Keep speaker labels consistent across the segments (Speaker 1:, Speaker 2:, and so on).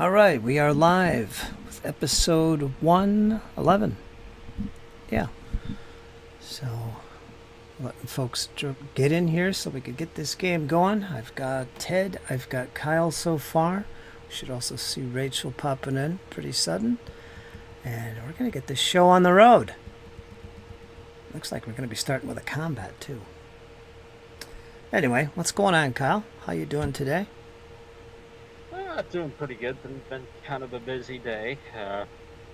Speaker 1: All right, we are live with episode 111. Yeah, so letting folks get in here so we could get this game going. I've got Ted, I've got Kyle so far. We should also see Rachel popping in pretty sudden. And we're going to get this show on the road. Looks like we're going to be starting with a combat too. Anyway, what's going on, Kyle? How you doing today?
Speaker 2: Doing pretty good. Been kind of a busy day.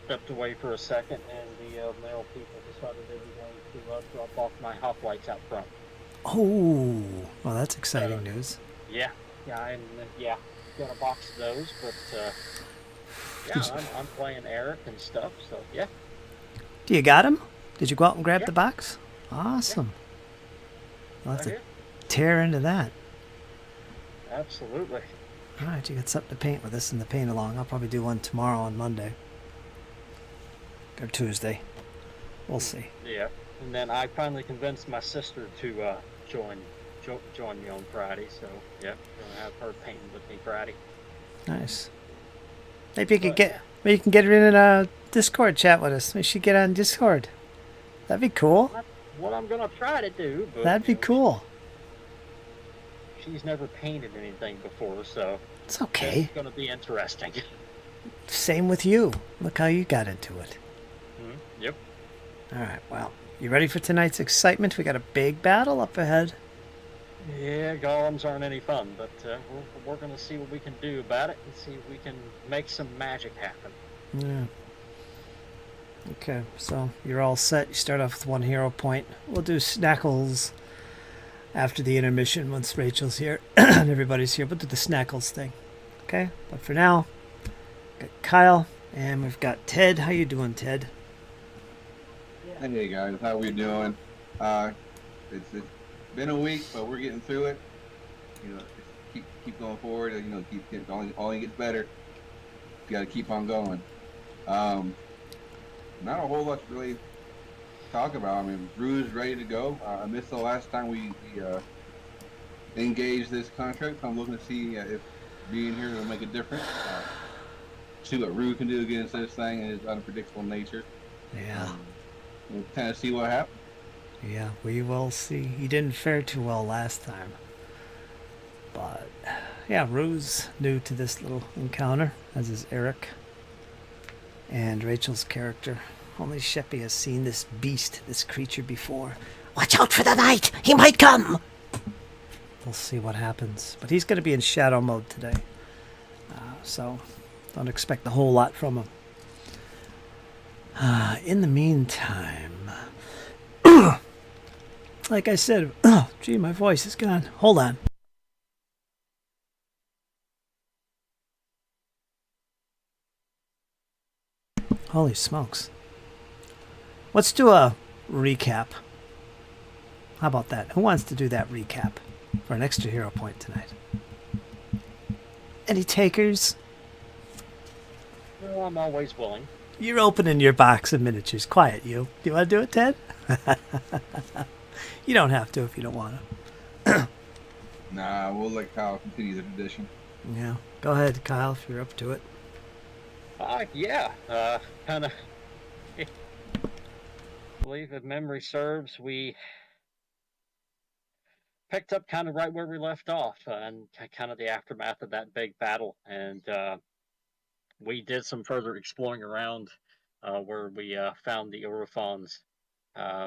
Speaker 2: Stepped away for a second, and the mail people decided they were going to drop off my hoplites out front.
Speaker 1: Oh, well, that's
Speaker 2: So
Speaker 1: exciting news.
Speaker 2: yeah, yeah, got a box of those. But yeah, I'm playing Eric and stuff. So yeah,
Speaker 1: Do you got him? Did you go out and grab
Speaker 2: yeah,
Speaker 1: the box?
Speaker 2: yeah,
Speaker 1: Awesome. We'll have
Speaker 2: right
Speaker 1: to
Speaker 2: here.
Speaker 1: tear into that.
Speaker 2: Absolutely.
Speaker 1: All right, you got something to paint with us in the paint along. I'll probably do one tomorrow on Monday or Tuesday. We'll see.
Speaker 2: Yeah, and then I finally convinced my sister to join me on Friday. So yeah, gonna have her painting with me Friday.
Speaker 1: Nice. Maybe you could
Speaker 2: But
Speaker 1: get
Speaker 2: yeah.
Speaker 1: maybe you can get her in a Discord chat with us. Maybe she get on Discord. That'd be cool.
Speaker 2: That's what I'm gonna try to do, but
Speaker 1: That'd be cool.
Speaker 2: she's never painted anything before, so
Speaker 1: It's
Speaker 2: it's
Speaker 1: okay.
Speaker 2: gonna be interesting.
Speaker 1: Same with you. Look how you got into it.
Speaker 2: Yep.
Speaker 1: All right. Well, you ready for tonight's excitement? We got a big battle up ahead.
Speaker 2: Yeah, golems aren't any fun, but we're gonna see what we can do about it and see if we can make some magic happen.
Speaker 1: Yeah. Okay. So you're all set. You start off with one hero point. We'll do snackles after the intermission once Rachel's here and everybody's here. We'll do the snackles thing. Okay? But for now, got Kyle and we've got Ted. How you doing, Ted?
Speaker 3: Hey guys, how we doing? Uh, it's been a week, but we're getting through it. Just keep going forward. Keep getting only gets better. You got to keep on going. Um, Not a whole lot to really talk about. I mean, Rue's ready to go. I missed the last time we engaged this contract. So I'm looking to see if being here will make a difference. See what Rue can do against this thing and his unpredictable nature.
Speaker 1: Yeah.
Speaker 3: We'll kind of see what happens.
Speaker 1: Yeah, we will see. He didn't fare too well last time. But, yeah, Rue's new to this little encounter, as is Eric. And Rachel's character. Only Sheppy has seen this beast, this creature before. Watch out for the knight! He might come! We'll see what happens. But he's going to be in shadow mode today. So, don't expect a whole lot from him. In the meantime, like I said, oh, gee, my voice is gone. Hold on. Holy smokes. Let's do a recap. How about that? Who wants to do that recap for an extra hero point tonight? Any takers?
Speaker 2: Well, I'm always willing.
Speaker 1: You're opening your box of miniatures. Quiet, you. Do you want to do it, Ted? You don't have to if you don't want to.
Speaker 3: Nah, we'll let Kyle continue the tradition.
Speaker 1: Yeah. Go ahead, Kyle, if you're up to it.
Speaker 2: Yeah. Kind of. I believe if memory serves, we picked up kind of right where we left off, and kind of the aftermath of that big battle, and we did some further exploring around where we found the Orophons.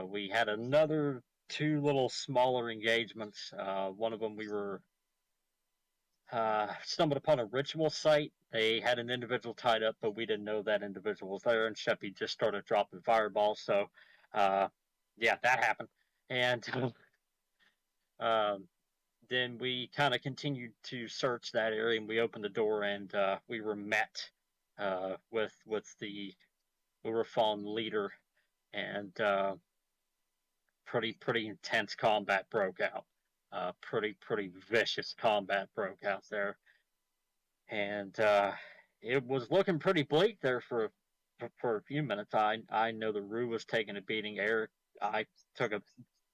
Speaker 2: We had another two little smaller engagements. One of them we were stumbled upon a ritual site. They had an individual tied up, but we didn't know that individual was there, and Sheppy just started dropping fireballs. So, uh, yeah, that happened. And um, then we kind of continued to search that area, and we opened the door, and we were met with the Uraphon leader, and pretty intense combat broke out. Pretty vicious combat broke out there, and it was looking pretty bleak there for a few minutes. I know the Rue was taking a beating. Eric, I took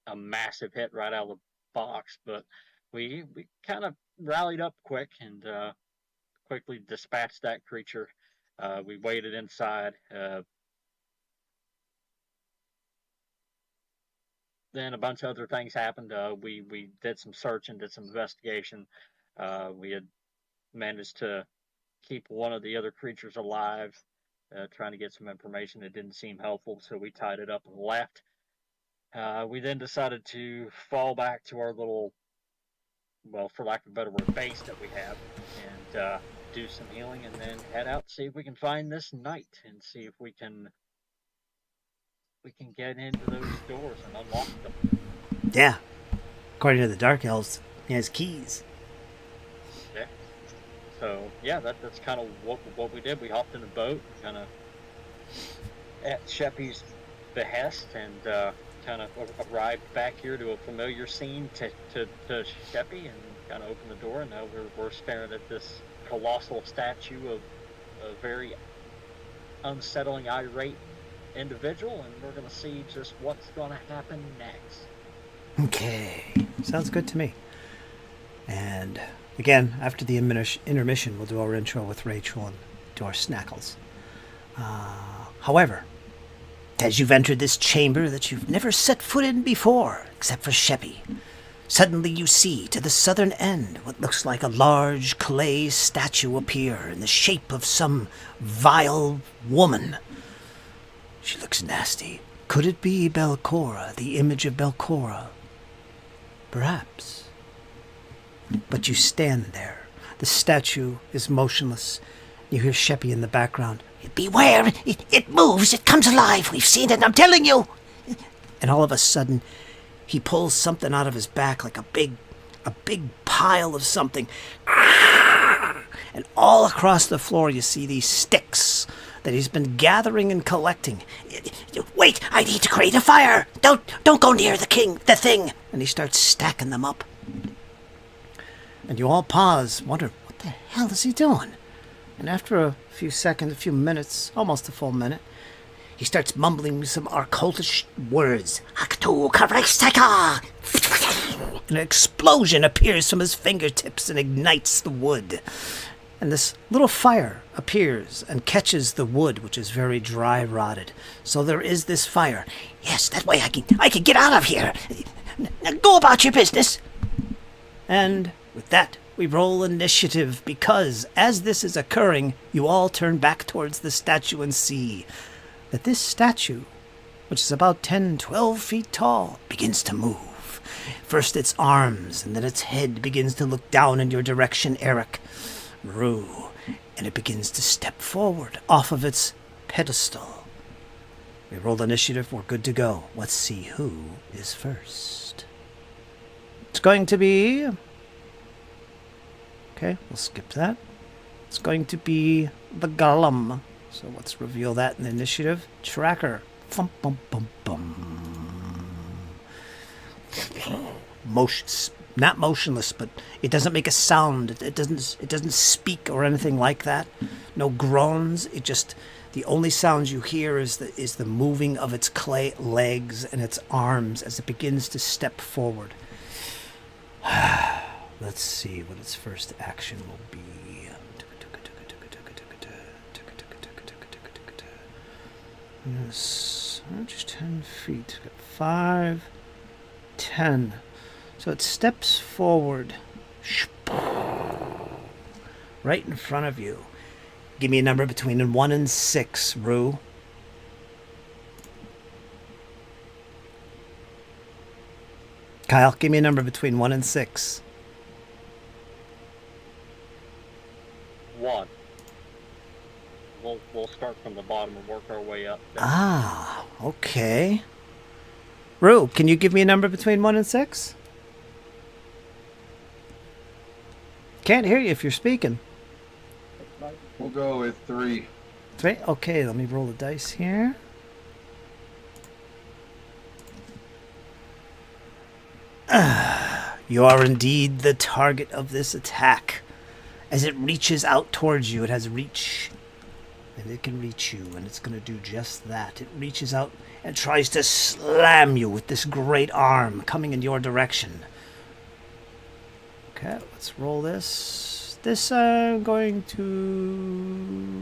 Speaker 2: a massive hit right out of the box, but we kind of rallied up quick and quickly dispatched that creature. We waited inside. Then a bunch of other things happened. We did some search and did some investigation. We had managed to keep one of the other creatures alive, trying to get some information. It didn't seem helpful, so we tied it up and left. We then decided to fall back to our little, well, for lack of a better word, base that we have, and do some healing, and then head out, see if we can find this knight, and see if we can get into those doors and unlock them.
Speaker 1: Yeah. According to the Dark Elves, he has keys.
Speaker 2: Yeah. So yeah, that's kind of what we did. We hopped in a boat, kind of at Sheppy's behest, and kind of arrived back here to a familiar scene to Sheppy, and kind of opened the door, and now we're staring at this colossal statue of a very unsettling, irate individual, and we're going to see just what's going to happen next.
Speaker 1: Okay. Sounds good to me. And again, after the intermission, we'll do our intro with Rachel and do our snackles. However, as you've entered this chamber that you've never set foot in before, except for Sheppy, suddenly you see to the southern end what looks like a large clay statue appear in the shape of some vile woman. She looks nasty. Could it be Belcora, the image of Belcora? Perhaps. But you stand there. The statue is motionless. You hear Sheppy in the background. Beware! It moves! It comes alive! We've seen it, I'm telling you! And all of a sudden, he pulls something out of his back like a big pile of something. And all across the floor you see these sticks that he's been gathering and collecting. Wait, I need to create a fire! Don't go near the thing! And he starts stacking them up. And you all pause, wonder, what the hell is he doing? And after a few seconds, a few minutes, almost a full minute, he starts mumbling some occultish words. An explosion appears from his fingertips and ignites the wood. And this little fire appears and catches the wood, which is very dry rotted. So there is this fire. Yes, that way I can get out of here. Now go about your business. And with that, we roll initiative, because as this is occurring, you all turn back towards the statue and see that this statue, which is about 10-12 feet tall, begins to move. First its arms, and then its head begins to look down in your direction, Eric. Rue, and it begins to step forward off of its pedestal. We roll initiative, we're good to go. Let's see who is first. It's going to be... Okay, we'll skip that. It's going to be the Golem. So let's reveal that in the initiative. Tracker. Bum, bum, bum, bum. Not motionless, but it doesn't make a sound. It doesn't speak or anything like that. No groans. It just, the only sounds you hear is the moving of its clay legs and its arms as it begins to step forward. Let's see what its first action will be. Yes, just 10 feet. 5, 10. So it steps forward. Right in front of you. Give me a number between 1 and 6, Rue. Kyle, give me a number between 1 and 6.
Speaker 2: 1. We'll start from the bottom and work our way up.
Speaker 1: Ah, okay. Rue, can you give me a number between 1 and 6? Can't hear you if you're speaking.
Speaker 3: We'll go with 3.
Speaker 1: 3? Okay, let me roll the dice here. You are indeed the target of this attack. As it reaches out towards you, it has reach. And it can reach you, and it's going to do just that. It reaches out and tries to slam you with this great arm coming in your direction. Okay, let's roll this. This I'm going to...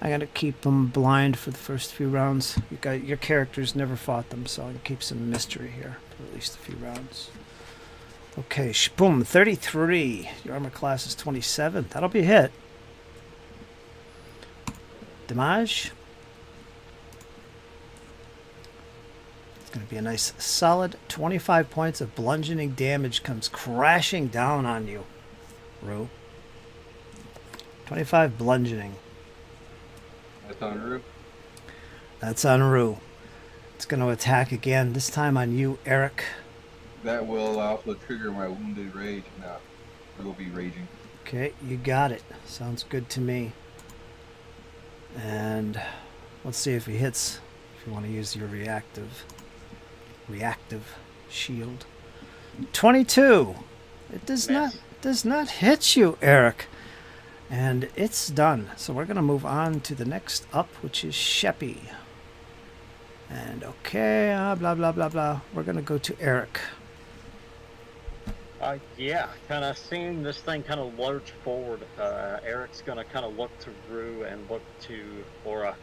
Speaker 1: I'm gonna keep them blind for the first few rounds. Your characters never fought them, so I can keep some mystery here for at least a few rounds. Okay, boom, 33. Your armor class is 27. That'll be a hit. Damage. It's going to be a nice solid 25 points of bludgeoning damage comes crashing down on you, Rue. 25 bludgeoning.
Speaker 3: That's on Rue.
Speaker 1: That's on Rue. It's going to attack again, this time on you, Eric.
Speaker 3: That will also trigger my wounded rage. Now, I will be raging.
Speaker 1: Okay, you got it. Sounds good to me. And let's see if he hits. If you want to use your reactive shield. 22. It does not hit you, Eric. And it's done. So we're gonna move on to the next up, which is Sheppy. And okay, blah blah blah blah. We're gonna go to Eric.
Speaker 2: Yeah, kind of seeing this thing kind of lurch forward. Eric's gonna kind of look to Rue and look to Laura.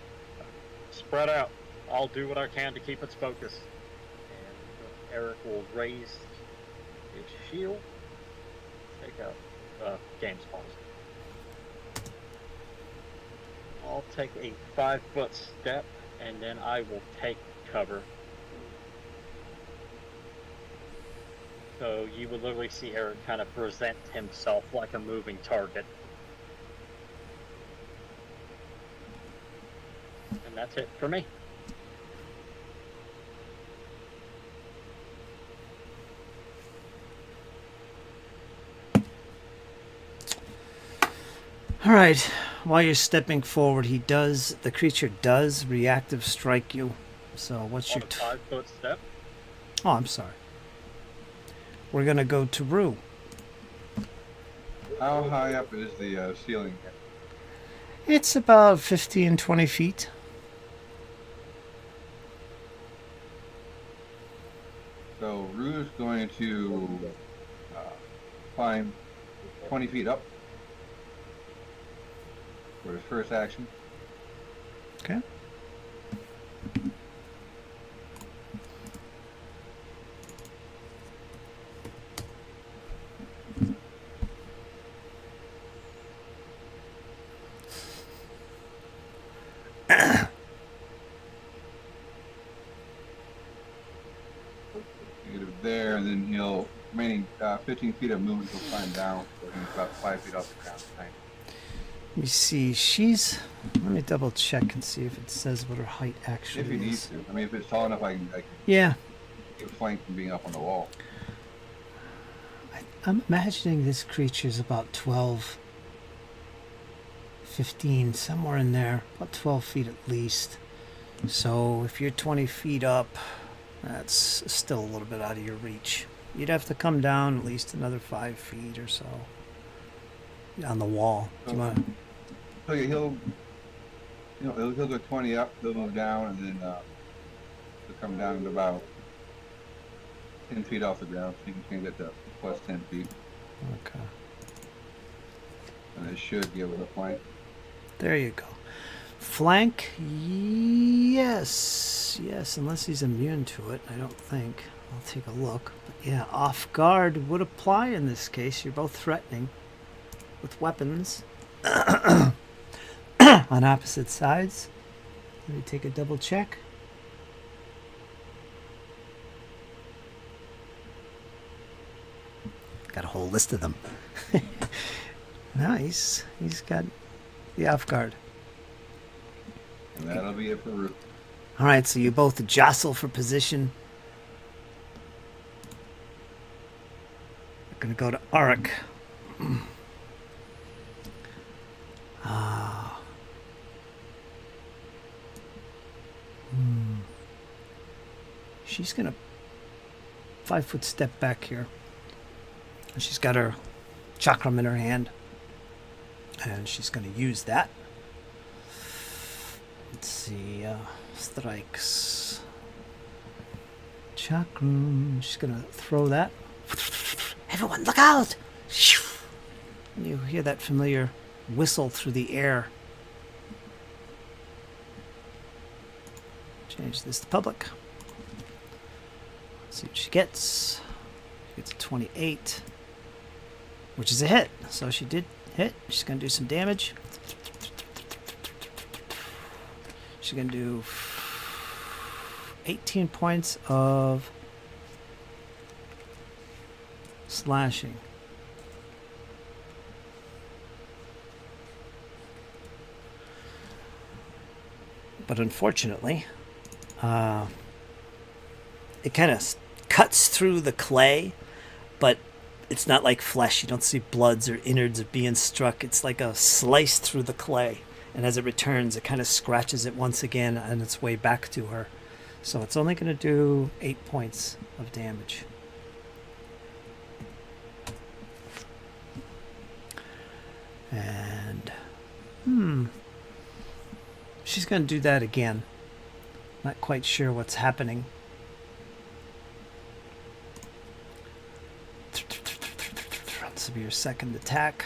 Speaker 2: Spread out. I'll do what I can to keep its focus. And Eric will raise his shield. Take out game's pause. I'll take a 5-foot step, and then I will take cover. So you would literally see Eric kind of present himself like a moving target. And that's it for me.
Speaker 1: All right. While you're stepping forward, the creature does reactive strike you. So what's your...
Speaker 2: 5-foot step?
Speaker 1: Oh, I'm sorry. We're going to go to Rue.
Speaker 3: How high up is the ceiling here?
Speaker 1: It's about 15, 20 feet.
Speaker 3: So Rue's going to climb 20 feet up for his first action.
Speaker 1: Okay.
Speaker 3: There, and then he'll remaining 15 feet of movement. He'll climb down, so he's about 5 feet off the ground.
Speaker 1: Let me see. Let me double check and see if it says what her height actually is.
Speaker 3: If he needs to. I mean, if it's tall enough, I can
Speaker 1: yeah.
Speaker 3: get flanked from being up on the wall.
Speaker 1: I'm imagining this creature is about 12, 15, somewhere in there. About 12 feet at least. So if you're 20 feet up, that's still a little bit out of your reach. You'd have to come down at least another 5 feet or so on the wall. Do you want?
Speaker 3: So yeah, he'll go 20 up, he'll move down, and then he'll come down to about 10 feet off the ground, so you can change that to plus 10 feet.
Speaker 1: Okay.
Speaker 3: And it should be able to flank.
Speaker 1: There you go. Flank, yes, unless he's immune to it, I don't think. I'll take a look. But yeah, off guard would apply in this case. You're both threatening with weapons on opposite sides. Let me take a double check. Got a whole list of them. Nice. He's got the off guard.
Speaker 3: And that'll be it for Rue.
Speaker 1: All right, so you both jostle for position. We're going to go to Arik. She's going to 5-foot step back here. She's got her chakram in her hand. And she's going to use that. Let's see, strikes. Chakram. She's gonna throw that. Everyone, look out! And you hear that familiar whistle through the air. Change this to public. See what she gets. She gets a 28, which is a hit. So she did hit. She's going to do some damage. She's going to do 18 points of slashing. But unfortunately, it kind of cuts through the clay, but it's not like flesh. You don't see bloods or innards of being struck. It's like a slice through the clay. And as it returns, it kind of scratches it once again on its way back to her. So it's only going to do 8 points of damage. And, she's going to do that again. Not quite sure what's happening. This will be your second attack.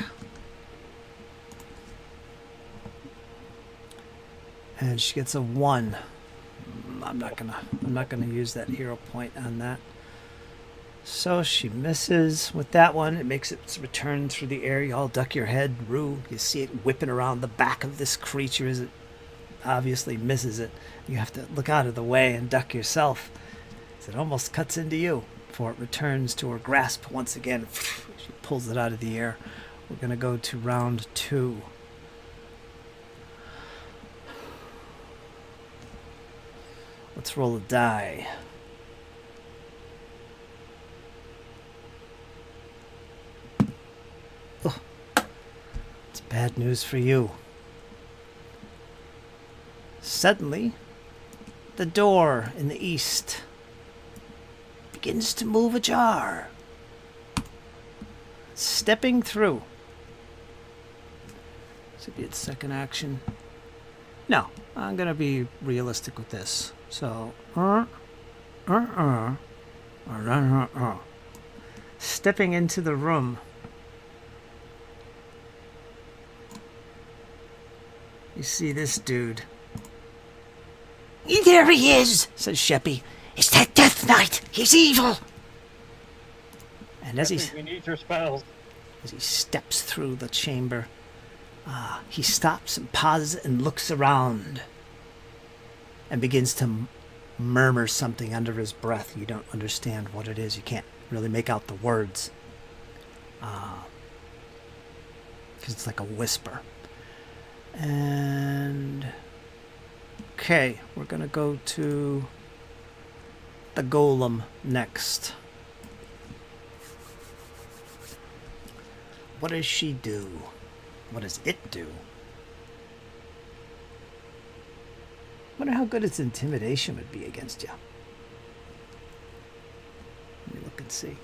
Speaker 1: And she gets a 1. I'm not gonna use that hero point on that. So she misses with that one. It makes its return through the air. You all duck your head. Rue, you see it whipping around the back of this creature as it obviously misses it. You have to look out of the way and duck yourself as it almost cuts into you before it returns to her grasp once again. She pulls it out of the air. We're going to go to round 2. Let's roll a die. Oh, it's bad news for you. Suddenly, the door in the east begins to move ajar. Stepping through. This would be its second action. No, I'm going to be realistic with this. So, stepping into the room. You see this dude. There he is, says Sheppy. It's that Death Knight. He's evil. And as
Speaker 2: we need your spells.
Speaker 1: As he steps through the chamber, he stops and pauses and looks around and begins to murmur something under his breath. You don't understand what it is. You can't really make out the words because it's like a whisper. And okay, we're gonna go to the golem next. What does she do? What does it do? Wonder how good its intimidation would be against you. Let me look and see.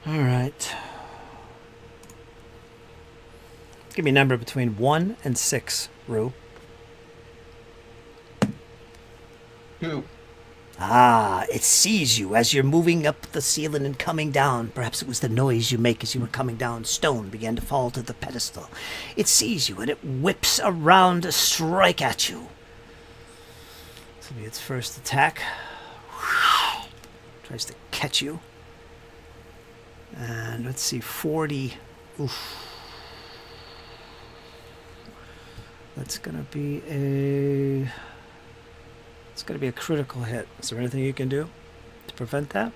Speaker 1: All right. Give me a number between 1 and 6, Rue.
Speaker 3: 2.
Speaker 1: Ah, it sees you as you're moving up the ceiling and coming down. Perhaps it was the noise you make as you were coming down. Stone began to fall to the pedestal. It sees you and it whips around to strike at you. This will be its first attack. Tries to catch you. And let's see, 40. Oof. That's gonna be a... It's going to be a critical hit. Is there anything you can do to prevent that?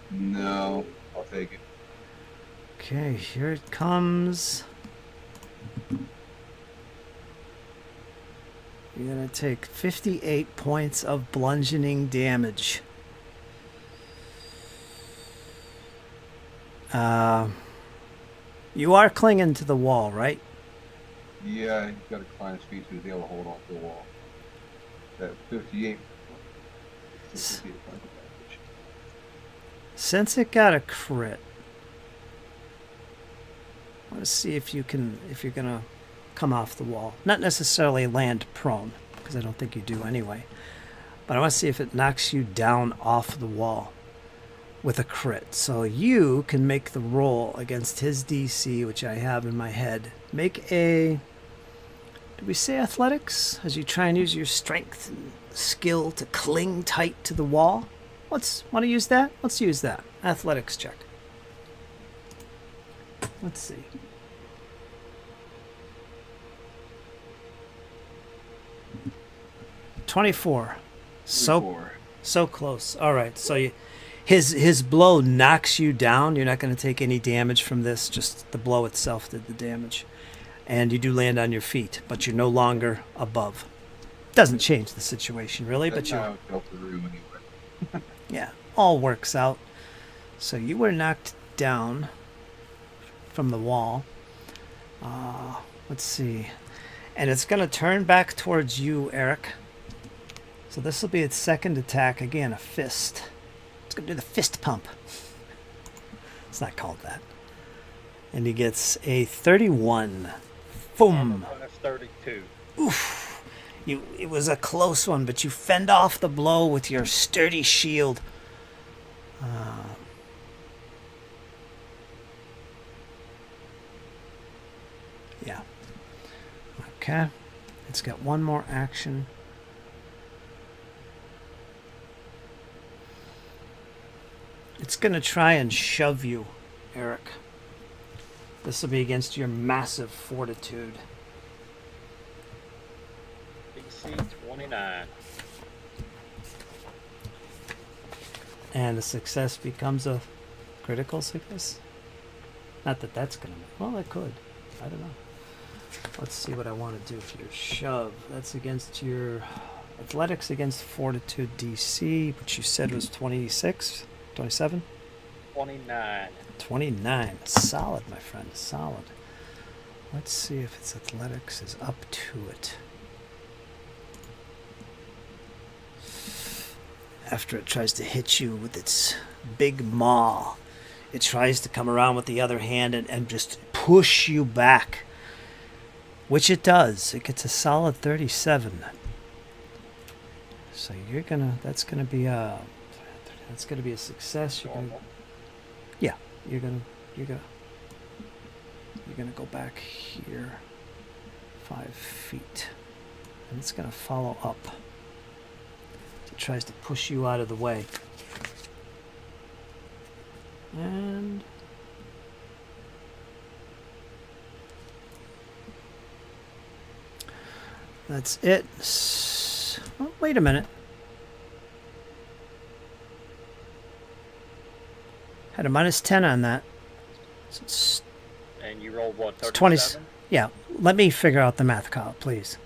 Speaker 3: No, I'll take it.
Speaker 1: Okay, here it comes. You're going to take 58 points of bludgeoning damage. You are clinging to the wall, right?
Speaker 3: Yeah, he's got to climb his feet to be able to hold on to the wall. That 58.
Speaker 1: Since it got a crit, I want to see if you're gonna come off the wall. Not necessarily land prone, because I don't think you do anyway. But I want to see if it knocks you down off the wall with a crit. So you can make the roll against his DC, which I have in my head. Make a... Did we say athletics? As you try and use your strength and skill to cling tight to the wall? Want to use that? Let's use that. Athletics check. Let's see. $24. So close. All right. So his blow knocks you down. You're not going to take any damage from this. Just the blow itself did the damage. And you do land on your feet, but you're no longer above. Doesn't change the situation really, but you're... Yeah, all works out. So you were knocked down from the wall. Let's see. And it's going to turn back towards you, Eric. So this will be its second attack. Again, a fist. It's going to do the fist pump. It's not called that. And he gets a 31. Boom.
Speaker 2: 32.
Speaker 1: Oof. It was a close one, but you fend off the blow with your sturdy shield. Yeah. Okay. It's got one more action. It's going to try and shove you, Eric. This will be against your massive fortitude.
Speaker 2: DC 29.
Speaker 1: And a success becomes a critical success? Not that that's going to... Well, it could. I don't know. Let's see what I want to do for your shove. That's against your athletics against fortitude DC, which you said was 26? 27?
Speaker 2: 29.
Speaker 1: 29. Solid, my friend. Solid. Let's see if its athletics is up to it. After it tries to hit you with its big maw, it tries to come around with the other hand and just push you back. Which it does. It gets a solid 37. So you're gonna... That's gonna be a success. You're gonna go back here 5 feet, and it's gonna follow up. It tries to push you out of the way, and that's it. Oh, wait a minute. Had a minus 10 on that. So it's
Speaker 2: And you rolled what, 37?
Speaker 1: 20. Yeah, let me figure out the math, Kyle, please.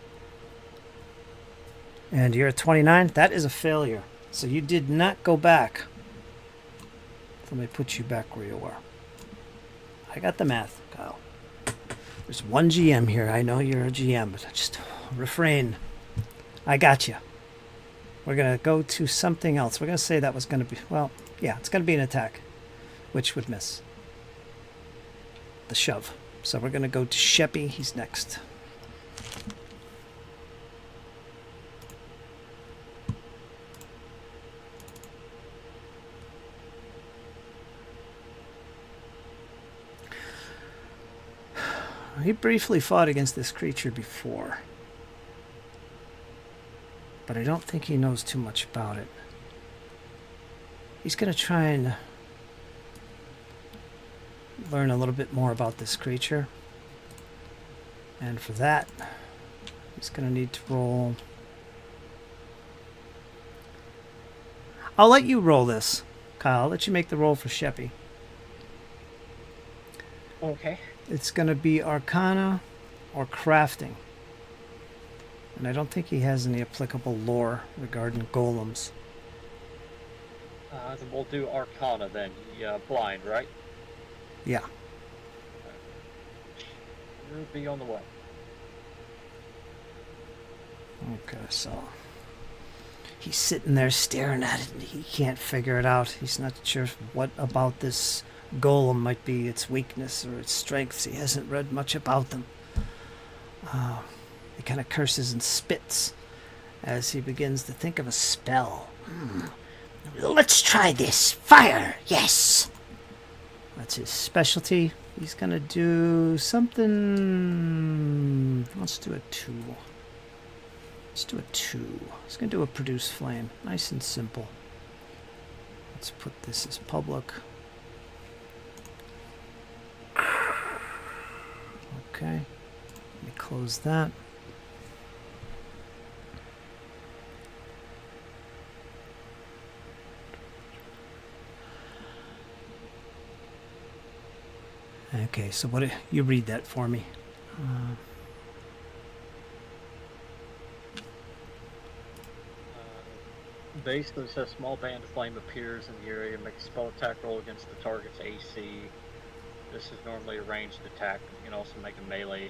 Speaker 1: And you're at 29. That is a failure. So you did not go back. Let me put you back where you were. I got the math, Kyle. There's one GM here. I know you're a GM, but just refrain. I got you. We're going to go to something else. We're going to say that was going to be... Well, yeah, it's going to be an attack. Which would miss? The shove. So we're going to go to Sheppy. He's next. He briefly fought against this creature before. But I don't think he knows too much about it. He's going to try and learn a little bit more about this creature. And for that, he's going to need to roll... I'll let you roll this, Kyle. I'll let you make the roll for Sheppy.
Speaker 2: Okay.
Speaker 1: It's going to be Arcana or Crafting. And I don't think he has any applicable lore regarding golems.
Speaker 2: Then we'll do Arcana then. Blind, right?
Speaker 1: Yeah.
Speaker 2: You'll be on the way.
Speaker 1: Okay, so he's sitting there staring at it and he can't figure it out. He's not sure what about this golem might be its weakness or its strengths. He hasn't read much about them. He kind of curses and spits as he begins to think of a spell.
Speaker 4: Let's try this. Fire, yes.
Speaker 1: That's his specialty. He's gonna do something. Let's do a 2. Let's do a 2. He's gonna do a produce flame. Nice and simple. Let's put this as public. Okay. Let me close that. Okay, so what? You read that for me.
Speaker 2: Basically says small band of flame appears in the area, makes a spell attack roll against the target's AC. This is normally a ranged attack. You can also make a melee.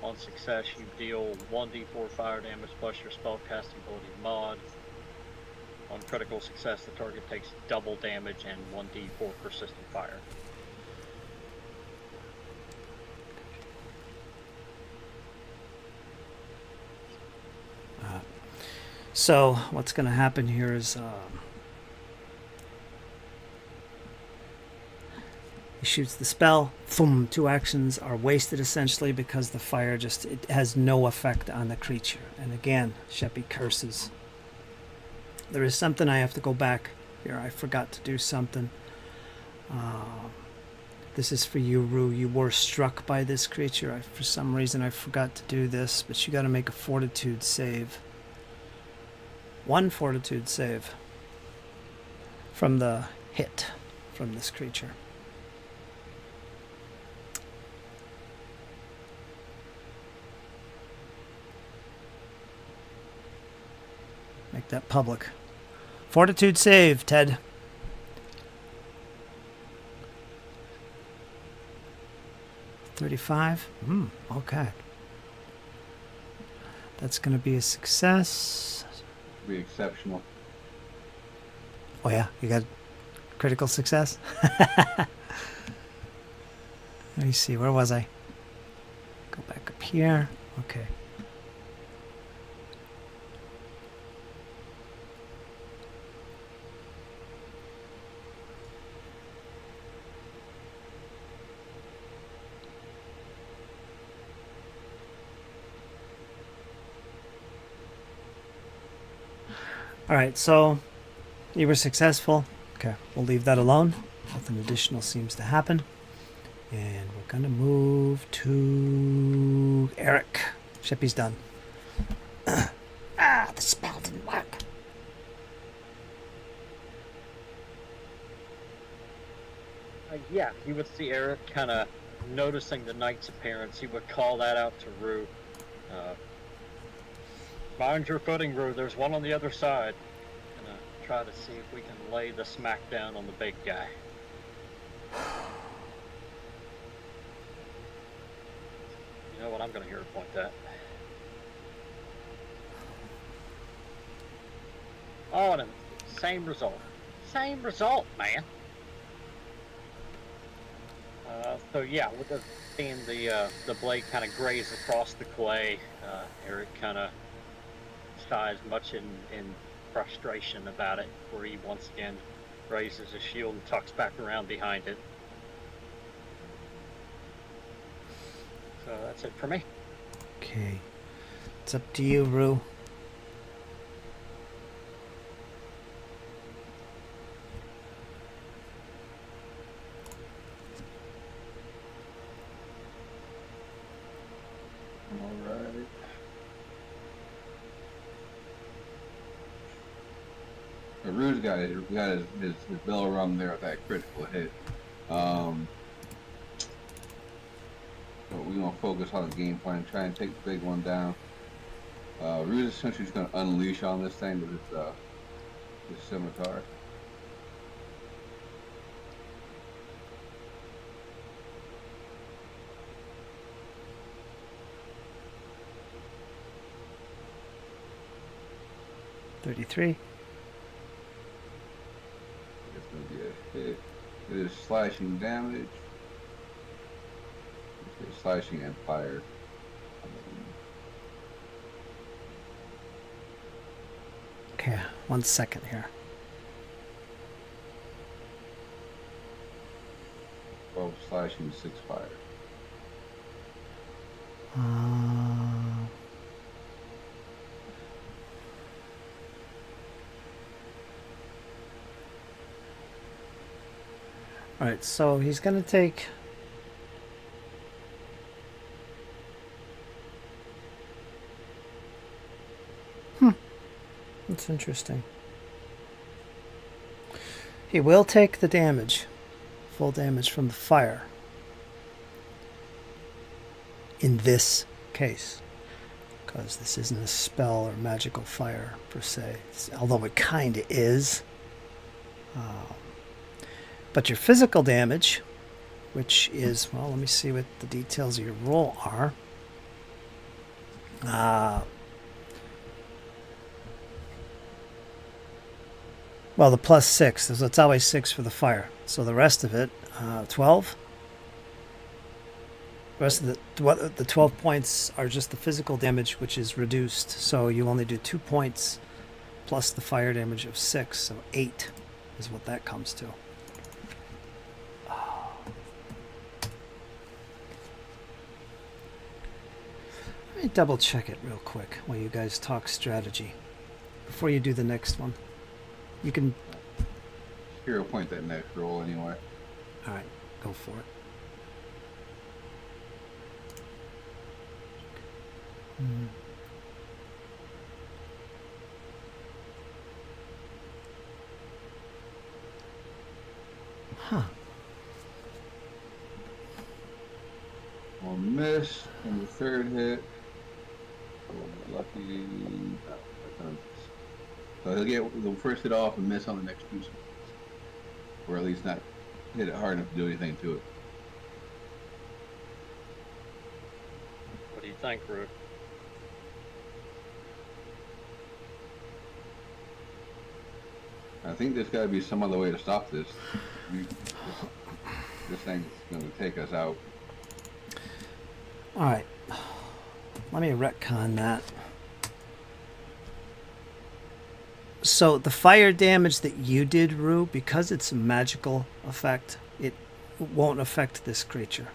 Speaker 2: On success, you deal 1d4 fire damage plus your spellcasting ability mod. On critical success, the target takes double damage and 1d4 persistent fire.
Speaker 1: So what's going to happen here is he shoots the spell. Thum, 2 actions are wasted essentially because the fire it has no effect on the creature. And again, Sheppy curses. There is something I have to go back here. I forgot to do something. This is for you, Rue. You were struck by this creature. For some reason, I forgot to do this, but you got to make a fortitude save. 1 fortitude save from the hit from this creature. Make that public. Fortitude save, Ted. $35. Okay. That's going to be a success.
Speaker 3: Be exceptional.
Speaker 1: Oh yeah, you got critical success? Let me see, where was I? Go back up here. Okay. Alright, so you were successful. Okay, we'll leave that alone. Nothing additional seems to happen. And we're going to move to Eric. Sheppy's done.
Speaker 4: The spell didn't work.
Speaker 2: Yeah, you would see Eric kind of noticing the knight's appearance. He would call that out to Rue. Mind your footing, Rue. There's one on the other side. Gonna try to see if we can lay the smack down on the big guy. You know what? I'm gonna hear her point that. Oh, and same result. Same result, man. So yeah, with seeing the blade kind of graze across the clay, Eric kind of sighs much in frustration about it, where he once again raises his shield and tucks back around behind it. So that's it for me.
Speaker 1: Okay. It's up to you, Rue.
Speaker 3: Rue's got his bell rung there with that critical hit. So we're gonna focus on the game plan, try and take the big one down. Rue's essentially just gonna unleash on this thing with his scimitar.
Speaker 1: $33.
Speaker 3: It's gonna be a hit. It is slashing damage. It's slashing and fire.
Speaker 1: Okay, 1 second here.
Speaker 3: 12 slashing, 6 fire.
Speaker 1: All right, so he's gonna take. That's interesting. He will take the damage, full damage from the fire. In this case, because this isn't a spell or magical fire per se, although it kind of is. But your physical damage, which is, well, let me see what the details of your roll are. Well, the +6, so it's always 6 for the fire. So the rest of it, 12. The rest of the 12 points are just the physical damage, which is reduced. So you only do 2 points plus the fire damage of 6, so 8 is what that comes to. Let me double check it real quick while you guys talk strategy before you do the next one. You can.
Speaker 3: Hero point that next roll anyway.
Speaker 1: All right, go for it. Huh.
Speaker 3: We'll miss on the third hit. Lucky. So he'll get the first hit off and miss on the next 2 swings. Or at least not hit it hard enough to do anything to it.
Speaker 2: What do you think, Root?
Speaker 3: I think there's got to be some other way to stop this. This thing's going to take us out.
Speaker 1: All right. Let me retcon that. So the fire damage that you did, Rue, because it's a magical effect, it won't affect this creature.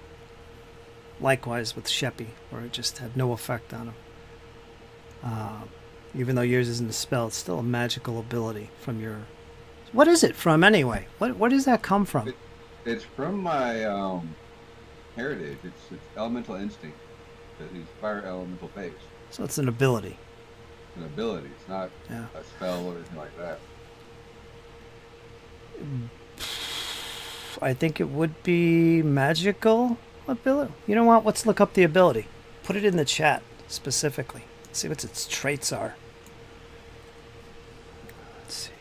Speaker 1: Likewise with Sheppy, where it just had no effect on him. Even though yours isn't a spell, it's still a magical ability from your... What is it from anyway? Where does that come from?
Speaker 3: It's from my heritage. It's elemental instinct. He's fire elemental base.
Speaker 1: So it's an ability.
Speaker 3: An ability. It's not a spell or anything like that.
Speaker 1: I think it would be magical ability. You know what? Let's look up the ability. Put it in the chat specifically. See what its traits are. Let's see.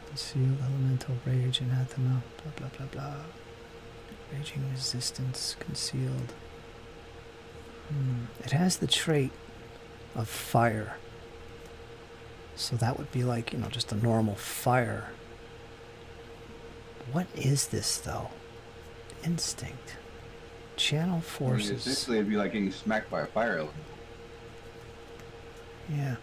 Speaker 1: Concealed elemental rage, anathema, blah blah blah blah. Raging resistance, concealed. It has the trait of fire. So that would be like, just a normal fire. What is this though? Instinct. Channel forces.
Speaker 3: Essentially, it'd be like getting smacked by a fire element.
Speaker 1: Yeah.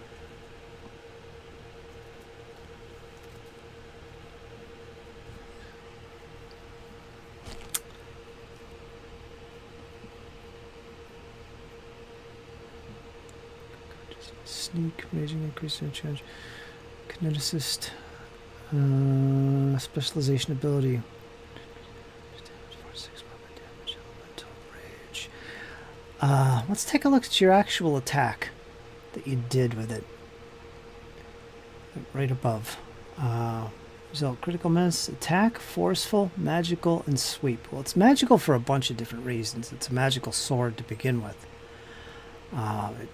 Speaker 1: Sneak, raging, increase in charge, kineticist, specialization ability. Let's take a look at your actual attack that you did with it. Right above. Result, critical miss, attack, forceful, magical, and sweep. Well, it's magical for a bunch of different reasons. It's a magical sword to begin with.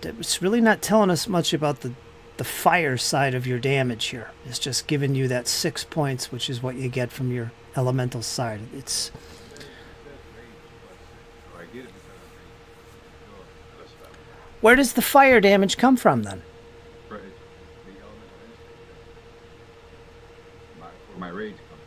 Speaker 1: It's really not telling us much about the fire side of your damage here. It's just giving you that 6 points, which is what you get from your elemental side. It's... Where does the fire damage come from then?
Speaker 3: where my rage comes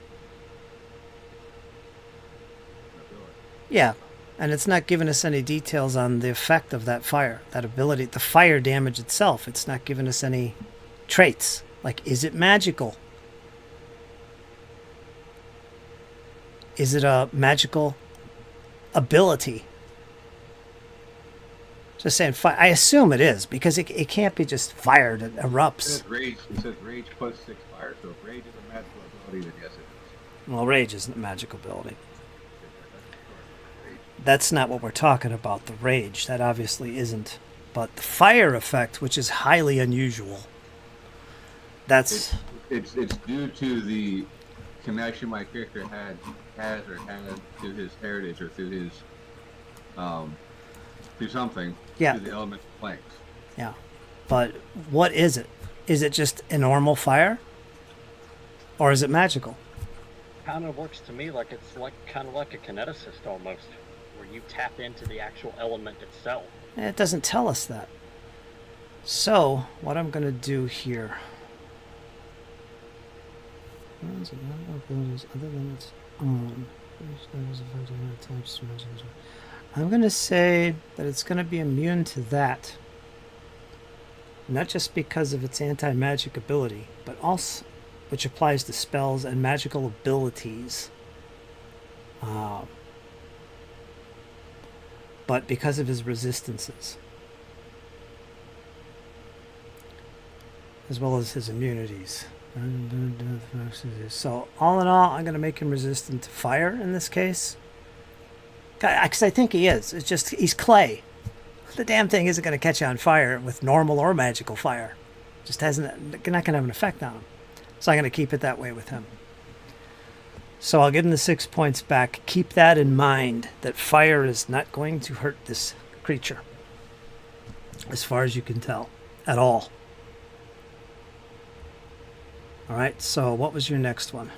Speaker 3: from.
Speaker 1: Yeah, and it's not giving us any details on the effect of that fire, that ability, the fire damage itself. It's not giving us any traits. Like, is it magical? Is it a magical ability? Just saying, I assume it is, because it can't be just fire that
Speaker 3: It
Speaker 1: erupts.
Speaker 3: says rage. It says rage plus 6 fire. So if rage is a magical ability, then yes, it is.
Speaker 1: Well, rage isn't a magical ability. That's not what we're talking about, the rage. That obviously isn't. But the fire effect, which is highly unusual, that's...
Speaker 3: It's due to the connection my character has to his heritage or through his through something.
Speaker 1: Yeah.
Speaker 3: To the elemental planks.
Speaker 1: Yeah. But what is it? Is it just a normal fire? Or is it magical?
Speaker 2: Kind of works to me like it's kind of like a kineticist almost, where you tap into the actual element itself.
Speaker 1: It doesn't tell us that. So, what I'm going to do here... other than its own. I'm going to say that it's going to be immune to that. Not just because of its anti-magic ability, but also which applies to spells and magical abilities. But because of his resistances. As well as his immunities. So, all in all, I'm going to make him resistant to fire in this case. Because I think he is. It's just, he's clay. The damn thing isn't going to catch on fire with normal or magical fire. Just hasn't, not going to have an effect on him. So I'm going to keep it that way with him. So I'll give him the 6 points back. Keep that in mind, that fire is not going to hurt this creature. As far as you can tell. At all. Alright, so what was your next one?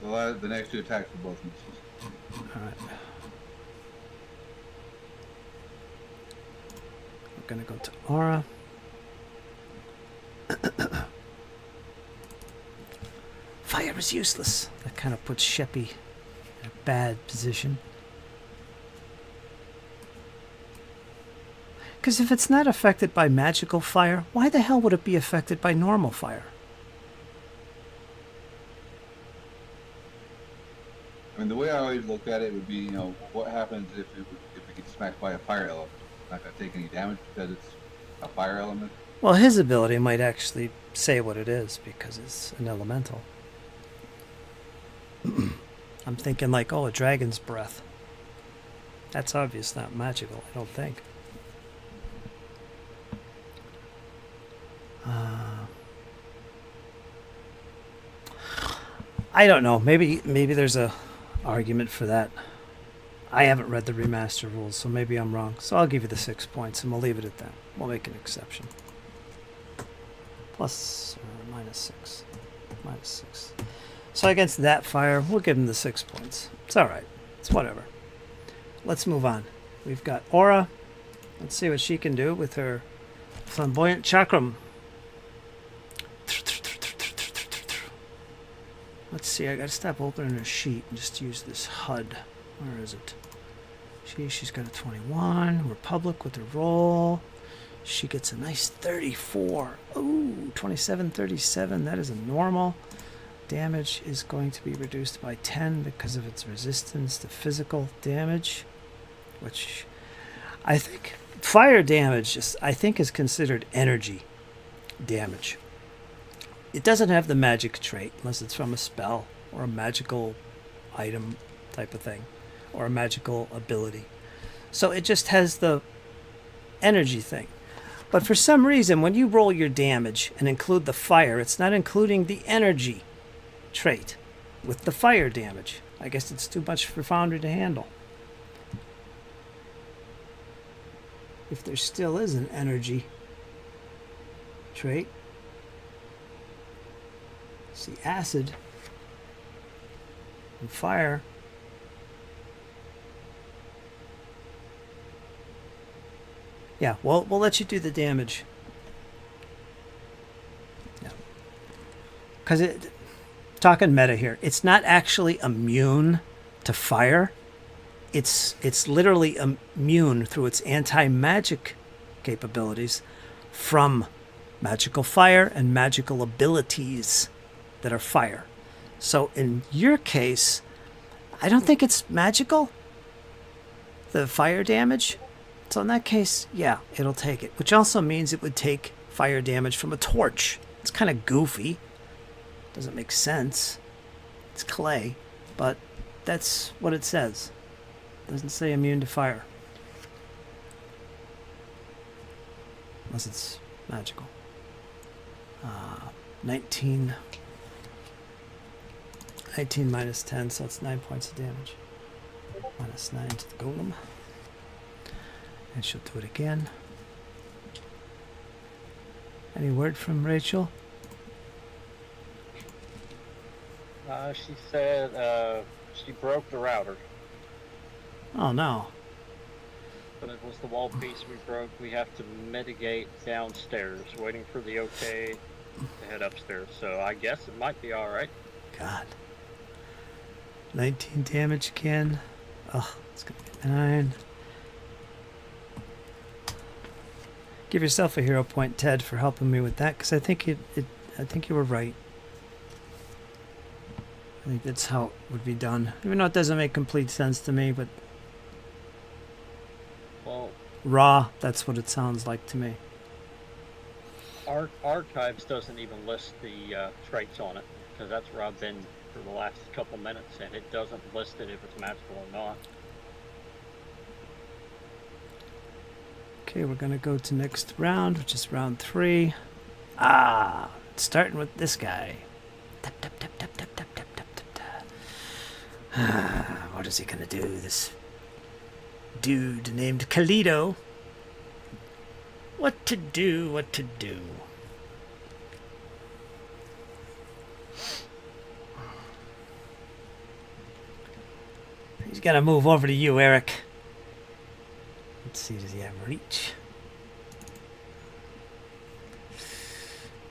Speaker 3: The next 2 attacks for both misses.
Speaker 1: Alright. We're going to go to Aura. Fire is useless. That kind of puts Sheppy in a bad position. Because if it's not affected by magical fire, why the hell would it be affected by normal fire?
Speaker 3: I mean, the way I always looked at it would be, what happens if it gets smacked by a fire element? It's not going to take any damage because it's a fire element.
Speaker 1: Well, his ability might actually say what it is because it's an elemental. I'm thinking like, a dragon's breath. That's obvious, not magical, I don't think. I don't know. Maybe there's a argument for that. I haven't read the remaster rules, so maybe I'm wrong. So I'll give you the 6 points, and we'll leave it at that. We'll make an exception. Plus or minus 6. Minus 6. So against that fire, we'll give him the 6 points. It's alright. It's whatever. Let's move on. We've got Aura. Let's see what she can do with her flamboyant chakram. Let's see, I gotta stop opening her sheet and just use this HUD. Where is it? She's got a 21. Republic with her roll. She gets a nice 34. Ooh, 27, 37. That is a normal. Damage is going to be reduced by 10 because of its resistance to physical damage. Which I think fire damage is considered energy damage. It doesn't have the magic trait unless it's from a spell or a magical item type of thing or a magical ability. So it just has the energy thing. But for some reason, when you roll your damage and include the fire, it's not including the energy trait with the fire damage. I guess it's too much for Foundry to handle. If there still is an energy trait. See, acid and fire. Yeah, we'll let you do the damage. Yeah. Because talking meta here. It's not actually immune to fire. It's literally immune through its anti-magic capabilities from magical fire and magical abilities that are fire. So in your case, I don't think it's magical, the fire damage. So in that case, yeah, it'll take it. Which also means it would take fire damage from a torch. It's kind of goofy. Doesn't make sense. It's clay. But that's what it says. It doesn't say immune to fire. Unless it's magical. 19 minus 10, so it's 9 points of damage. Minus 9 to the golem. And she'll do it again. Any word from Rachel?
Speaker 2: She said she broke the router.
Speaker 1: Oh no.
Speaker 2: But it was the wall piece we broke. We have to mitigate downstairs, waiting for the okay to head upstairs. So I guess it might be alright.
Speaker 1: God. 19 damage again. Oh, it's gonna be 9. Give yourself a hero point, Ted, for helping me with that, because I think I think you were right. I think that's how it would be done. Even though it doesn't make complete sense to me, but
Speaker 2: Well,
Speaker 1: raw, that's what it sounds like to me.
Speaker 2: Archives doesn't even list the traits on it, because that's where I've been for the last couple minutes, and it doesn't list it if it's magical or not.
Speaker 1: Okay, we're gonna go to next round, which is round 3. Starting with this guy. Tap, tap, tap, tap, tap, tap, tap, tap, tap, tap. What is he gonna do? This dude named Kalido. What to do? What to do? He's gonna move over to you, Eric. Let's see, does he have reach?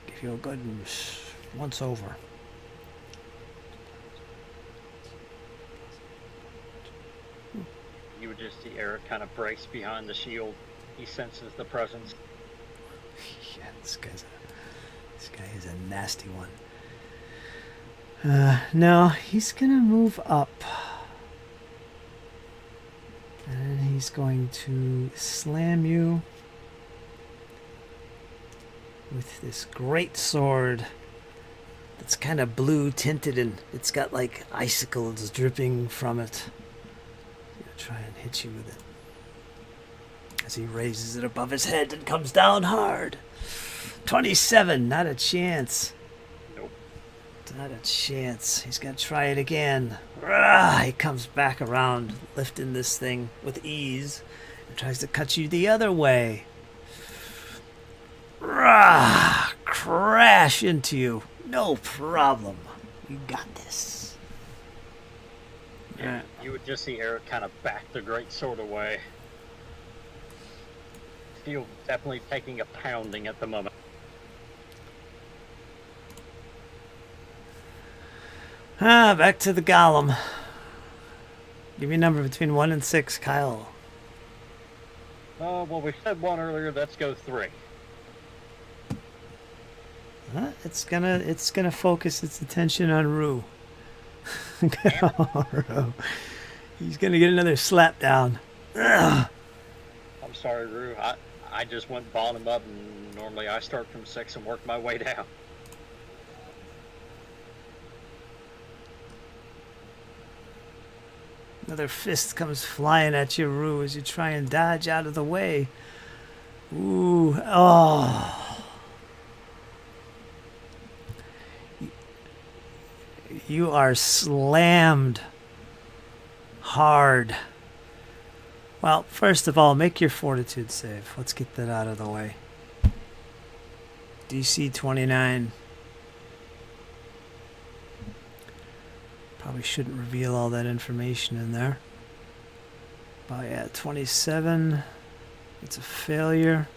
Speaker 1: Give you a good once over.
Speaker 2: You would just see Eric kind of brace behind the shield. He senses the presence.
Speaker 1: Yeah, this guy is a nasty one. No, he's gonna move up. And he's going to slam you with this great sword that's kind of blue tinted and it's got like icicles dripping from it. He's gonna try and hit you with it as he raises it above his head and comes down hard. 27, not a chance.
Speaker 2: Nope.
Speaker 1: Not a chance. He's gonna try it again. He comes back around, lifting this thing with ease, and tries to cut you the other way. Crash into you. No problem. You got this.
Speaker 2: Yeah, you would just see Eric kind of back the great sword away. Steel definitely taking a pounding at the moment.
Speaker 1: Back to the golem. Give me a number between 1 and 6, Kyle.
Speaker 2: Well, we said 1 earlier. Let's go 3.
Speaker 1: It's gonna focus its attention on Rue. Rue. He's gonna get another slap down.
Speaker 2: I'm sorry, Rue. I just went bottom up, and normally I start from 6 and work my way down.
Speaker 1: Another fist comes flying at you, Rue, as you try and dodge out of the way. Ooh, oh. You are slammed hard. Well, first of all, make your fortitude save. Let's get that out of the way. DC 29. Probably shouldn't reveal all that information in there. But yeah, 27. It's a failure.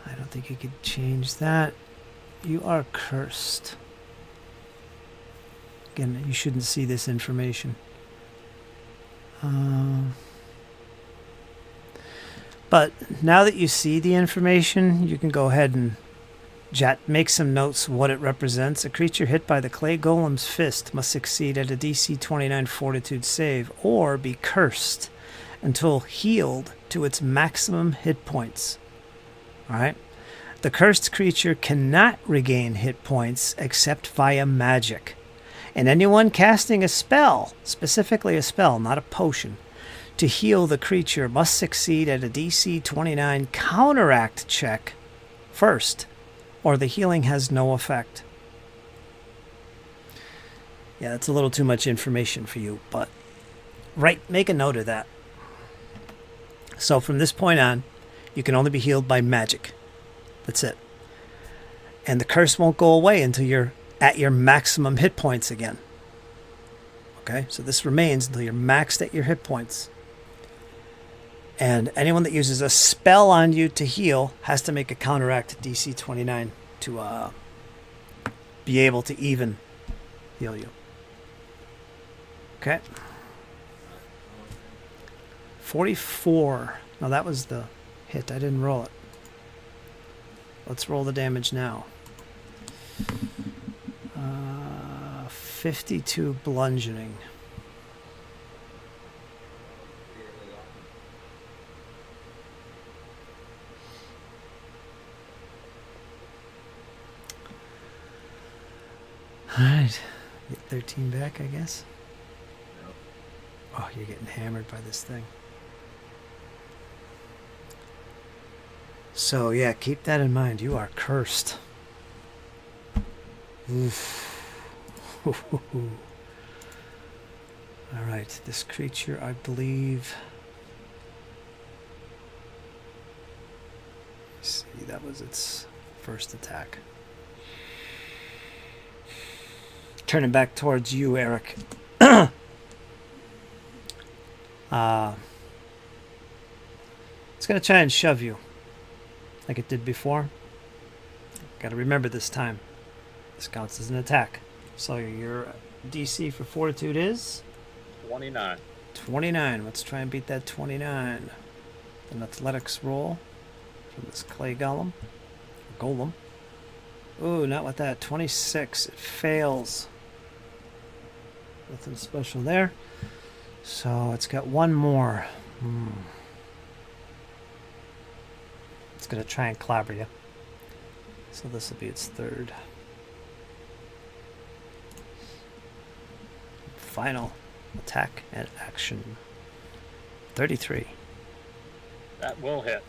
Speaker 1: I don't think you could change that. You are cursed. Again, you shouldn't see this information. But now that you see the information, you can go ahead and make some notes what it represents. A creature hit by the clay golem's fist must succeed at a DC 29 fortitude save or be cursed until healed to its maximum hit points. All right? The cursed creature cannot regain hit points except via magic. And anyone casting a spell, specifically a spell, not a potion, to heal the creature must succeed at a DC 29 counteract check first, or the healing has no effect. Yeah, that's a little too much information for you, but make a note of that. So from this point on, you can only be healed by magic. That's it. And the curse won't go away until you're at your maximum hit points again. Okay, so this remains until you're maxed at your hit points. And anyone that uses a spell on you to heal has to make a counteract DC 29 to be able to even heal you. Okay. 44. Now that was the hit. I didn't roll it. Let's roll the damage now. 52 bludgeoning. Alright. Get 13 back, I guess. Oh, you're getting hammered by this thing. So, yeah, keep that in mind. You are cursed. Oof. Alright, this creature, I believe... Let's see, that was its first attack. Turning back towards you, Eric. It's going to try and shove you. Like it did before. Got to remember this time. This counts as an attack. So your DC for Fortitude is?
Speaker 2: 29.
Speaker 1: 29. Let's try and beat that 29. An athletics roll from this clay golem. Golem. Ooh, not with that. 26. It fails. Nothing special there. So it's got one more. It's going to try and clobber you. So this will be its third. Final attack and action. 33.
Speaker 2: That will hit.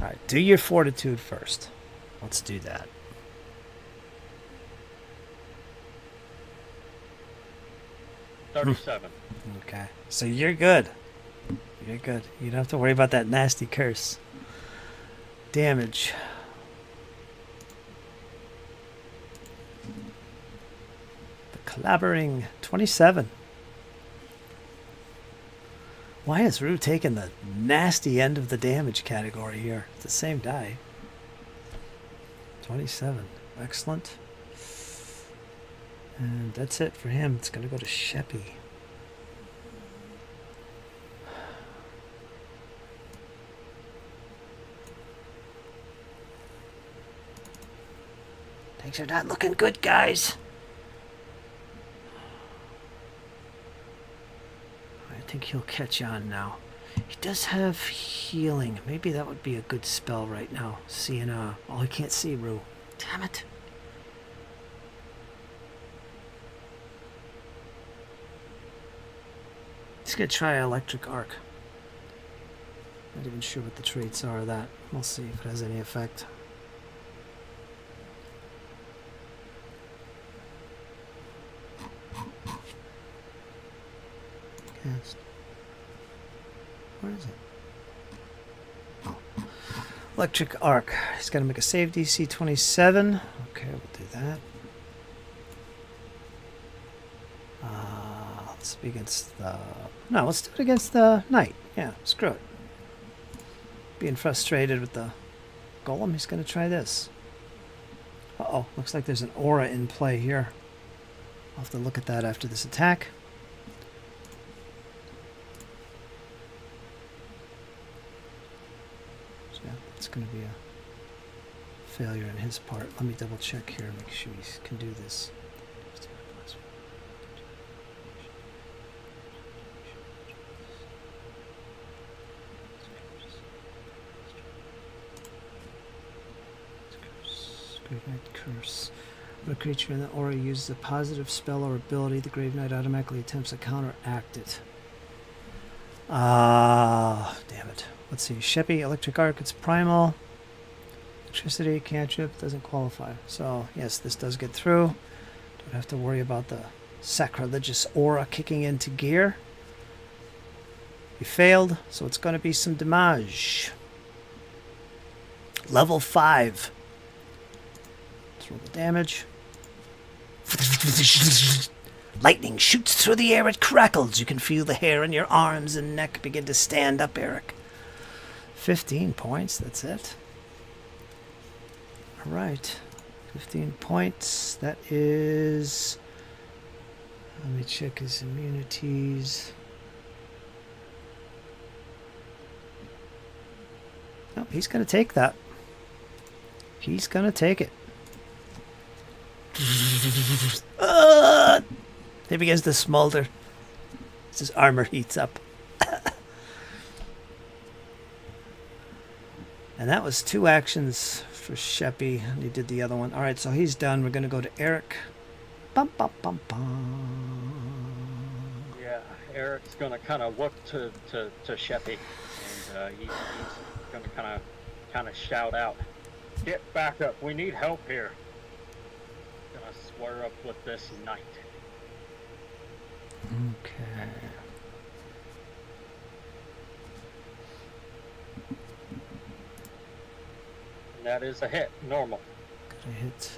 Speaker 1: Alright, do your fortitude first. Let's do that.
Speaker 2: $37.
Speaker 1: Okay, so you're good. You're good. You don't have to worry about that nasty curse. Damage. The clobbering. 27. Why is Rue taking the nasty end of the damage category here? It's the same die. 27. Excellent. And that's it for him. It's going to go to Sheppy.
Speaker 4: Things are not looking good, guys.
Speaker 1: I think he'll catch on now. He does have healing. Maybe that would be a good spell right now. Seeing, oh, I can't see Rue.
Speaker 4: Damn it.
Speaker 1: He's going to try Electric Arc. Not even sure what the traits are of that. We'll see if it has any effect. Cast. Where is it? Oh. Electric Arc. He's got to make a save DC 27. Okay, we'll do that. Let's be against the... No, let's do it against the knight. Yeah, screw it. Being frustrated with the golem, he's going to try this. Uh-oh, looks like there's an aura in play here. I'll have to look at that after this attack. So yeah, it's going to be a failure on his part. Let me double check here, make sure he can do this. Grave Knight Curse. When a creature in the aura uses a positive spell or ability, the Grave Knight automatically attempts to counteract it. Damn it. Let's see. Sheppy, Electric Arc, it's primal. Electricity, cantrip, doesn't qualify. So, yes, this does get through. Don't have to worry about the sacrilegious aura kicking into gear. He failed, so it's going to be some damage. Level 5. Let's roll the damage. Lightning shoots through the air, it crackles. You can feel the hair on your arms and neck begin to stand up, Eric. 15 points, that's it. Alright. 15 points. That is... Let me check his immunities. No, he's going to take that. He's going to take it. He begins to smolder as his armor heats up. And that was 2 actions for Sheppy. And he did the other one. Alright, so he's done. We're going to go to Eric. Bum, bum, bum, bum.
Speaker 2: Yeah, Eric's going to kind of look to Sheppy. And he's going to kind of shout out, "Get back up. We need help here." Gonna square up with this knight.
Speaker 1: Okay.
Speaker 2: And that is a hit, normal.
Speaker 1: Got a hit.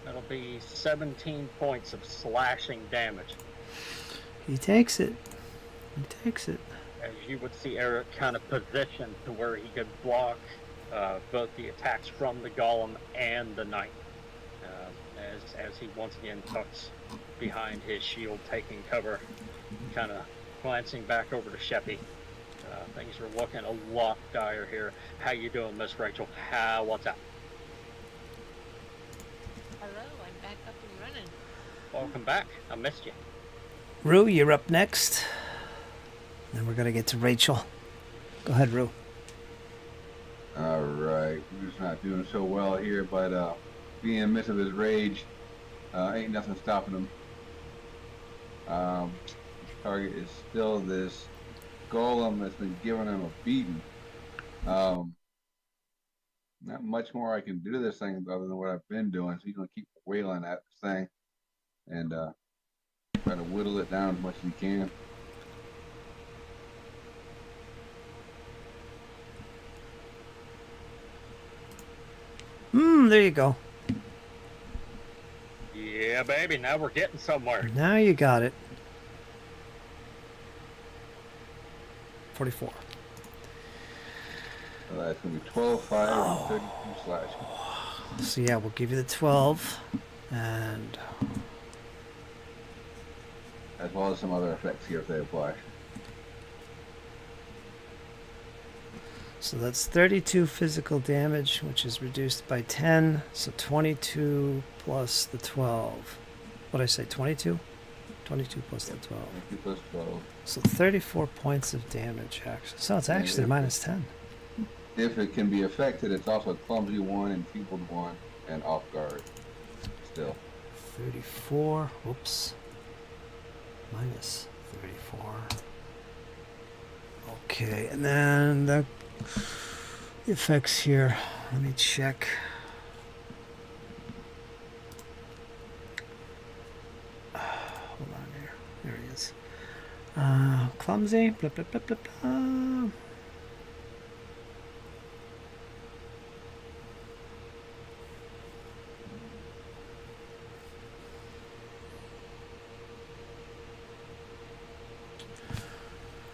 Speaker 2: That'll be 17 points of slashing damage.
Speaker 1: He takes it. He takes it.
Speaker 2: As you would see Eric kind of positioned to where he could block both the attacks from the golem and the knight. As he once again tucks behind his shield, taking cover, kind of glancing back over to Sheppy. Things are looking a lot dire here. How you doing, Miss Rachel? What's up?
Speaker 5: Hello, I'm back up and running.
Speaker 2: Welcome back. I missed you.
Speaker 1: Rue, you're up next. Then we're going to get to Rachel. Go ahead, Rue.
Speaker 3: Alright, we're just not doing so well here, but being in the midst of his rage, ain't nothing stopping him. Target is still this golem that's been giving him a beating. Not much more I can do to this thing other than what I've been doing, so he's going to keep wailing at this thing and try to whittle it down as much as he can.
Speaker 1: There you go.
Speaker 2: Yeah, baby. Now we're getting somewhere.
Speaker 1: Now you got it. 44.
Speaker 3: So that's going to be 12, 5, and 32 slashing.
Speaker 1: So yeah, we'll give you the 12. And
Speaker 3: As well as some other effects here if they apply.
Speaker 1: so that's 32 physical damage, which is reduced by 10. So 22 plus the 12. What'd I say, 22? 22 plus the 12.
Speaker 3: 2 plus 12.
Speaker 1: So 34 points of damage, actually. So it's actually minus 10.
Speaker 3: If it can be affected, it's also a clumsy 1, enfeebled 1, and off guard. Still.
Speaker 1: 34. Whoops. Minus 34. Okay, and then the effects here. Let me check. Hold on here. There he is. Clumsy. Blah, blah, blah, blah, blah.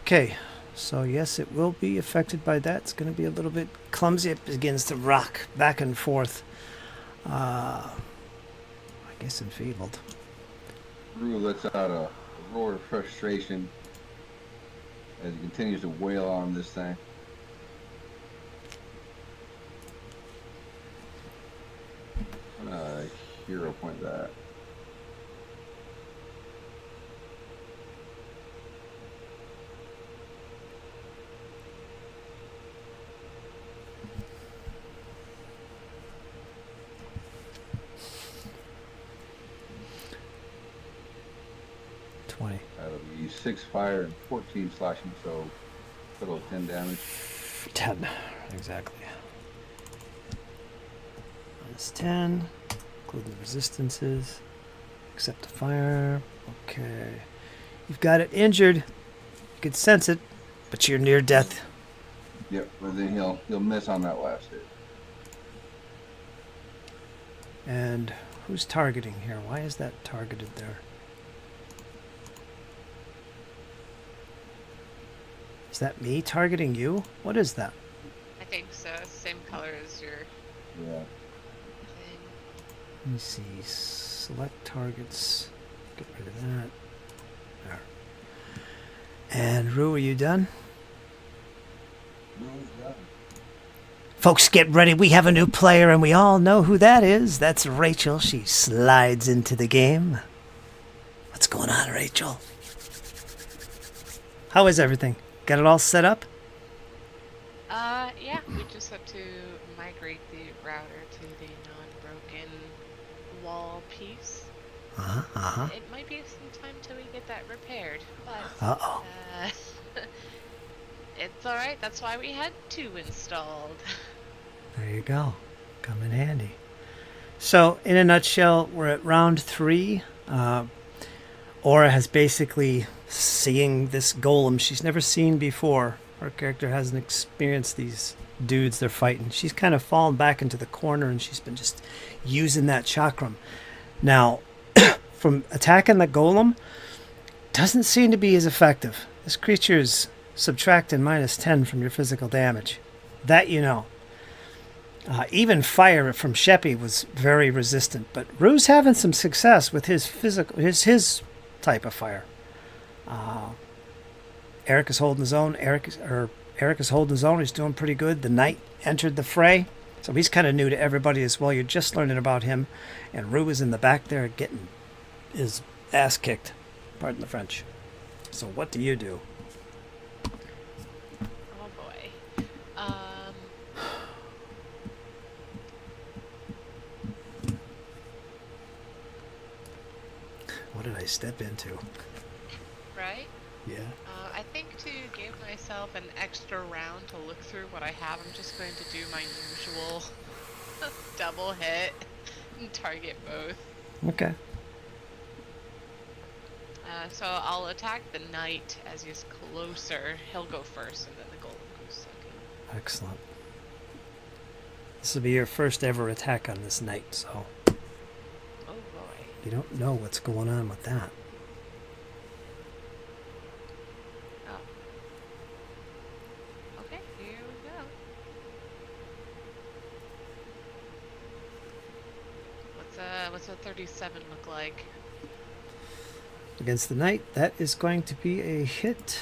Speaker 1: Okay, So yes, it will be affected by that. It's going to be a little bit clumsy. It begins to rock back and forth. I guess enfeebled.
Speaker 3: Rue lets out a roar of frustration as he continues to wail on this thing. I'm gonna hero point that. That'll be 6 fire and 14 slashing, so total of 10 damage.
Speaker 1: 10, exactly. Minus 10, including the resistances. Except the fire. Okay. You've got it injured. You can sense it, but you're near death.
Speaker 3: Yep, but then he'll miss on that last hit.
Speaker 1: And who's targeting here? Why is that targeted there? Is that me targeting you? What is that?
Speaker 5: I think so. Same color as your
Speaker 3: Yeah.
Speaker 5: thing.
Speaker 1: Let me see. Select targets. Get rid of that. There. And Rue, are you done? Folks, get ready. We have a new player, and we all know who that is. That's Rachel. She slides into the game. What's going on, Rachel? How is everything? Got it all set up?
Speaker 5: Yeah, we just have to migrate the router to the non-broken wall piece. It might be some time till we get that repaired, but
Speaker 1: Uh-oh.
Speaker 5: it's alright, that's why we had 2 installed.
Speaker 1: There you go. Come in handy. So, in a nutshell, we're at round 3. Aura has basically seeing this golem she's never seen before. Her character hasn't experienced these dudes they're fighting. She's kind of fallen back into the corner, and she's been just using that chakram. Now, from attacking the golem, doesn't seem to be as effective. This creature's subtracting minus 10 from your physical damage. That you know. Even fire from Sheppy was very resistant, but Rue's having some success with his his type of fire. Eric is holding his own. Eric is holding his own. He's doing pretty good. The knight entered the fray, so he's kind of new to everybody as well. You're just learning about him, and Rue is in the back there getting his ass kicked. Pardon the French. So what do you do?
Speaker 5: Oh boy.
Speaker 1: What did I step into?
Speaker 5: Right?
Speaker 1: Yeah.
Speaker 5: I think to give myself an extra round to look through what I have, I'm just going to do my usual double hit and target both.
Speaker 1: Okay.
Speaker 5: So I'll attack the knight as he's closer. He'll go first, and then the golem goes second.
Speaker 1: Excellent. This will be your first ever attack on this knight, so
Speaker 5: Oh boy.
Speaker 1: you don't know what's going on with that.
Speaker 5: Oh. Okay, here we go. What's a 37 look like?
Speaker 1: Against the knight, that is going to be a hit.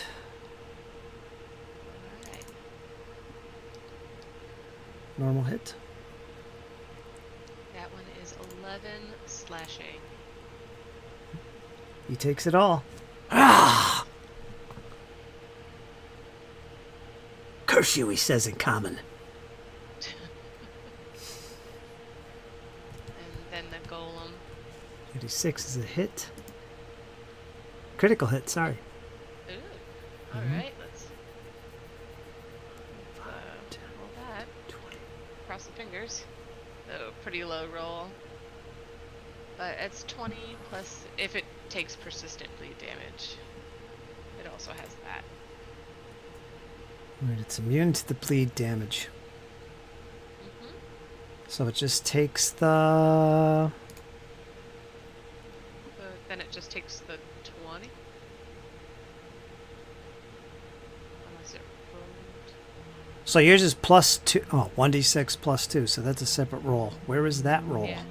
Speaker 5: Alright.
Speaker 1: Normal hit.
Speaker 5: That one is 11 slashing.
Speaker 1: He takes it all. Ah! Curse you, he says in common.
Speaker 5: And then the golem.
Speaker 1: 86 is a hit. Critical hit, sorry.
Speaker 5: Ooh. Alright, let's roll that.
Speaker 1: 20.
Speaker 5: Cross the fingers. Oh, pretty low roll. But it's 20 plus if it takes persistent bleed damage. It also has that.
Speaker 1: Right, it's immune to the bleed damage.
Speaker 5: Mm-hmm.
Speaker 1: So it just takes the...
Speaker 5: So then it just takes the 20. Unless
Speaker 1: So yours is plus 2. Oh, 1d6 plus 2. So that's a separate roll. Where is that roll?
Speaker 5: Yeah.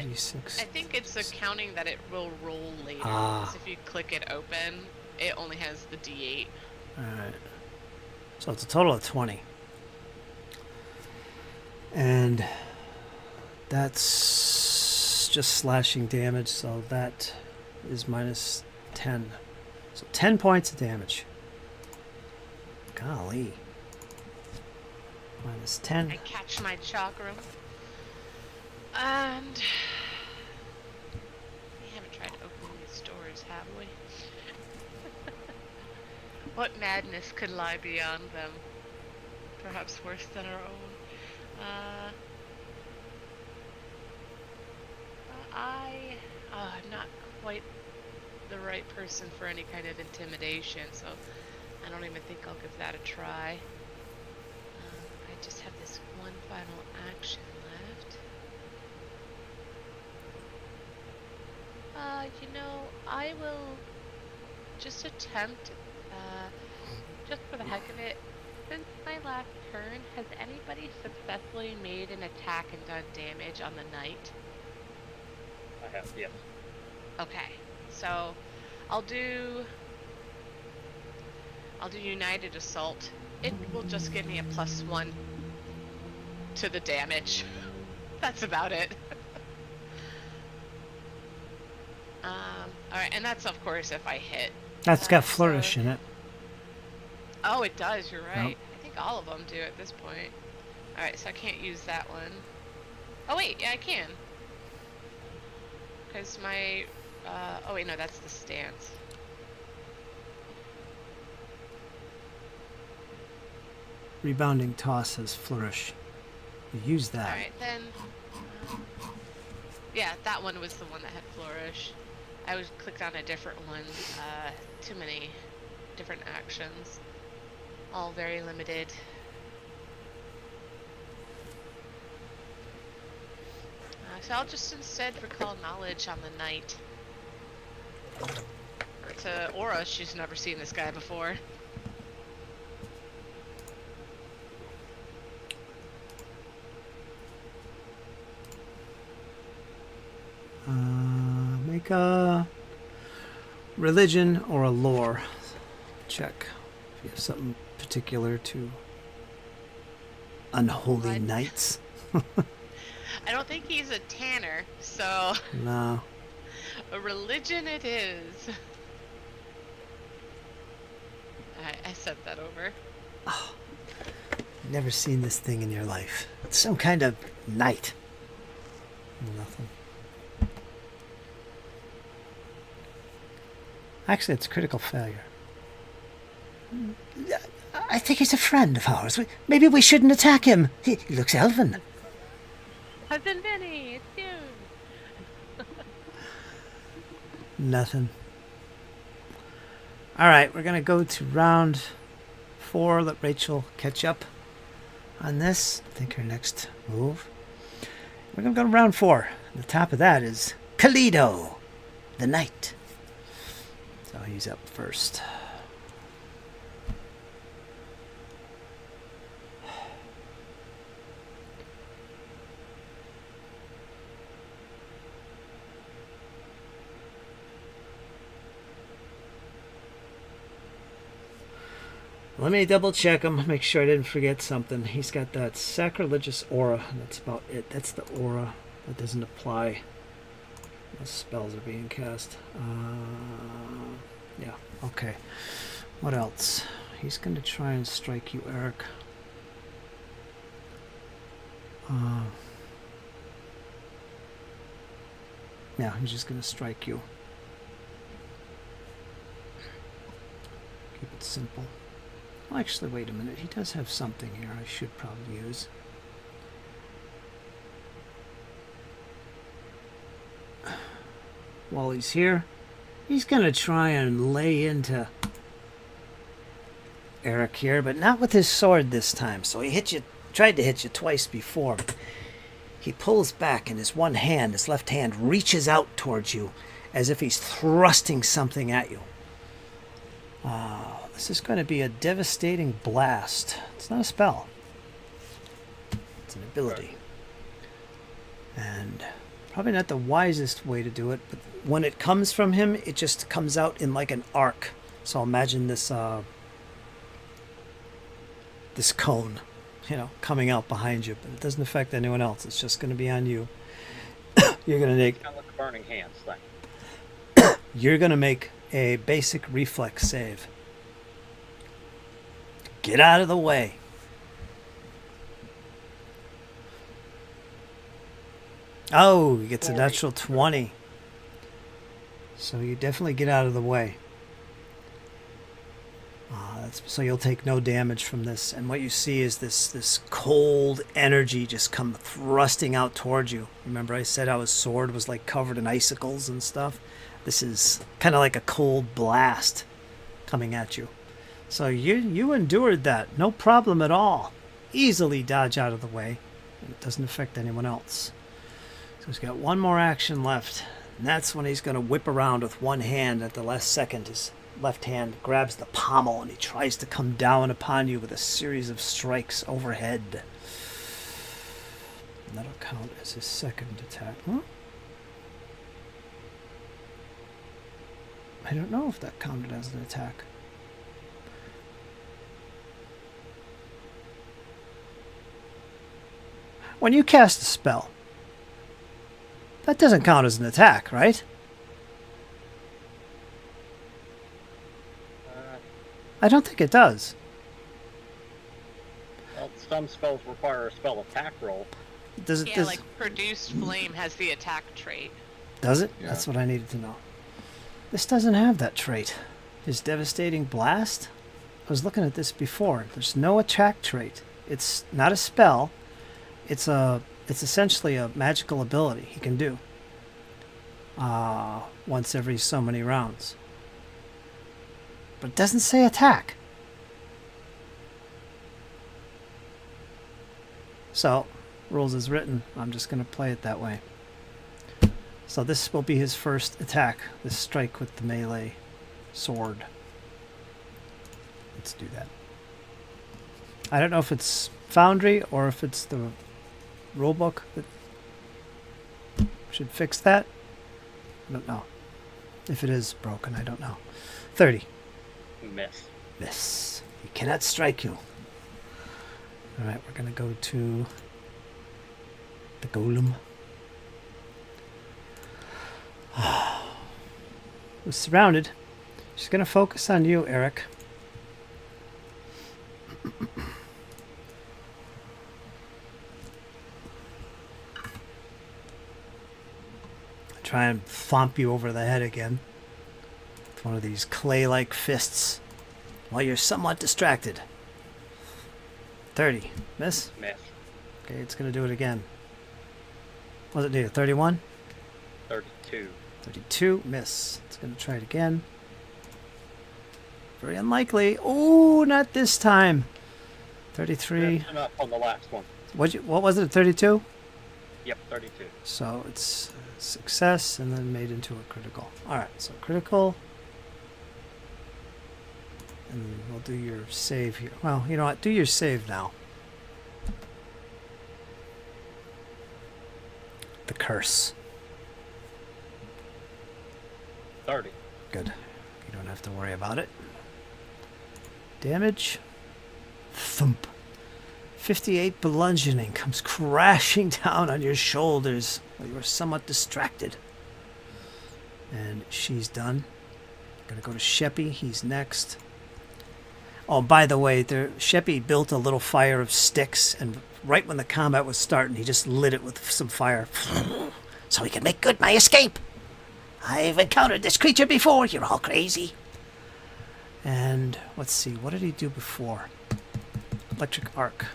Speaker 1: 2d6.
Speaker 5: I think it's accounting that it will roll later.
Speaker 1: Ah.
Speaker 5: Because if you click it open, it only has the D8.
Speaker 1: Alright. So it's a total of 20. And that's just slashing damage, so that is minus 10. So 10 points of damage. Golly. Minus 10.
Speaker 5: I catch my chakra. And we haven't tried opening these doors, have we? What madness could lie beyond them? Perhaps worse than our own. I'm not quite the right person for any kind of intimidation, so I don't even think I'll give that a try. I just have this one final action left. I will just attempt, just for the heck of it, since my last turn, has anybody successfully made an attack and done damage on the knight?
Speaker 2: I have, yes.
Speaker 5: Okay, so I'll do United Assault. It will just give me a +1 to the damage. That's about it. Alright, and that's of course if I hit.
Speaker 1: That's got flourish in it.
Speaker 5: Oh, it does, you're right.
Speaker 1: Yep.
Speaker 5: I think all of them do at this point. Alright, so I can't use that one. Oh wait, yeah I can. Because my, oh wait, no, that's the stance.
Speaker 1: Rebounding toss has flourish. You use that.
Speaker 5: Alright, then, yeah, that one was the one that had flourish. I was clicked on a different one, too many different actions. All very limited. So I'll just instead recall knowledge on the knight. To Aura, she's never seen this guy before.
Speaker 1: Make a religion or a lore check. If you have something particular to unholy
Speaker 5: What?
Speaker 1: knights.
Speaker 5: I don't think he's a tanner, so
Speaker 1: No.
Speaker 5: a religion it is. I sent that over.
Speaker 1: Never seen this thing in your life. It's some kind of knight. Nothing. Actually, it's critical failure. I think he's a friend of ours. Maybe we shouldn't attack him. He looks elven.
Speaker 5: Cousin Vinny, it's you.
Speaker 1: Nothing. All right, we're going to go to round 4. Let Rachel catch up on this. I think her next move. We're going to go to round 4. The top of that is Kalido, the knight. So he's up first. Let me double check him, make sure I didn't forget something. He's got that sacrilegious aura. That's about it. That's the aura. That doesn't apply. The spells are being cast. Yeah, okay. What else? He's going to try and strike you, Eric. Yeah, he's just going to strike you. Keep it simple. Well, actually, wait a minute. He does have something here I should probably use. While he's here, he's going to try and lay into Eric here, but not with his sword this time. So he hit you, tried to hit you twice before. But he pulls back, and his one hand, his left hand, reaches out towards you as if he's thrusting something at you. This is going to be a devastating blast. It's not a spell. It's an ability. And probably not the wisest way to do it, but when it comes from him, it just comes out in like an arc. So imagine this this cone, coming out behind you, but it doesn't affect anyone else. It's just going to be on you. You're going to make
Speaker 2: Kind of like the burning hands thing.
Speaker 1: You're going to make a basic reflex save. Get out of the way. Oh, he gets a natural 20. So you definitely get out of the way. So you'll take no damage from this. And what you see is this cold energy just come thrusting out towards you. Remember I said how his sword was like covered in icicles and stuff? This is kind of like a cold blast coming at you. So you endured that. No problem at all. Easily dodge out of the way. It doesn't affect anyone else. So he's got one more action left. And that's when he's going to whip around with one hand at the last second. His left hand grabs the pommel and he tries to come down upon you with a series of strikes overhead. And that'll count as his second attack. Huh? I don't know if that counted as an attack. When you cast a spell, that doesn't count as an attack, right? I don't think it does.
Speaker 2: Well, some spells require a spell attack roll.
Speaker 1: Does it?
Speaker 5: Yeah, like Produced Flame has the attack trait.
Speaker 1: Does it?
Speaker 3: Yeah.
Speaker 1: That's what I needed to know. This doesn't have that trait. His Devastating Blast? I was looking at this before. There's no attack trait. It's not a spell. It's essentially a magical ability he can do. Once every so many rounds. But it doesn't say attack. So, rules as written. I'm just going to play it that way. So this will be his first attack. This strike with the melee sword. Let's do that. I don't know if it's Foundry or if it's the rulebook that should fix that. I don't know. If it is broken, I don't know. 30.
Speaker 2: Miss.
Speaker 1: Miss. He cannot strike you. Alright, we're going to go to the golem. We're surrounded. She's going to focus on you, Eric. Try and thump you over the head again with one of these clay-like fists while you're somewhat distracted. 30. Miss?
Speaker 2: Miss.
Speaker 1: Okay, it's going to do it again. What does it do? 31?
Speaker 2: 32.
Speaker 1: 32. Miss. It's going to try it again. Very unlikely. Oh, not this time. 33.
Speaker 2: That's enough on the last one.
Speaker 1: What was it? 32?
Speaker 2: Yep, 32.
Speaker 1: So it's a success and then made into a critical. Alright, so critical. And we'll do your save here. Well, you know what? Do your save now. The curse.
Speaker 2: 30.
Speaker 1: Good. You don't have to worry about it. Damage. Thump. 58 bludgeoning comes crashing down on your shoulders while you are somewhat distracted. And she's done. Gonna go to Sheppy. He's next. Oh, by the way, Sheppy built a little fire of sticks, and right when the combat was starting, he just lit it with some fire.
Speaker 4: So we can make good my escape. I've encountered this creature before. You're all crazy.
Speaker 1: And let's see, what did he do before? Electric arc.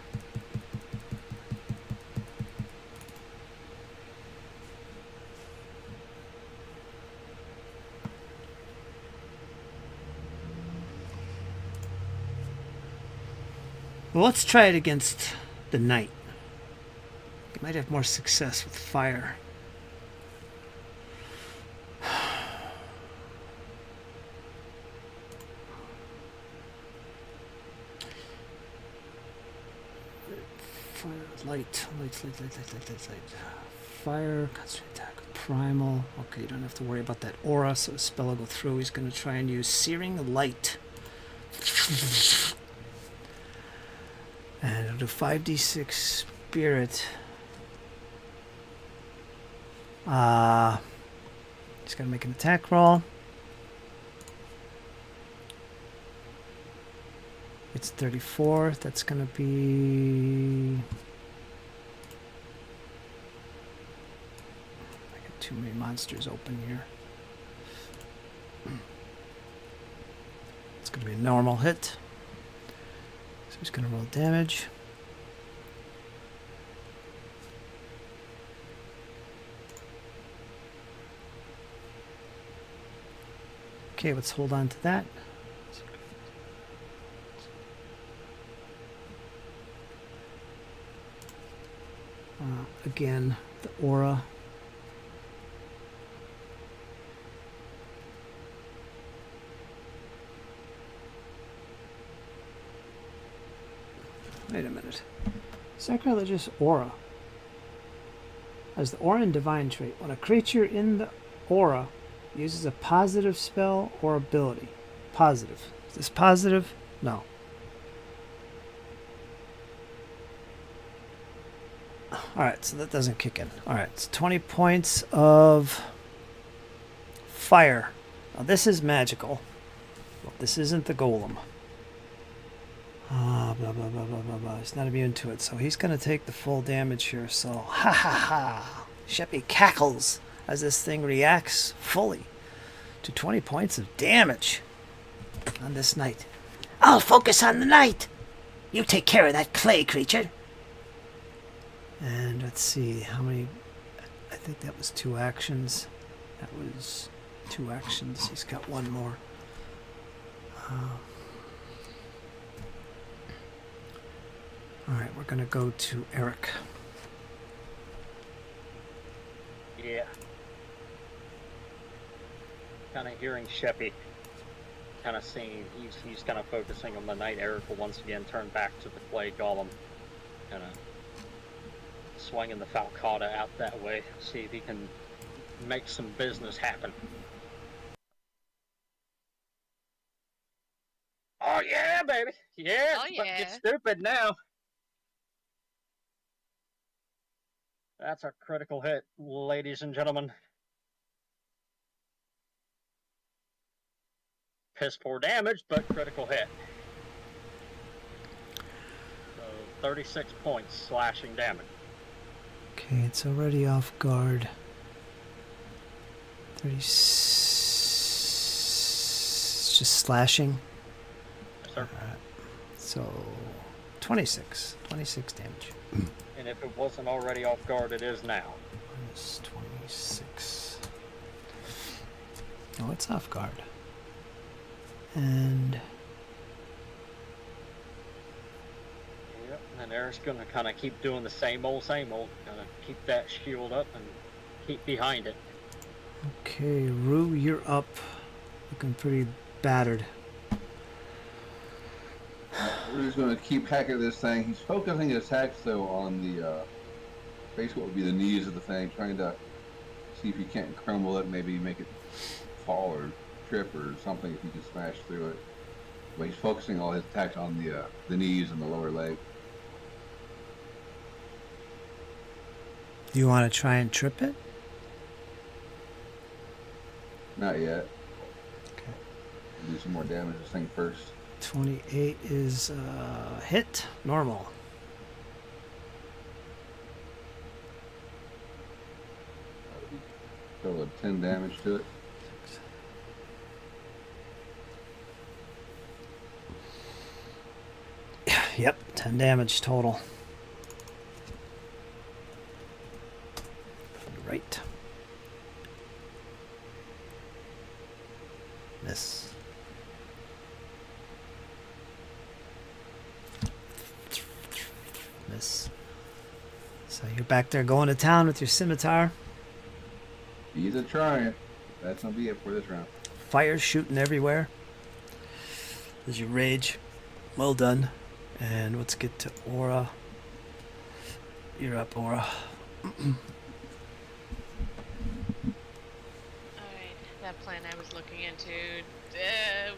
Speaker 1: Well, let's try it against the knight. You might have more success with fire. Fire, light. Fire, concentrate attack, primal. Okay, you don't have to worry about that aura, so the spell will go through. He's going to try and use Searing Light. And it'll do 5d6 spirit. He's got to make an attack roll. It's 34. That's going to be... I got too many monsters open here. It's going to be a normal hit. So he's going to roll damage. Okay, let's hold on to that. Again, the aura. Wait a minute. Sacrilegious aura. As the aura and divine trait, when a creature in the aura uses a positive spell or ability. Positive. Is this positive? No. Alright, so that doesn't kick in. Alright, it's 20 points of fire. Now this is magical. Well, this isn't the golem. Blah, blah, blah, blah, blah, blah. He's not immune to it, so he's going to take the full damage here. So, ha ha ha. Sheppy cackles as this thing reacts fully to 20 points of damage on this knight.
Speaker 4: I'll focus on the knight. You take care of that clay creature.
Speaker 1: And let's see, how many... I think that was 2 actions. That was 2 actions. He's got 1 more. Alright, we're going to go to Eric.
Speaker 2: Yeah. Kind of hearing Sheppy. Kind of seeing, he's kind of focusing on the knight. Eric will once again turn back to the clay golem. Kind of swinging the falcata out that way. See if he can make some business happen. Oh yeah, baby. Yeah,
Speaker 5: Oh,
Speaker 2: it's about to
Speaker 5: yeah.
Speaker 2: get stupid now. That's a critical hit, ladies and gentlemen. Piss poor damage, but critical hit. So 36 points slashing damage.
Speaker 1: Okay, it's already off guard. 36... It's just slashing.
Speaker 2: Yes, sir.
Speaker 1: So, 26. 26 damage.
Speaker 2: And if it wasn't already off guard, it is now.
Speaker 1: Minus 26. Oh, it's off guard. And...
Speaker 2: Yep, and Eric's going to kind of keep doing the same old. Kind of keep that shield up and keep behind it.
Speaker 1: Okay, Rue, you're up. Looking pretty battered.
Speaker 3: We're just going to keep hacking this thing. He's focusing his attacks, though, on the, basically what would be the knees of the thing, trying to see if he can't crumble it, maybe make it fall or trip or something if he can smash through it. But he's focusing all his attacks on the knees and the lower leg.
Speaker 1: Do you want to try and trip it?
Speaker 3: Not yet.
Speaker 1: Okay.
Speaker 3: Do some more damage to this thing first.
Speaker 1: 28 is hit. Normal.
Speaker 3: Total of 10 damage to it.
Speaker 1: Yep, 10 damage total. Right. Miss. Miss. So you're back there going to town with your scimitar.
Speaker 3: He's a trying. That's going to be it for this round.
Speaker 1: Fire shooting everywhere. As you rage. Well done. And let's get to Aura. You're up, Aura.
Speaker 5: Alright, that plan I was looking into,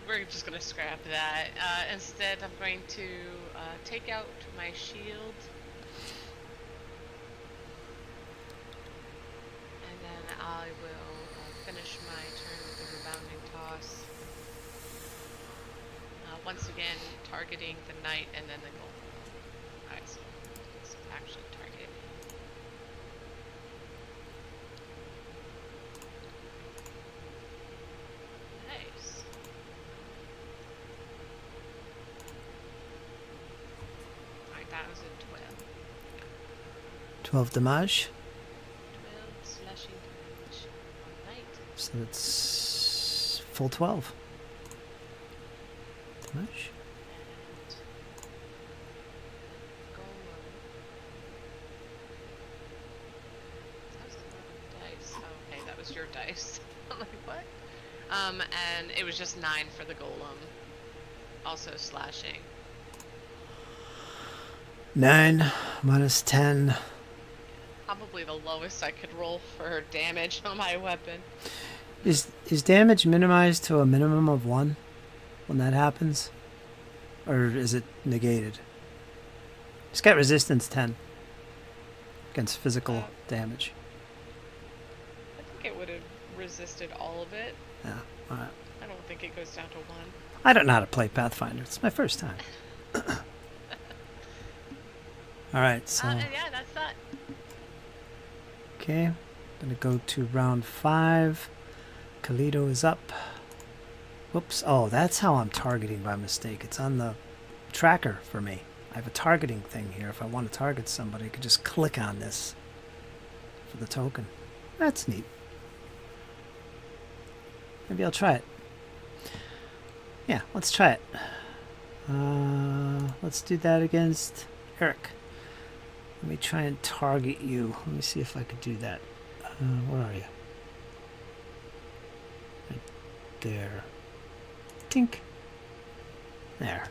Speaker 5: we're just gonna scrap that. Instead, I'm going to take out my shield. And then I will finish my turn with the rebounding toss. Once again, targeting the knight and then the gold. Alright, so let's actually target. Nice. Alright, that was a 12.
Speaker 1: 12 damage.
Speaker 5: 12 slashing damage on knight.
Speaker 1: So it's full 12 damage.
Speaker 5: And golem. That was a lot of dice. Oh, okay, that was your dice. I'm like, what? And it was just 9 for the golem. Also slashing.
Speaker 1: 9 minus 10.
Speaker 5: Probably the lowest I could roll for damage on my weapon.
Speaker 1: Is damage minimized to a minimum of 1 when that happens? Or is it negated? It's got resistance 10 against physical damage.
Speaker 5: I think it would have resisted all of it.
Speaker 1: Yeah, alright.
Speaker 5: I don't think it goes down to 1.
Speaker 1: I don't know how to play Pathfinder. It's my first time. Alright, so...
Speaker 5: Yeah, that's that.
Speaker 1: Okay, gonna go to round 5. Kalido is up. Whoops. Oh, that's how I'm targeting by mistake. It's on the tracker for me. I have a targeting thing here. If I want to target somebody, I could just click on this for the token. That's neat. Maybe I'll try it. Yeah, let's try it. Let's do that against Eric. Let me try and target you. Let me see if I could do that. Where are you? Right there. Tink. There.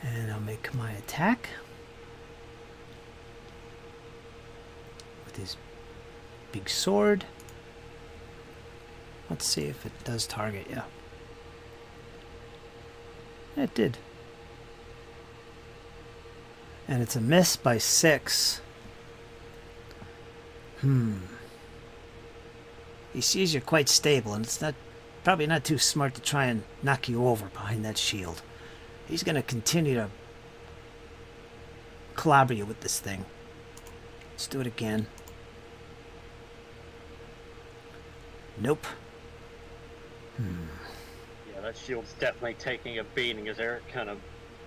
Speaker 1: And I'll make my attack with his big sword. Let's see if it does target you. It did. And it's a miss by 6. He sees you're quite stable, and it's probably not too smart to try and knock you over behind that shield. He's going to continue to clobber you with this thing. Let's do it again. Nope.
Speaker 2: Yeah, that shield's definitely taking a beating as Eric kind of,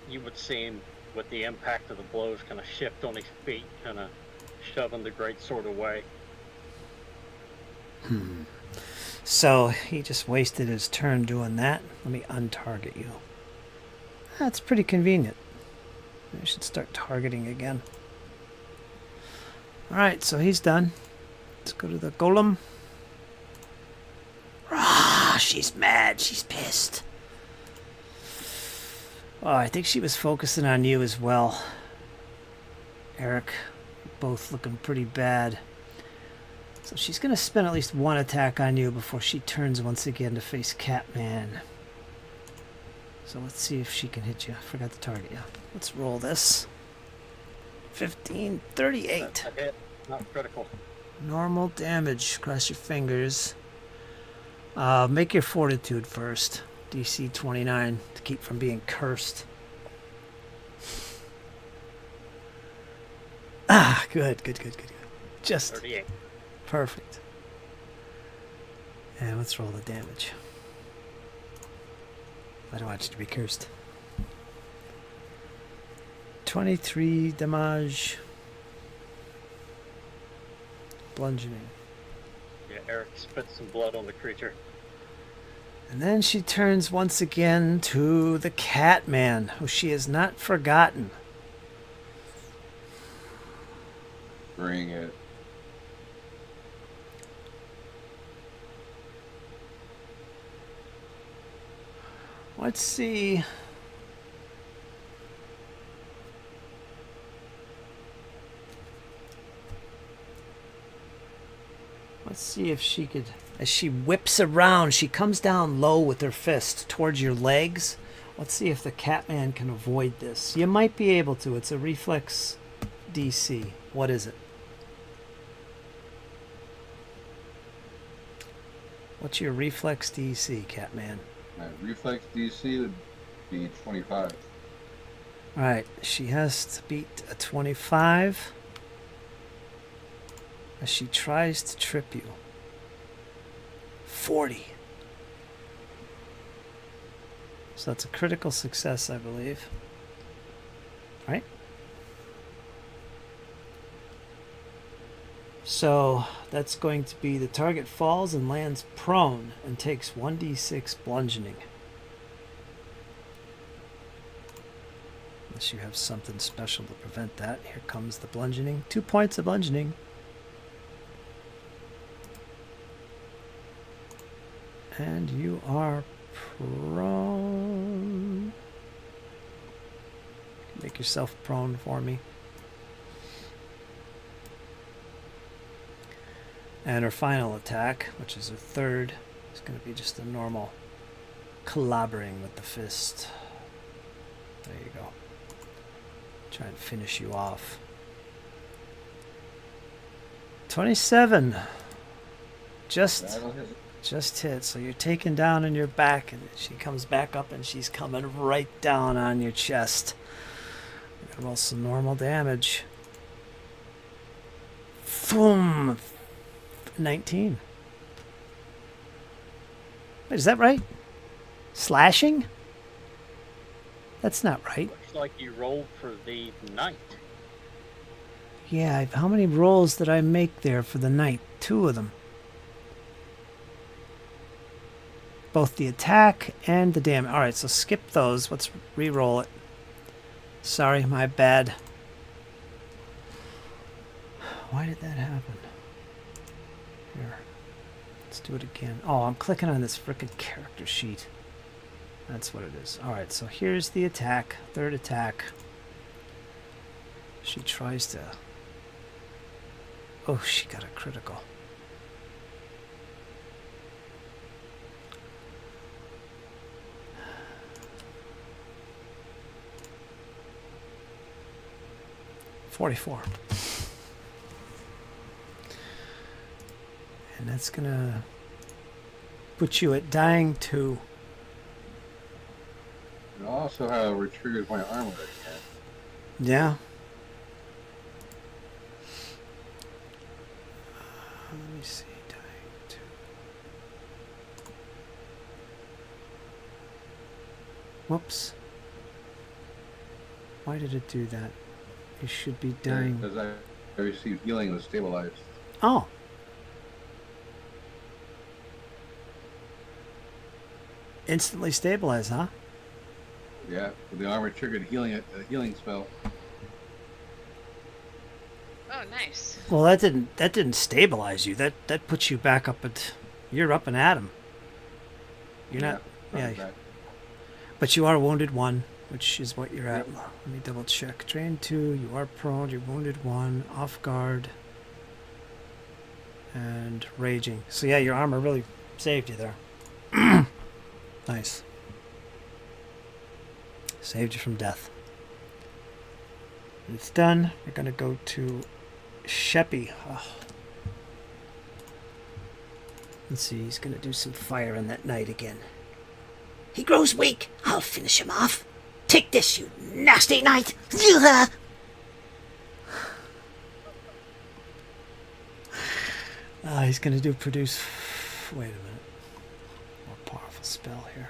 Speaker 2: you would see him with the impact of the blows kind of shift on his feet, kind of shoving the greatsword away.
Speaker 1: So he just wasted his turn doing that. Let me untarget you. That's pretty convenient. I should start targeting again. Alright, so he's done. Let's go to the golem.
Speaker 4: Ah, she's mad. She's pissed.
Speaker 1: Oh, I think she was focusing on you as well. Eric, both looking pretty bad. So she's going to spend at least 1 attack on you before she turns once again to face Catman. So let's see if she can hit you. I forgot to target you. Let's roll this. 15, 38.
Speaker 2: That's a hit, not critical.
Speaker 1: Normal damage. Cross your fingers. Make your fortitude first. DC 29 to keep from being cursed. Ah, good. Just
Speaker 2: 38.
Speaker 1: perfect. And let's roll the damage. I don't want you to be cursed. 23 damage. Bludgeoning.
Speaker 2: Yeah, Eric spits some blood on the creature.
Speaker 1: And then she turns once again to the Catman, who she has not forgotten.
Speaker 3: Bring it.
Speaker 1: Let's see. Let's see if she could. As she whips around, she comes down low with her fist towards your legs. Let's see if the Catman can avoid this. You might be able to. It's a reflex DC. What is it? What's your reflex DC, Catman?
Speaker 3: My reflex DC would be 25.
Speaker 1: All right, she has to beat a 25 as she tries to trip you. 40. So that's a critical success, I believe. Right? So that's going to be the target falls and lands prone and takes 1d6 bludgeoning. Unless you have something special to prevent that. Here comes the bludgeoning. 2 points of bludgeoning. And you are prone. Make yourself prone for me. And her final attack, which is her third, is going to be just a normal clobbering with the fist. There you go. Try and finish you off. 27.
Speaker 3: That'll hit.
Speaker 1: Just hit. So you're taken down on your back, and she comes back up, and she's coming right down on your chest. Roll some normal damage. Boom. 19. Wait, is that right? Slashing? That's not right.
Speaker 2: Looks like you rolled for the knight.
Speaker 1: Yeah, how many rolls did I make there for the knight? 2 of them. Both the attack and the damage. Alright, so skip those. Let's re-roll it. Sorry, my bad. Why did that happen? Here. Let's do it again. Oh, I'm clicking on this frickin' character sheet. That's what it is. Alright, so here's the attack. Third attack. She tries to... Oh, she got a critical. $44. And that's gonna put you at dying 2.
Speaker 3: And also, however, triggers my armor again.
Speaker 1: Yeah. Let me see. Dying 2. Whoops. Why did it do that? You should be dying.
Speaker 3: Because I received healing and was stabilized.
Speaker 1: Oh. Instantly stabilize, huh?
Speaker 3: Yeah, the armor triggered a healing spell.
Speaker 5: Oh, nice.
Speaker 1: Well, that didn't stabilize you. That puts you back up at. You're up and at him. You're not. Yeah.
Speaker 3: Back.
Speaker 1: But you are wounded 1, which is what you're at. Let me double check. Drain 2. You are prone. You're wounded 1. Off guard. And raging. So yeah, your armor really saved you there. Nice. Saved you from death. When it's done, we're going to go to Sheppy. Oh. Let's see, he's going to do some fire on that knight again.
Speaker 4: He grows weak. I'll finish him off. Take this, you nasty knight. Ugh.
Speaker 1: He's going to do produce... Wait a minute. More powerful spell here.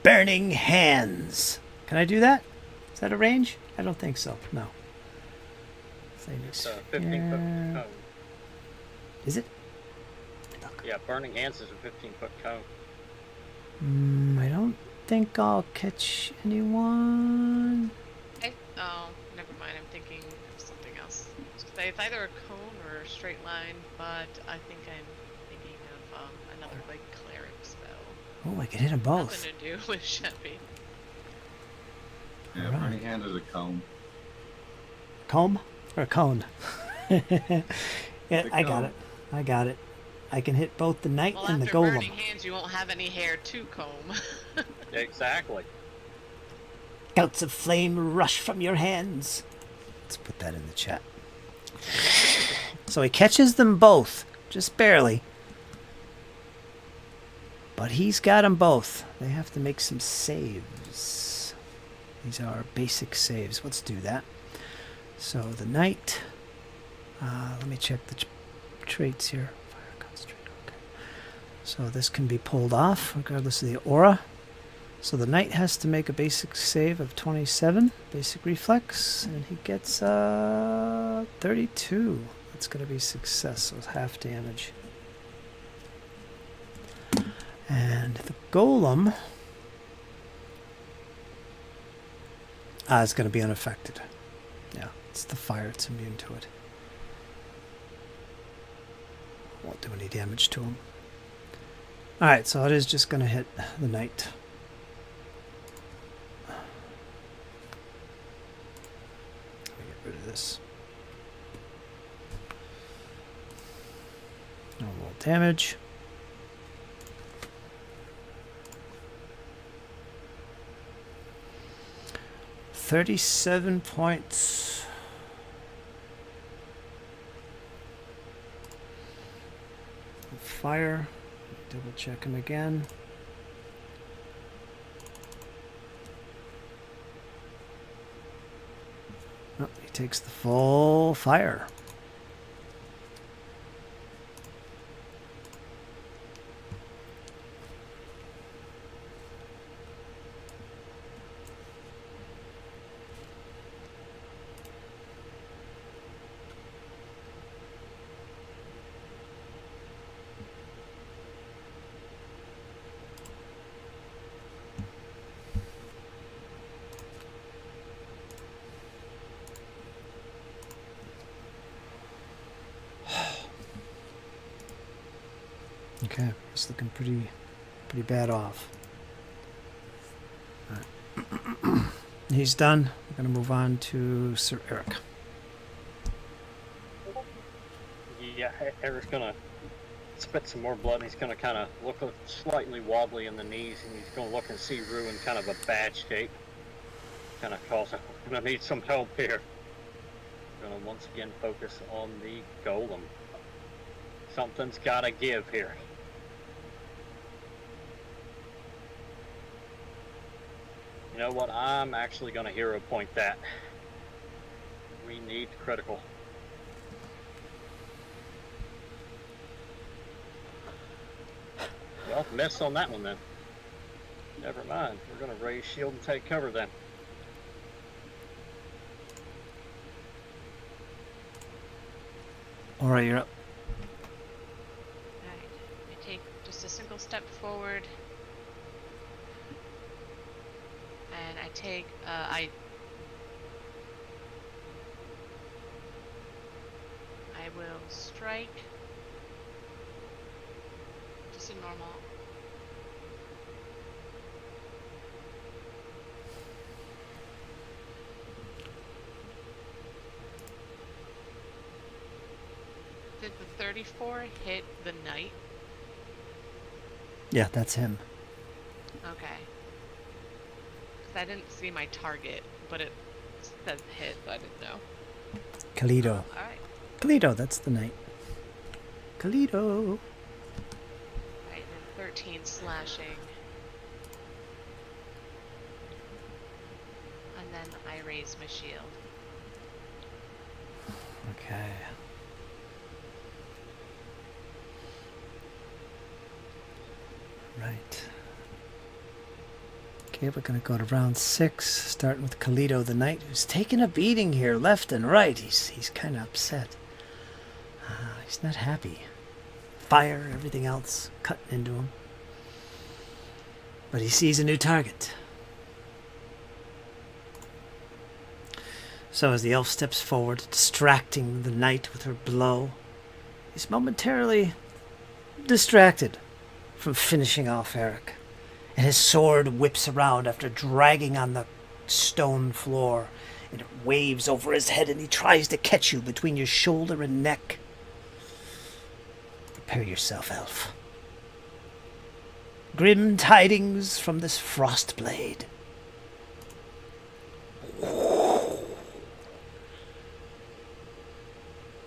Speaker 1: Burning Hands. Can I do that? Is that a range? I don't think so. No.
Speaker 2: It's a 15-foot cone.
Speaker 1: Is it?
Speaker 2: Yeah, Burning Hands is a 15-foot cone.
Speaker 1: I don't think I'll catch anyone.
Speaker 5: Oh, never mind. I'm thinking of something else. It's either a cone or a straight line, but I think I'm thinking of another like cleric spell.
Speaker 1: Oh, I can hit them both.
Speaker 5: Nothing to do with Sheppy.
Speaker 3: Yeah,
Speaker 1: Alright.
Speaker 3: burning hand is a comb.
Speaker 1: Comb or a cone? Yeah,
Speaker 3: They
Speaker 1: I got
Speaker 3: come.
Speaker 1: it. I got it. I can hit both the knight
Speaker 5: Well,
Speaker 1: and the
Speaker 5: after
Speaker 1: golem.
Speaker 5: burning hands, you won't have any hair to comb.
Speaker 2: Exactly.
Speaker 1: Gouts of flame rush from your hands. Let's put that in the chat. So he catches them both, just barely. But he's got them both. They have to make some saves. These are basic saves. Let's do that. So the knight. Let me check the traits here. Fire, concentrate. Okay. So this can be pulled off regardless of the aura. So the knight has to make a basic save of 27, basic reflex, and he gets 32. That's going to be success, so it's half damage. And the golem is going to be unaffected. Yeah, it's the fire, it's immune to it. Won't do any damage to him. Alright, so it is just going to hit the knight. Let me get rid of this. Normal damage. $37 points. Fire. Double check him again. Oh, he takes the full fire. Okay, it's looking pretty bad off. All right. He's done. We're going to move on to Sir Eric.
Speaker 2: Yeah, Eric's gonna spit some more blood, and he's gonna kind of look slightly wobbly in the knees, and he's gonna look and see Rue in kind of a bad shape. Kind of calls out, "I'm gonna need some help here." Gonna once again focus on the golem. Something's gotta give here. You know what? I'm actually gonna hero point that. We need critical. Well, miss on that one then. Never mind. We're gonna raise shield and take cover then.
Speaker 1: Alright, you're up.
Speaker 5: Alright, I take just a single step forward. And I take, I will strike. Just a normal. Did the 34 hit the knight?
Speaker 1: Yeah, that's him.
Speaker 5: Okay. 'Cause I didn't see my target, but it said hit, so I didn't know.
Speaker 1: Kalido.
Speaker 5: Alright.
Speaker 1: Kalido, that's the knight. Kalido.
Speaker 5: Alright, then 13 slashing. And then I raise my shield.
Speaker 1: Okay. Right. Okay, we're going to go to round 6, starting with Kalido the Knight, who's taking a beating here, left and right. He's kind of upset. He's not happy. Fire, everything else, cutting into him. But he sees a new target. So as the elf steps forward, distracting the knight with her blow, he's momentarily distracted from finishing off Eric. And his sword whips around after dragging on the stone floor. And it waves over his head, and he tries to catch you between your shoulder and neck.
Speaker 4: Prepare yourself, elf. Grim tidings from this frost blade.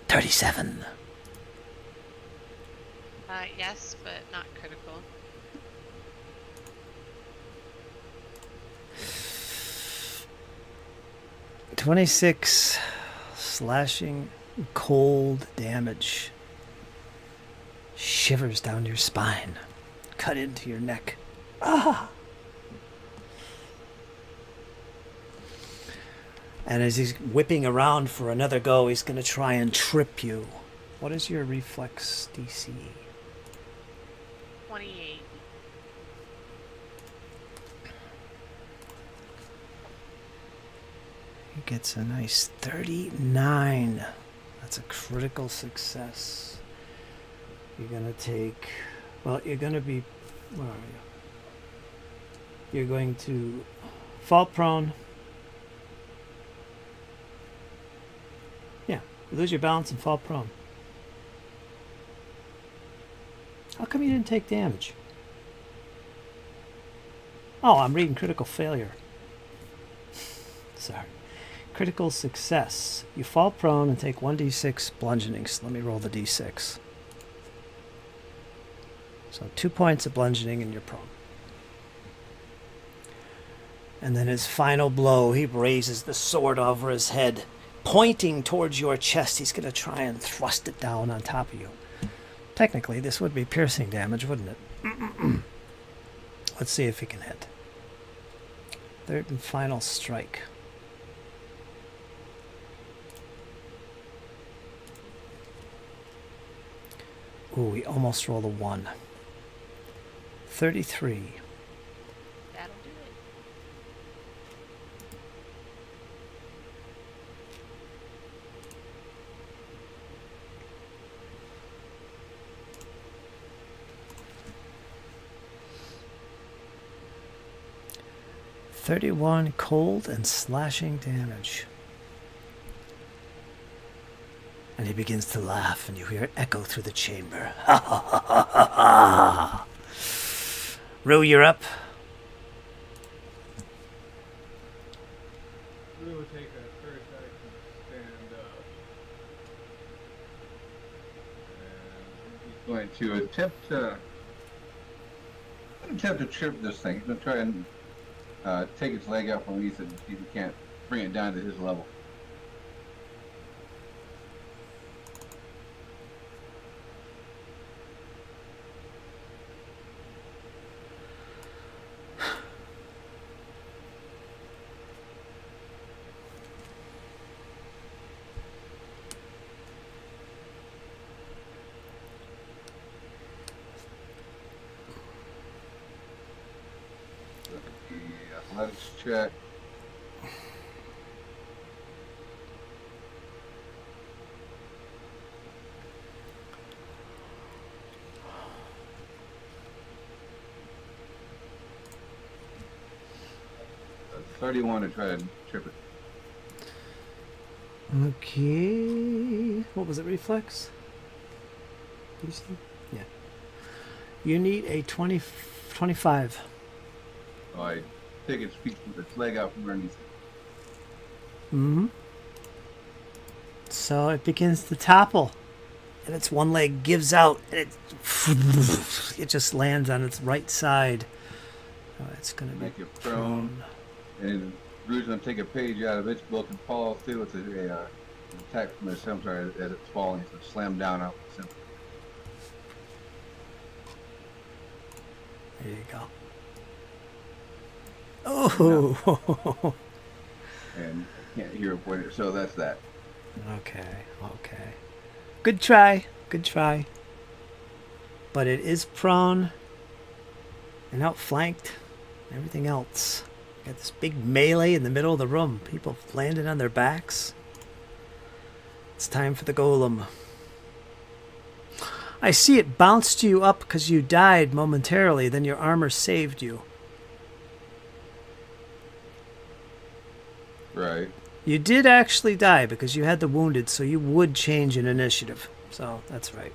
Speaker 4: 37.
Speaker 5: Yes, but not critical.
Speaker 1: $26 slashing cold damage. Shivers down your spine. Cut into your neck. Ah! And as he's whipping around for another go, he's going to try and trip you. What is your reflex DC?
Speaker 5: 28.
Speaker 1: He gets a nice 39. That's a critical success. You're going to take... Well, you're going to be... Where are you? You're going to fall prone. Yeah, you lose your balance and fall prone. How come you didn't take damage? Oh, I'm reading critical failure. Sorry. Critical success. You fall prone and take 1d6 bludgeoning. So let me roll the d6. So 2 points of bludgeoning and you're prone. And then his final blow, he raises the sword over his head, pointing towards your chest. He's going to try and thrust it down on top of you. Technically, this would be piercing damage, wouldn't it? Let's see if he can hit. Third and final strike. Ooh, we almost rolled a 1. 33.
Speaker 5: That'll do it.
Speaker 1: $31 cold and slashing damage. And he begins to laugh, and you hear it echo through the chamber. Ha ha ha ha ha ha! Rue, you're up.
Speaker 3: We will take a first action stand up. And he's going to attempt to trip this thing. He's going to try and take its leg out from underneath it and see if he can't bring it down to his level. Athletics check. That's 31 to try to trip it.
Speaker 1: Okay. What was it, reflex? DC? Yeah. You need a 25.
Speaker 3: So I take its feet with its leg out from underneath it.
Speaker 1: Mm-hmm. So it begins to topple. And its one leg gives out. And it just lands on its right side. Oh, it's going to be
Speaker 3: Make it prone. And Rue's going to take a page out of its book and follow through with an attack from the cemetery as it's falling. So slam down out the center.
Speaker 1: There you go. Oh!
Speaker 3: And I can't hear a pointer, so that's that.
Speaker 1: Okay. Good try. But it is prone and outflanked and everything else. Got this big melee in the middle of the room. People landed on their backs. It's time for the golem. I see it bounced you up because you died momentarily, then your armor saved you.
Speaker 3: Right.
Speaker 1: You did actually die because you had the wounded, so you would change an initiative. So that's right.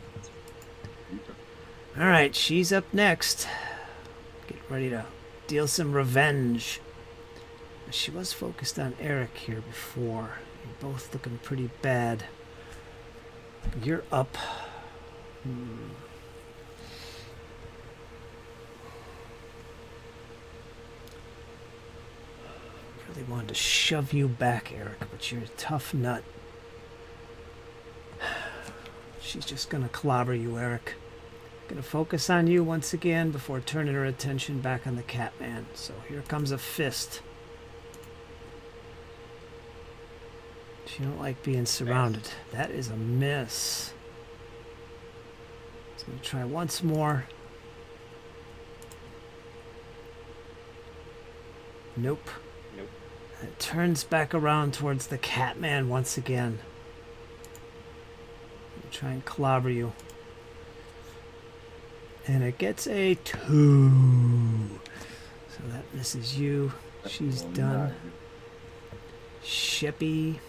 Speaker 1: All right, she's up next. Get ready to deal some revenge. She was focused on Eric here before. You're both looking pretty bad. You're up. Really wanted to shove you back, Eric, but you're a tough nut. She's just gonna clobber you, Eric. Gonna focus on you once again before turning her attention back on the Catman. So here comes a fist. She don't like being surrounded. That is a miss. So I'm gonna try once more. Nope.
Speaker 2: Nope.
Speaker 1: It turns back around towards the Catman once again. I'll try and clobber you. And it gets a 2. So that misses you. She's done. Sheppy.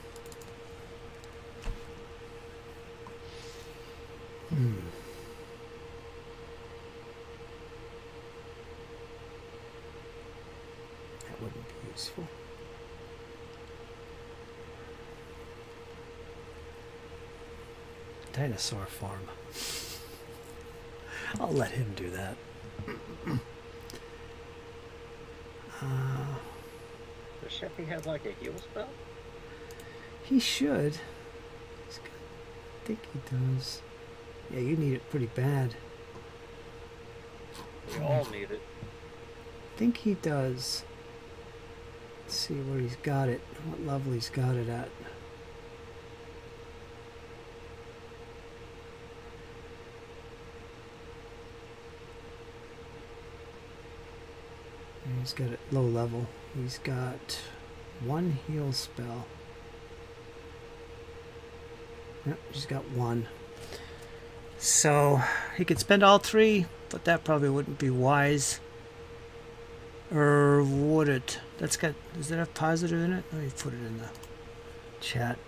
Speaker 1: That wouldn't be useful. Dinosaur farm. I'll let him do that.
Speaker 2: Does Sheppy have like a heal spell?
Speaker 1: He should. I think he does. Yeah, you need it pretty bad.
Speaker 2: We all need it.
Speaker 1: I think he does. Let's see where he's got it. What level he's got it at. He's got it low level. He's got 1 heal spell. Yep, he's got 1. So he could spend all 3, but that probably wouldn't be wise. Or would it? That's got. Does that have positive in it? Let me put it in the chat.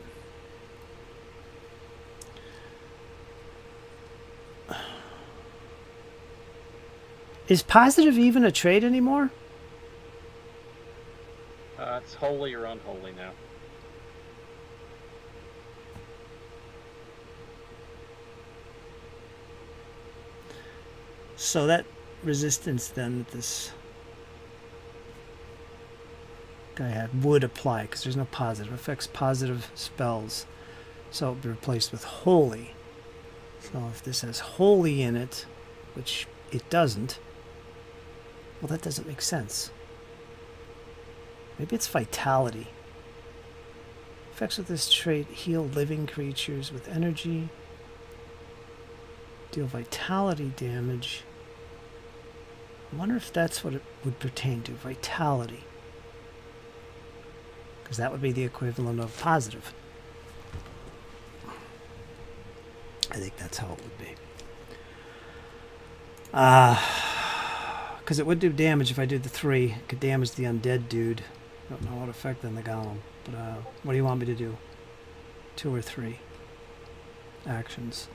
Speaker 1: Is positive even a trait anymore?
Speaker 2: It's holy or unholy now.
Speaker 1: So that resistance then that this guy had would apply because there's no positive. It affects positive spells. So it'll be replaced with holy. So if this has holy in it, which it doesn't, well, that doesn't make sense. Maybe it's vitality. Effects with this trait heal living creatures with energy. Deal vitality damage. I wonder if that's what it would pertain to, vitality. Because that would be the equivalent of positive. I think that's how it would be. Because it would do damage if I did the 3. It could damage the undead dude. Don't know what effect on the golem. But what do you want me to do? 2 or 3 actions.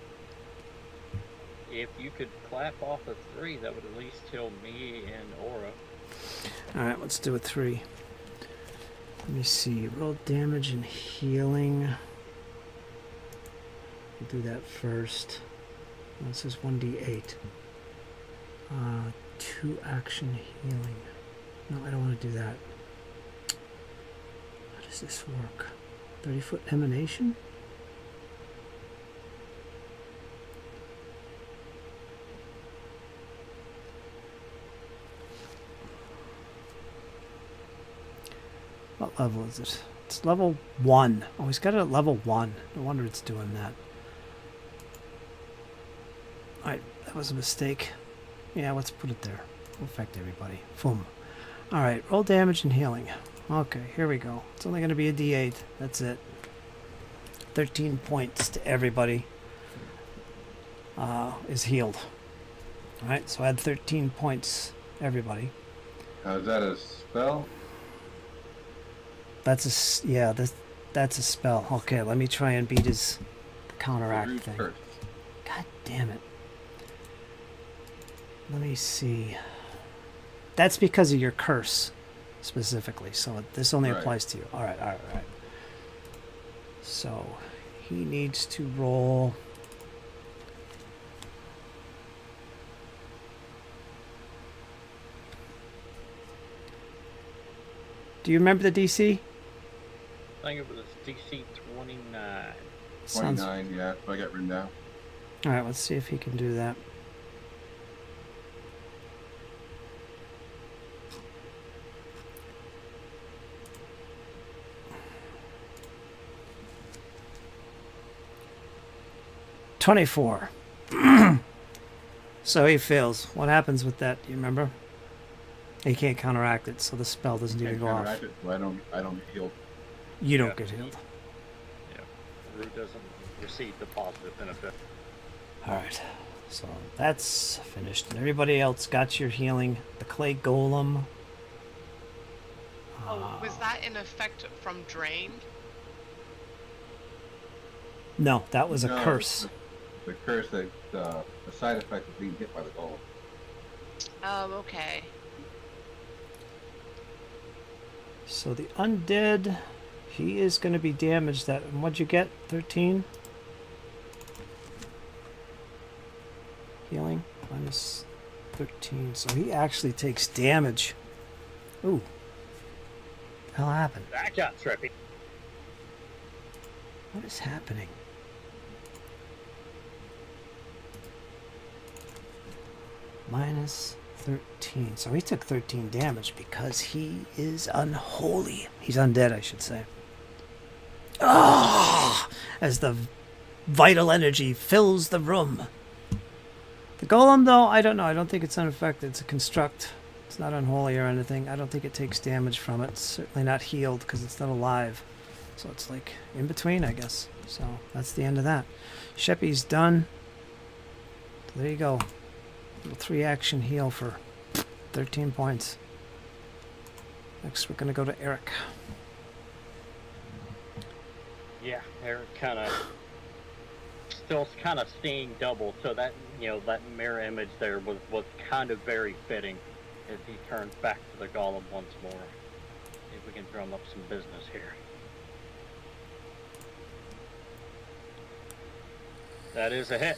Speaker 2: If you could clap off a 3, that would at least heal me and Aura.
Speaker 1: Alright, let's do a 3. Let me see. Roll damage and healing. We'll do that first. This is 1d8. 2 action healing. No, I don't want to do that. How does this work? 30-foot emanation? What level is it? It's level 1. Oh, he's got it at level 1. No wonder it's doing that. Alright, that was a mistake. Yeah, let's put it there. It'll affect everybody. Boom. Alright, roll damage and healing. Okay, here we go. It's only going to be a d8. That's it. 13 points to everybody is healed. Alright, so add 13 points, everybody.
Speaker 3: Is that a spell?
Speaker 1: That's a, yeah, that's a spell. Okay, let me try and beat his counteract thing.
Speaker 3: First.
Speaker 1: God damn it. let me see. That's because of your curse, specifically. So this only
Speaker 3: Right.
Speaker 1: applies to you. All right, all right, all right. So he needs to roll. Do you remember the DC?
Speaker 2: I think it was DC 29.
Speaker 1: Sounds.
Speaker 3: 29, yeah, I got written down.
Speaker 1: All right, let's see if he can do that. $24. So he fails. What happens with that? Do you remember? He can't counteract it, so the spell doesn't even
Speaker 3: Can't
Speaker 1: go off.
Speaker 3: counteract it, so I don't get healed.
Speaker 1: You don't
Speaker 2: Yeah.
Speaker 1: get healed.
Speaker 2: Yeah. Rue doesn't receive the positive benefit.
Speaker 1: All right, so that's finished. And everybody else got your healing. The clay golem.
Speaker 5: Oh, was that in effect from drained?
Speaker 1: No, that was a
Speaker 3: No,
Speaker 1: curse.
Speaker 3: The curse that the side effect of being hit by the golem.
Speaker 5: Oh, okay.
Speaker 1: So the undead, he is going to be damaged. That what'd you get? 13 healing minus 13. So he actually takes damage. Ooh, the hell happened?
Speaker 2: That got trippy.
Speaker 1: What is happening? Minus 13. So he took 13 damage because he is unholy. He's undead, I should say. Ah! As the vital energy fills the room. The golem, though, I don't know. I don't think it's unaffected. It's a construct. It's not unholy or anything. I don't think it takes damage from it. It's certainly not healed because it's not alive. So it's like in between, I guess. So that's the end of that. Sheppy's done. So there you go. Little 3-action heal for 13 points. Next, we're going to go to Eric.
Speaker 2: Yeah, Eric kind of still kind of seeing double, so that that mirror image there was kind of very fitting as he turns back to the golem once more. See if we can drum up some business here. That is a hit.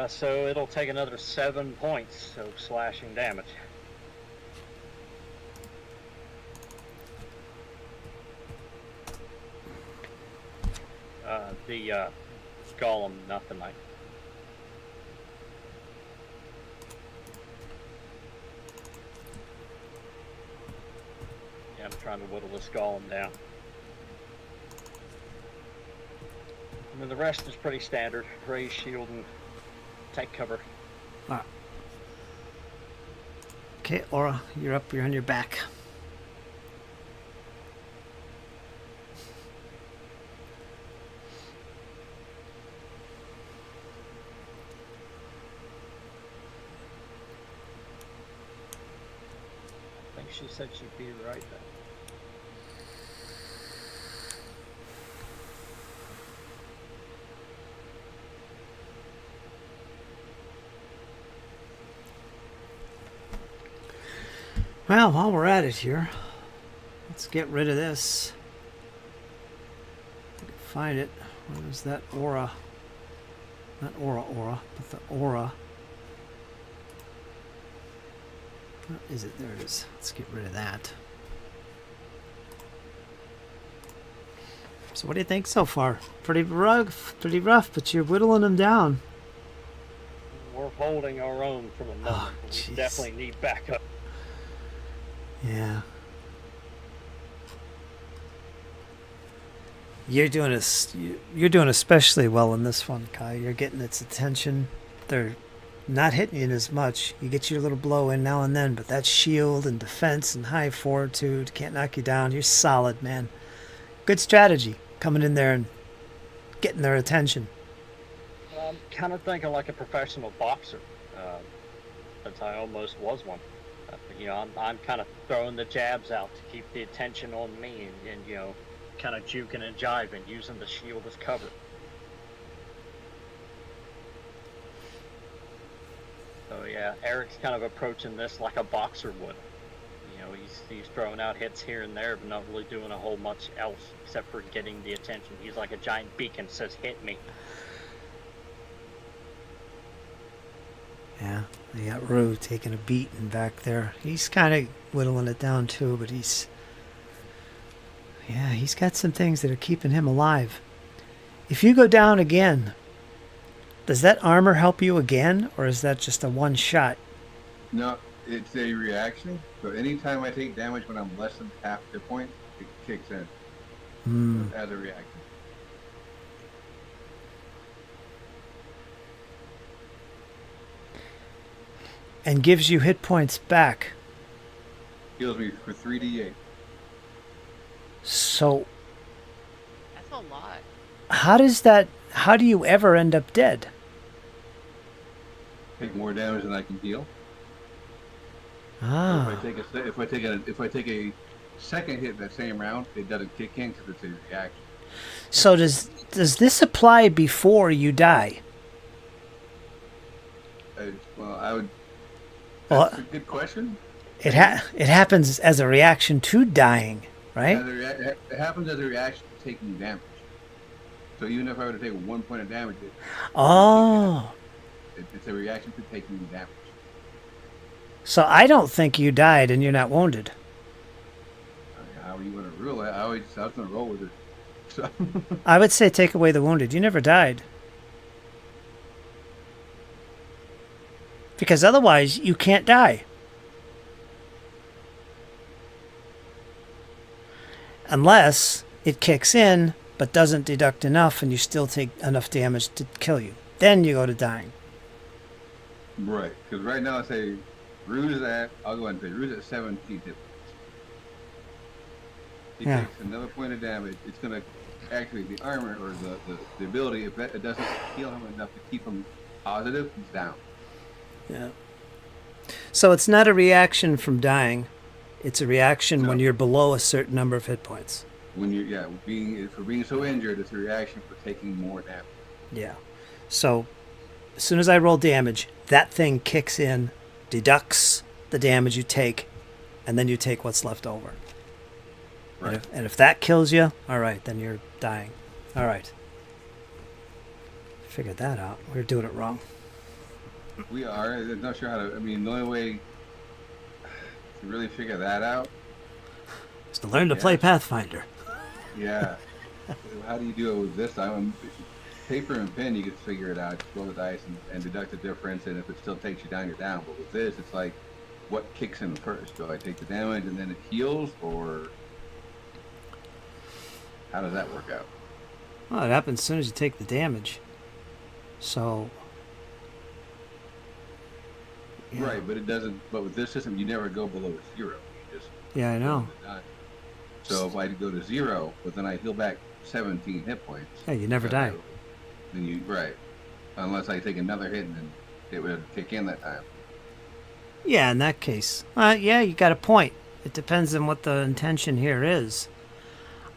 Speaker 2: So it'll take another 7 points of slashing damage. The golem, nothing like. Yeah, I'm trying to whittle this golem down. And then the rest is pretty standard. Raise shield and take cover.
Speaker 1: Alright. Okay, Aura, you're up. You're on your back.
Speaker 2: I think she said she'd be right then.
Speaker 1: Well, while we're at it here, let's get rid of this. I can find it. What is that aura? Not aura, but the aura. Where is it? There it is. Let's get rid of that. So what do you think so far? Pretty rough, but you're whittling them down.
Speaker 2: We're holding our own for the moment.
Speaker 1: Oh,
Speaker 2: but
Speaker 1: jeez.
Speaker 2: we definitely need backup.
Speaker 1: Yeah. You're doing especially well in this one, Kai. You're getting its attention. They're not hitting you as much. You get your little blow in now and then, but that shield and defense and high fortitude can't knock you down. You're solid, man. Good strategy coming in there and getting their attention.
Speaker 2: I'm kind of thinking like a professional boxer, since I almost was one. I'm kind of throwing the jabs out to keep the attention on me, and kind of juking and jiving, using the shield as cover. So yeah, Eric's kind of approaching this like a boxer would. You know, he's throwing out hits here and there, but not really doing a whole much else except for getting the attention. He's like a giant beacon, says, "Hit me."
Speaker 1: Yeah, they got Rue taking a beating back there. He's kind of whittling it down too, but he's got some things that are keeping him alive. If you go down again, does that armor help you again, or is that just a one shot?
Speaker 3: No, it's a reaction. So anytime I take damage when I'm less than half hit point, it kicks in as a reaction.
Speaker 1: And gives you hit points back.
Speaker 3: Heals me for 3d8.
Speaker 1: So
Speaker 5: That's a lot.
Speaker 1: how do you ever end up dead?
Speaker 3: Take more damage than I can heal.
Speaker 1: Ah.
Speaker 3: So if I take a second hit that same round, it doesn't kick in because it's a reaction.
Speaker 1: So does this apply before you die?
Speaker 3: Well, I would.
Speaker 1: Well,
Speaker 3: That's a good question.
Speaker 1: it happens as a reaction to dying, right?
Speaker 3: It happens as a reaction to taking damage. So even if I were to take 1 point of damage, it's a reaction to taking damage.
Speaker 1: So I don't think you died and you're not wounded.
Speaker 3: How are you going to rule it? I was going to roll with it. So.
Speaker 1: I would say take away the wounded. You never died. Because otherwise you can't die. Unless it kicks in but doesn't deduct enough and you still take enough damage to kill you. Then you go to dying.
Speaker 3: Right, because right now I say Rue's I'll go ahead and say Rue's at 17 hit points. He takes another point of damage. It's going to actually, the armor or the ability, if it doesn't heal him enough to keep him positive, he's down.
Speaker 1: Yeah. So it's not a reaction from dying. It's a reaction when you're below a certain number of hit points.
Speaker 3: When you're, for being so injured, it's a reaction for taking more damage.
Speaker 1: Yeah. So as soon as I roll damage, that thing kicks in, deducts the damage you take, and then you take what's left over.
Speaker 3: Right.
Speaker 1: And if that kills you, all right, then you're dying. All right. Figured that out. We were doing it wrong.
Speaker 3: We are. I'm not sure how to. I mean, the only way to really figure that out
Speaker 1: is to learn to play Pathfinder.
Speaker 3: Yeah. How do you do it with this? Paper and pen, you can figure it out. Just roll the dice and deduct the difference, and if it still takes you down, you're down. But with this, it's like, what kicks in first? Do I take the damage and then it heals, or how does that work out?
Speaker 1: Well, it happens as soon as you take the damage. So.
Speaker 3: Yeah. Right, but it doesn't. But with this system, you never go below 0. You just
Speaker 1: I know.
Speaker 3: So if I go to 0, but then I heal back 17 hit points.
Speaker 1: Yeah, you never die.
Speaker 3: Then unless I take another hit and then it would kick in that time.
Speaker 1: Yeah, in that case. Yeah, you got a point. It depends on what the intention here is.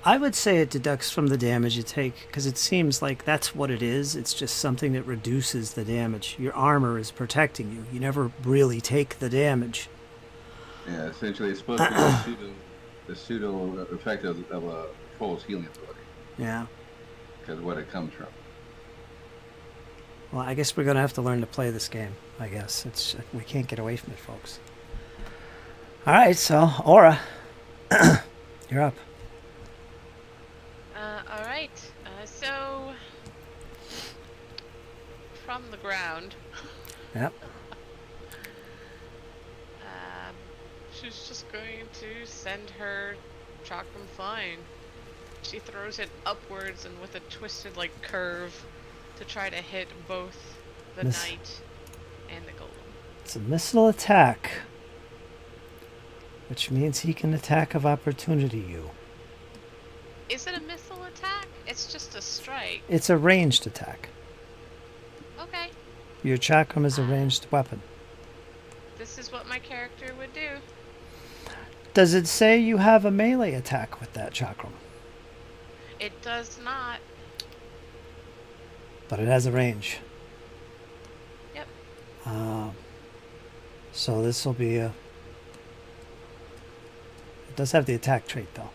Speaker 1: I would say it deducts from the damage you take, because it seems like that's what it is. It's just something that reduces the damage. Your armor is protecting you. You never really take the damage.
Speaker 3: Yeah, essentially it's supposed to be the pseudo effect of a troll's healing ability.
Speaker 1: Yeah.
Speaker 3: Because of what it comes from.
Speaker 1: Well, I guess we're going to have to learn to play this game, I guess. We can't get away from it, folks. All right, so, Aura, you're up.
Speaker 5: All right. So, from the ground.
Speaker 1: Yep.
Speaker 5: She's just going to send her chakram flying. She throws it upwards and with a twisted curve to try to hit both the knight and the golem.
Speaker 1: It's a missile attack, which means he can attack of opportunity you.
Speaker 5: Is it a missile attack? It's just a strike.
Speaker 1: It's a ranged attack.
Speaker 5: Okay.
Speaker 1: Your chakram is a ranged weapon.
Speaker 5: This is what my character would do.
Speaker 1: Does it say you have a melee attack with that chakram?
Speaker 5: It does not.
Speaker 1: But it has a range.
Speaker 5: Yep.
Speaker 1: So this will be a... It does have the attack trait, though.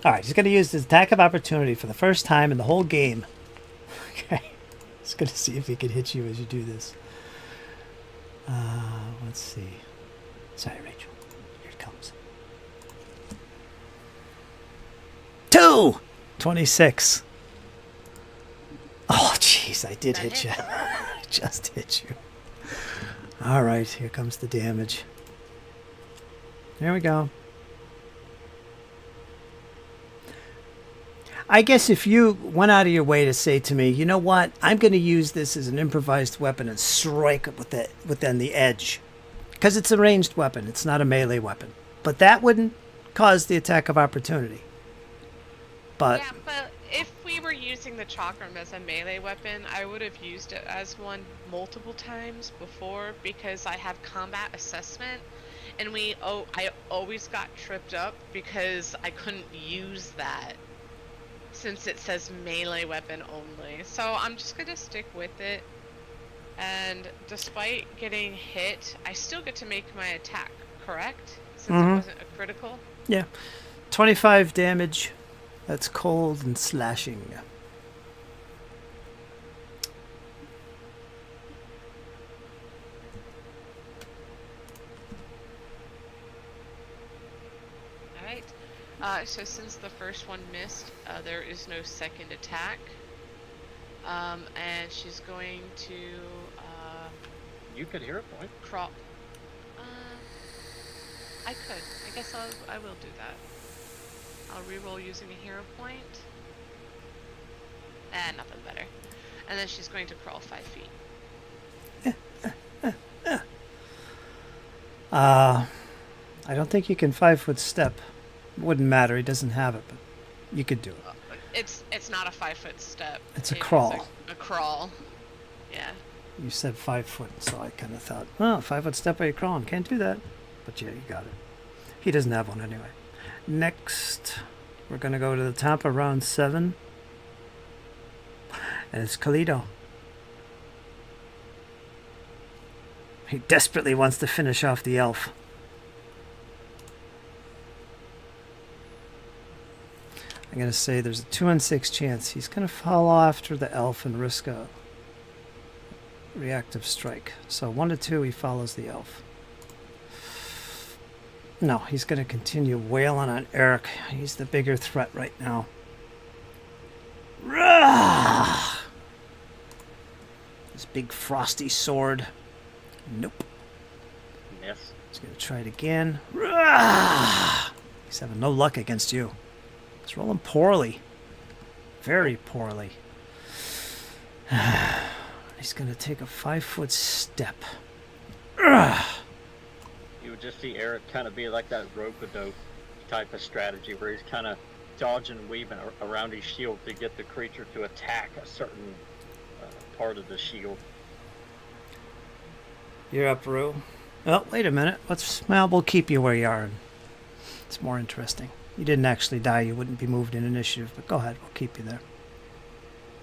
Speaker 1: Alright, he's going to use his attack of opportunity for the first time in the whole game. Okay. He's going to see if he can hit you as you do this. Let's see. Sorry, Rachel. Here it comes. 2! 26. Oh, jeez, I did
Speaker 5: That
Speaker 1: hit you.
Speaker 5: hits.
Speaker 1: I just hit you. Alright, here comes the damage. There we go. I guess if you went out of your way to say to me, you know what, I'm going to use this as an improvised weapon and strike it within the edge. Because it's a ranged weapon, it's not a melee weapon. But that wouldn't cause the attack of opportunity. But
Speaker 5: Yeah, but if we were using the chakram as a melee weapon, I would have used it as one multiple times before because I have combat assessment, and I always got tripped up because I couldn't use that since it says melee weapon only. So I'm just gonna stick with it, and despite getting hit, I still get to make my attack, correct? Since it wasn't a critical?
Speaker 1: yeah, 25 damage. That's cold and slashing.
Speaker 5: Alright. So since the first one missed, there is no second attack. And she's going to
Speaker 2: You could hero point.
Speaker 5: crawl. I could. I guess I will do that. I'll reroll using a hero point. Nothing better. And then she's going to crawl 5 feet.
Speaker 1: I don't think you can 5-foot step. It wouldn't matter. He doesn't have it, but you could do it.
Speaker 5: It's not a 5-foot step.
Speaker 1: It's a
Speaker 5: It is
Speaker 1: crawl.
Speaker 5: A crawl. Yeah.
Speaker 1: You said 5 foot, so I kind of thought, oh, 5-foot step while you're crawling. Can't do that. But yeah, you got it. He doesn't have one anyway. Next, we're going to go to the top of round 7. And it's Kalido. He desperately wants to finish off the elf. I'm going to say there's a 2 in 6 chance he's going to follow after the elf and risk a reactive strike. So 1 to 2, he follows the elf. No, he's going to continue wailing on Eric. He's the bigger threat right now. Rah! His big frosty sword. Nope.
Speaker 2: Miss.
Speaker 1: He's going to try it again. Rah! He's having no luck against you. He's rolling poorly. Very poorly. He's going to take a 5-foot step. Rah!
Speaker 2: You would just see Eric kind of be like that rope-a-dope type of strategy where he's kind of dodging and weaving around his shield to get the creature to attack a certain part of the shield.
Speaker 1: You're up, Rue. Oh, wait a minute. We'll keep you where you are. It's more interesting. You didn't actually die. You wouldn't be moved in initiative, but go ahead. We'll keep you there.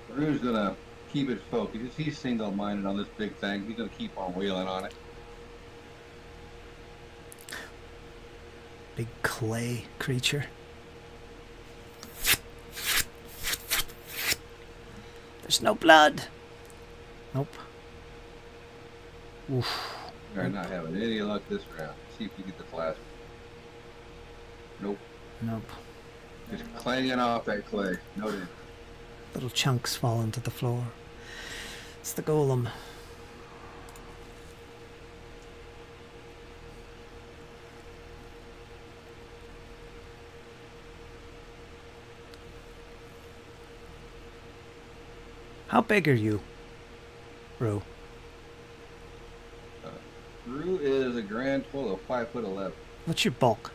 Speaker 3: Rue's gonna keep it focused. He's single-minded on this big thing. He's gonna keep on wheeling on it.
Speaker 1: Big clay creature. There's no blood. Nope. Oof.
Speaker 3: You're not having any luck this round. See if you get the last. Nope.
Speaker 1: Nope.
Speaker 3: Just clanging off that clay. No damage.
Speaker 1: Little chunks falling to the floor. It's the golem. How big are you, Rue?
Speaker 3: Rue is a grand total of 5'11".
Speaker 1: What's your bulk?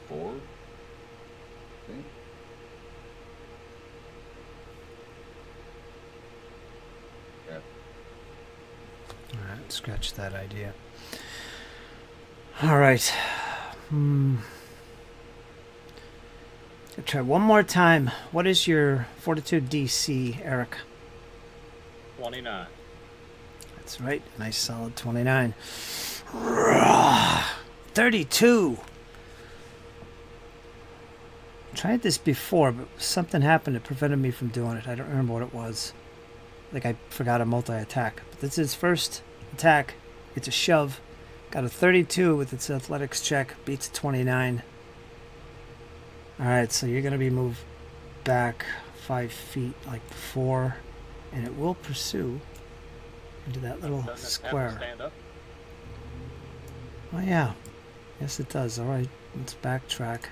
Speaker 3: 4. I think. Yeah.
Speaker 1: All right, scratch that idea. All right. I'll try one more time. What is your fortitude DC, Eric?
Speaker 2: 29.
Speaker 1: That's right. Nice solid 29. 32. Tried this before, but something happened that prevented me from doing it. I don't remember what it was. Like I forgot a multi-attack. But this is his first attack. It's a shove. Got a 32 with its athletics check. Beats a 29. Alright, so you're going to be moved back 5 feet like before. And it will pursue into that little
Speaker 2: Doesn't it have to
Speaker 1: square.
Speaker 2: stand up?
Speaker 1: Oh yeah. Yes it does. Alright, let's backtrack.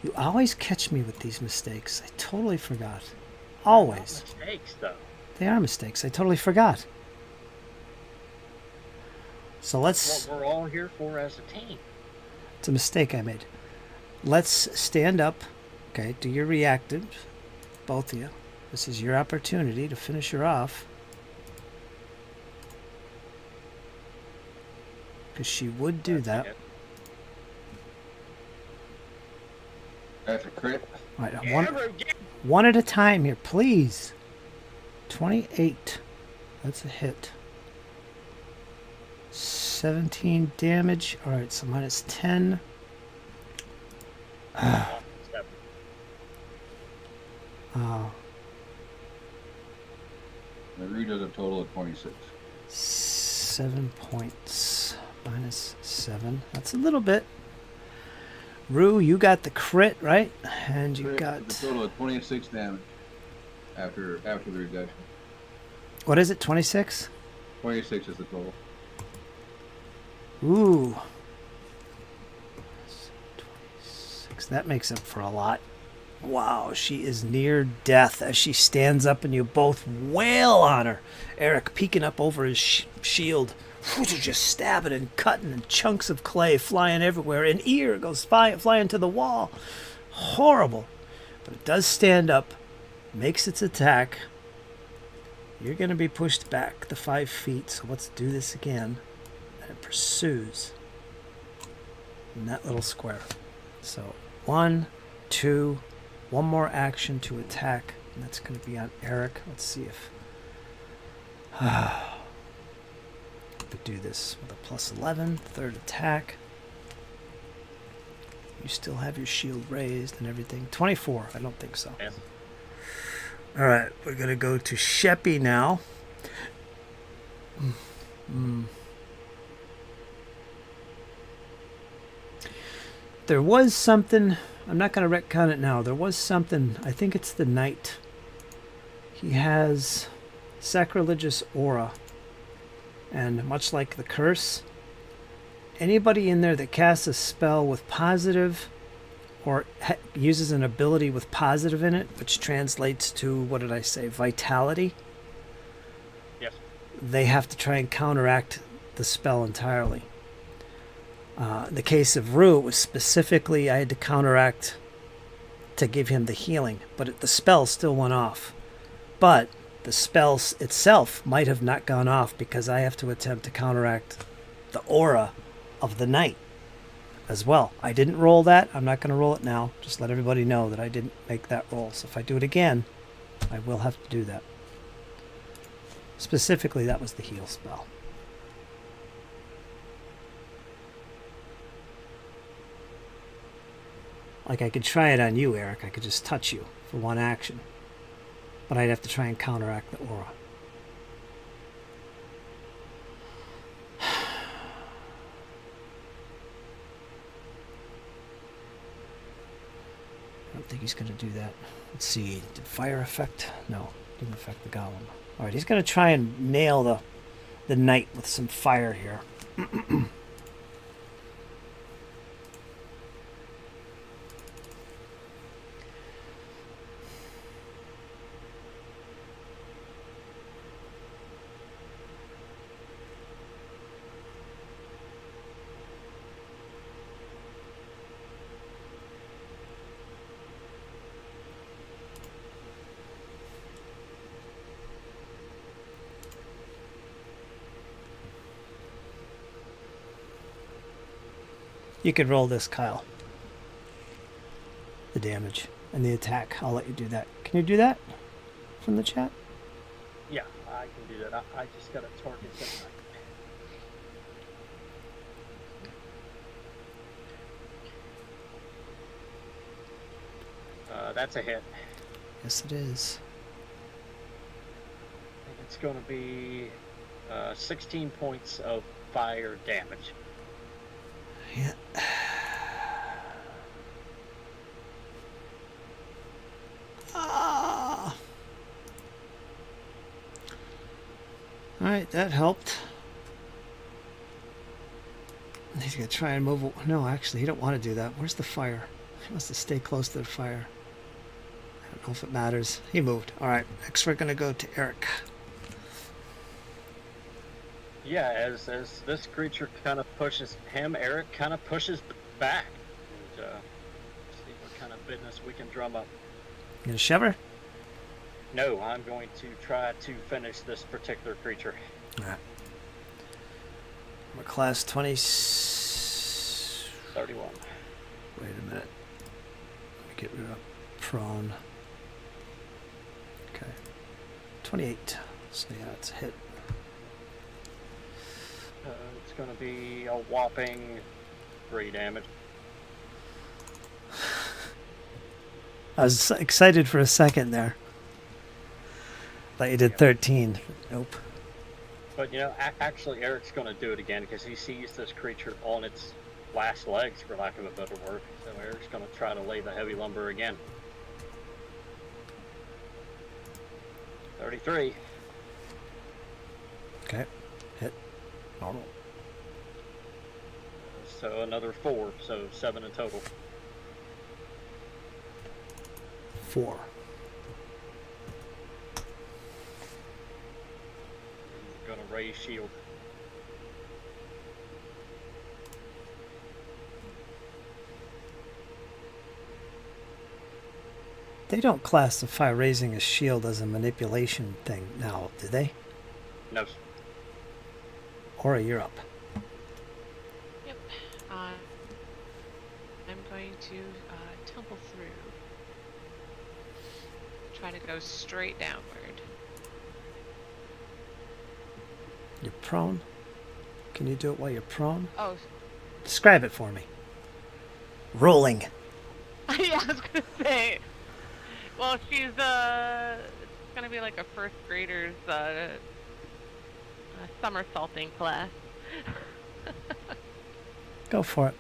Speaker 1: You always catch me with these mistakes. I totally forgot. Always.
Speaker 2: Mistakes, though.
Speaker 1: They are mistakes. I totally forgot. So let's...
Speaker 2: What we're all here for as a team.
Speaker 1: It's a mistake I made. Let's stand up. Okay, do your reactive. Both of you. This is your opportunity to finish her off. Because she would do that.
Speaker 2: It.
Speaker 3: That's a crit.
Speaker 1: All right,
Speaker 2: Yeah,
Speaker 1: one at a time here, please. 28. That's a hit. 17 damage. All right, so minus 10.
Speaker 3: Rue does a total of 26.
Speaker 1: 7 points. Minus 7. That's a little bit. Rue, you got the crit, right? And you
Speaker 3: Crit
Speaker 1: got...
Speaker 3: with a total of 26 damage after the reduction.
Speaker 1: What is it, 26?
Speaker 3: 26 is the total.
Speaker 1: Ooh. 26. That makes up for a lot. Wow, she is near death as she stands up and you both wail on her. Eric peeking up over his shield. Just stabbing and cutting and chunks of clay flying everywhere. An ear goes flying to the wall. Horrible. But it does stand up. Makes its attack. You're going to be pushed back the 5 feet. So let's do this again. And it pursues in that little square. So 1, 2, one more action to attack. And that's going to be on Eric. Let's see if... do this with a plus 11, third attack. You still have your shield raised and everything. 24, I don't think so.
Speaker 2: Yes.
Speaker 1: All right, we're going to go to Sheppy now. There was something, I'm not going to retcon it now. There was something, I think it's the knight. He has sacrilegious aura. And much like the curse, anybody in there that casts a spell with positive or uses an ability with positive in it, which translates to, what did I say, vitality?
Speaker 2: Yes.
Speaker 1: They have to try and counteract the spell entirely. In the case of Rue, it was specifically I had to counteract to give him the healing, but the spell still went off. But the spell itself might have not gone off because I have to attempt to counteract the aura of the knight as well. I didn't roll that. I'm not going to roll it now. Just let everybody know that I didn't make that roll. So if I do it again, I will have to do that. Specifically, that was the heal spell. Like I could try it on you, Eric. I could just touch you for one action. But I'd have to try and counteract the aura. I don't think he's going to do that. Let's see. Did fire affect? No. Didn't affect the golem. Alright, he's going to try and nail the knight with some fire here. You could roll this, Kyle. The damage and the attack. I'll let you do that. Can you do that from the chat?
Speaker 2: Yeah, I can do that. I just got a target that that's a hit.
Speaker 1: Yes, it is.
Speaker 2: And it's going to be 16 points of fire damage.
Speaker 1: Yeah. Ah. All right, that helped. He's gonna try and move. No, actually, he don't want to do that. Where's the fire? He wants to stay close to the fire. I don't know if it matters. He moved. All right, next we're gonna go to Eric.
Speaker 2: Yeah, as this creature kind of pushes him, Eric kind of pushes back. And, see what kind of business we can drum up.
Speaker 1: You gonna shove her?
Speaker 2: No, I'm going to try to finish this particular creature.
Speaker 1: All right. We're class 20.
Speaker 2: 31.
Speaker 1: Wait a minute. Let me get rid of prone. Okay. 28. So yeah, it's a hit.
Speaker 2: It's going to be a whopping 3 damage.
Speaker 1: I was excited for a second there. Thought you did 13. Nope.
Speaker 2: But, you know, actually Eric's going to do it again because he sees this creature on its last legs, for lack of a better word. So Eric's going to try to lay the heavy lumber again. 33.
Speaker 1: Okay. Hit. Normal.
Speaker 2: So another 4, so 7 in total.
Speaker 1: 4.
Speaker 2: Going to raise shield.
Speaker 1: They don't classify raising a shield as a manipulation thing now, do they?
Speaker 2: No.
Speaker 1: Or you're up.
Speaker 5: Yep. I'm going to tumble through. Try to go straight downward.
Speaker 1: You're prone. Can you do it while you're prone?
Speaker 5: Oh,
Speaker 1: Describe it for me. Rolling.
Speaker 5: yeah, I was gonna say. Well, she's it's gonna be like a first grader's somersaulting class.
Speaker 1: Go for it.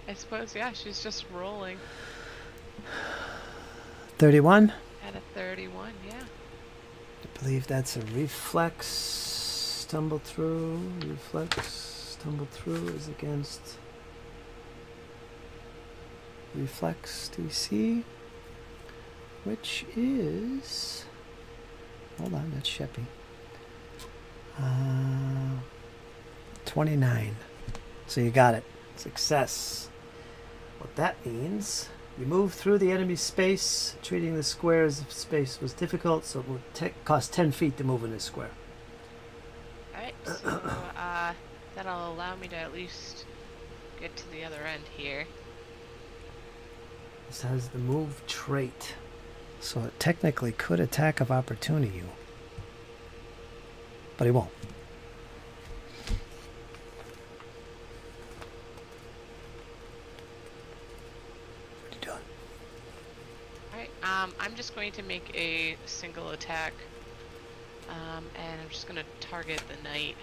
Speaker 5: I suppose, yeah, she's just rolling
Speaker 1: 31.
Speaker 5: at a 31. Yeah.
Speaker 1: I believe that's a reflex. Stumble through. Reflex. Stumble through is against reflex DC, which is, hold on, that's Sheppy. 29. So you got it. Success. What that means, you move through the enemy space, treating the square as if space was difficult, so it would cost 10 feet to move in this square.
Speaker 5: Alright, so that'll allow me to at least get to the other end here.
Speaker 1: This has the move trait, so it technically could attack of opportunity you, but he won't. What are you doing?
Speaker 5: Alright, I'm just going to make a single attack. And I'm just gonna target the knight.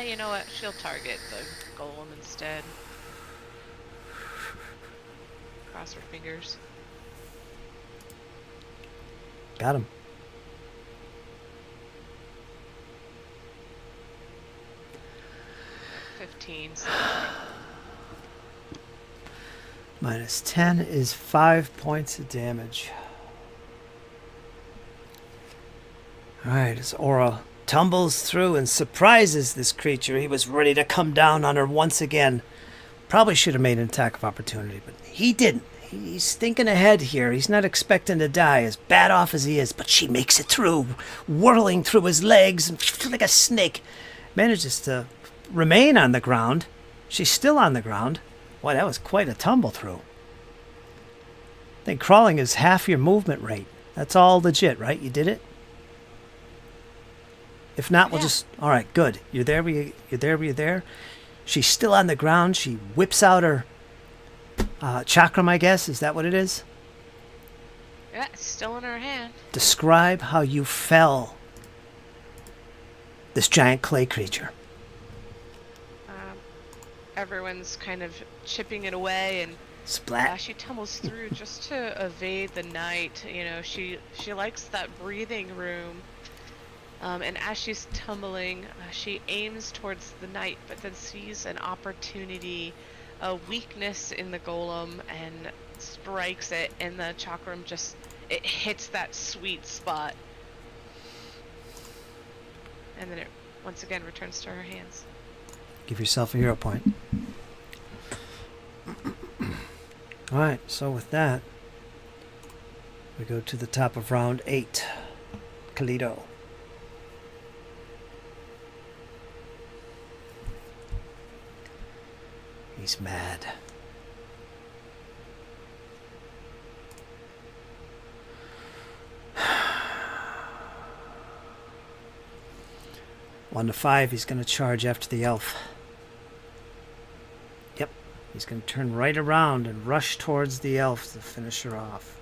Speaker 5: You know what? She'll target the golem instead. Cross her fingers.
Speaker 1: Got him.
Speaker 5: -15. So
Speaker 1: Minus 10 is 5 points of damage. Alright, as Aura tumbles through and surprises this creature, he was ready to come down on her once again. Probably should have made an attack of opportunity, but he didn't. He's thinking ahead here. He's not expecting to die, as bad off as he is, but she makes it through, whirling through his legs like a snake, manages to remain on the ground. She's still on the ground. Boy, that was quite a tumble through. I think crawling is half your movement rate. That's all legit, right? You did it? If not, we'll
Speaker 5: Yeah.
Speaker 1: just... All right, good. You're there where you're there. She's still on the ground. She whips out her chakram, I guess. Is that what it is?
Speaker 5: Yeah, it's still in her hand.
Speaker 1: Describe how you fell this giant clay creature.
Speaker 5: Everyone's kind of chipping it away, and
Speaker 1: Splat.
Speaker 5: she tumbles through just to evade the night. You know, she likes that breathing room. And as she's tumbling, she aims towards the night, but then sees an opportunity, a weakness in the golem, and strikes it, and the chakram just, it hits that sweet spot. And then it once again returns to her hands.
Speaker 1: Give yourself a hero point. Alright, so with that, we go to the top of round 8. Kalido. He's mad. One to 5, he's going to charge after the elf. Yep, he's going to turn right around and rush towards the elf to finish her off.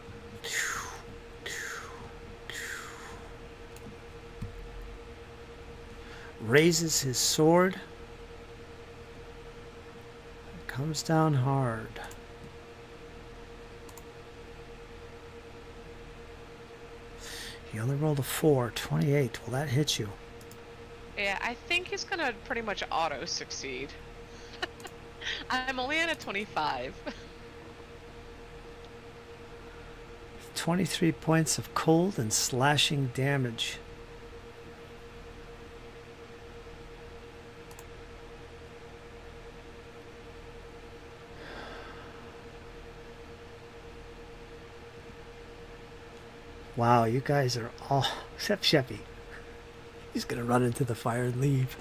Speaker 1: Raises his sword. Comes down hard. He only rolled a 4, 28. Will that hit you?
Speaker 5: Yeah, I think he's gonna pretty much auto succeed. I'm only at a 25.
Speaker 1: 23 points of cold and slashing damage. Wow, you guys are all, except Sheppy. He's going to run into the fire and leave.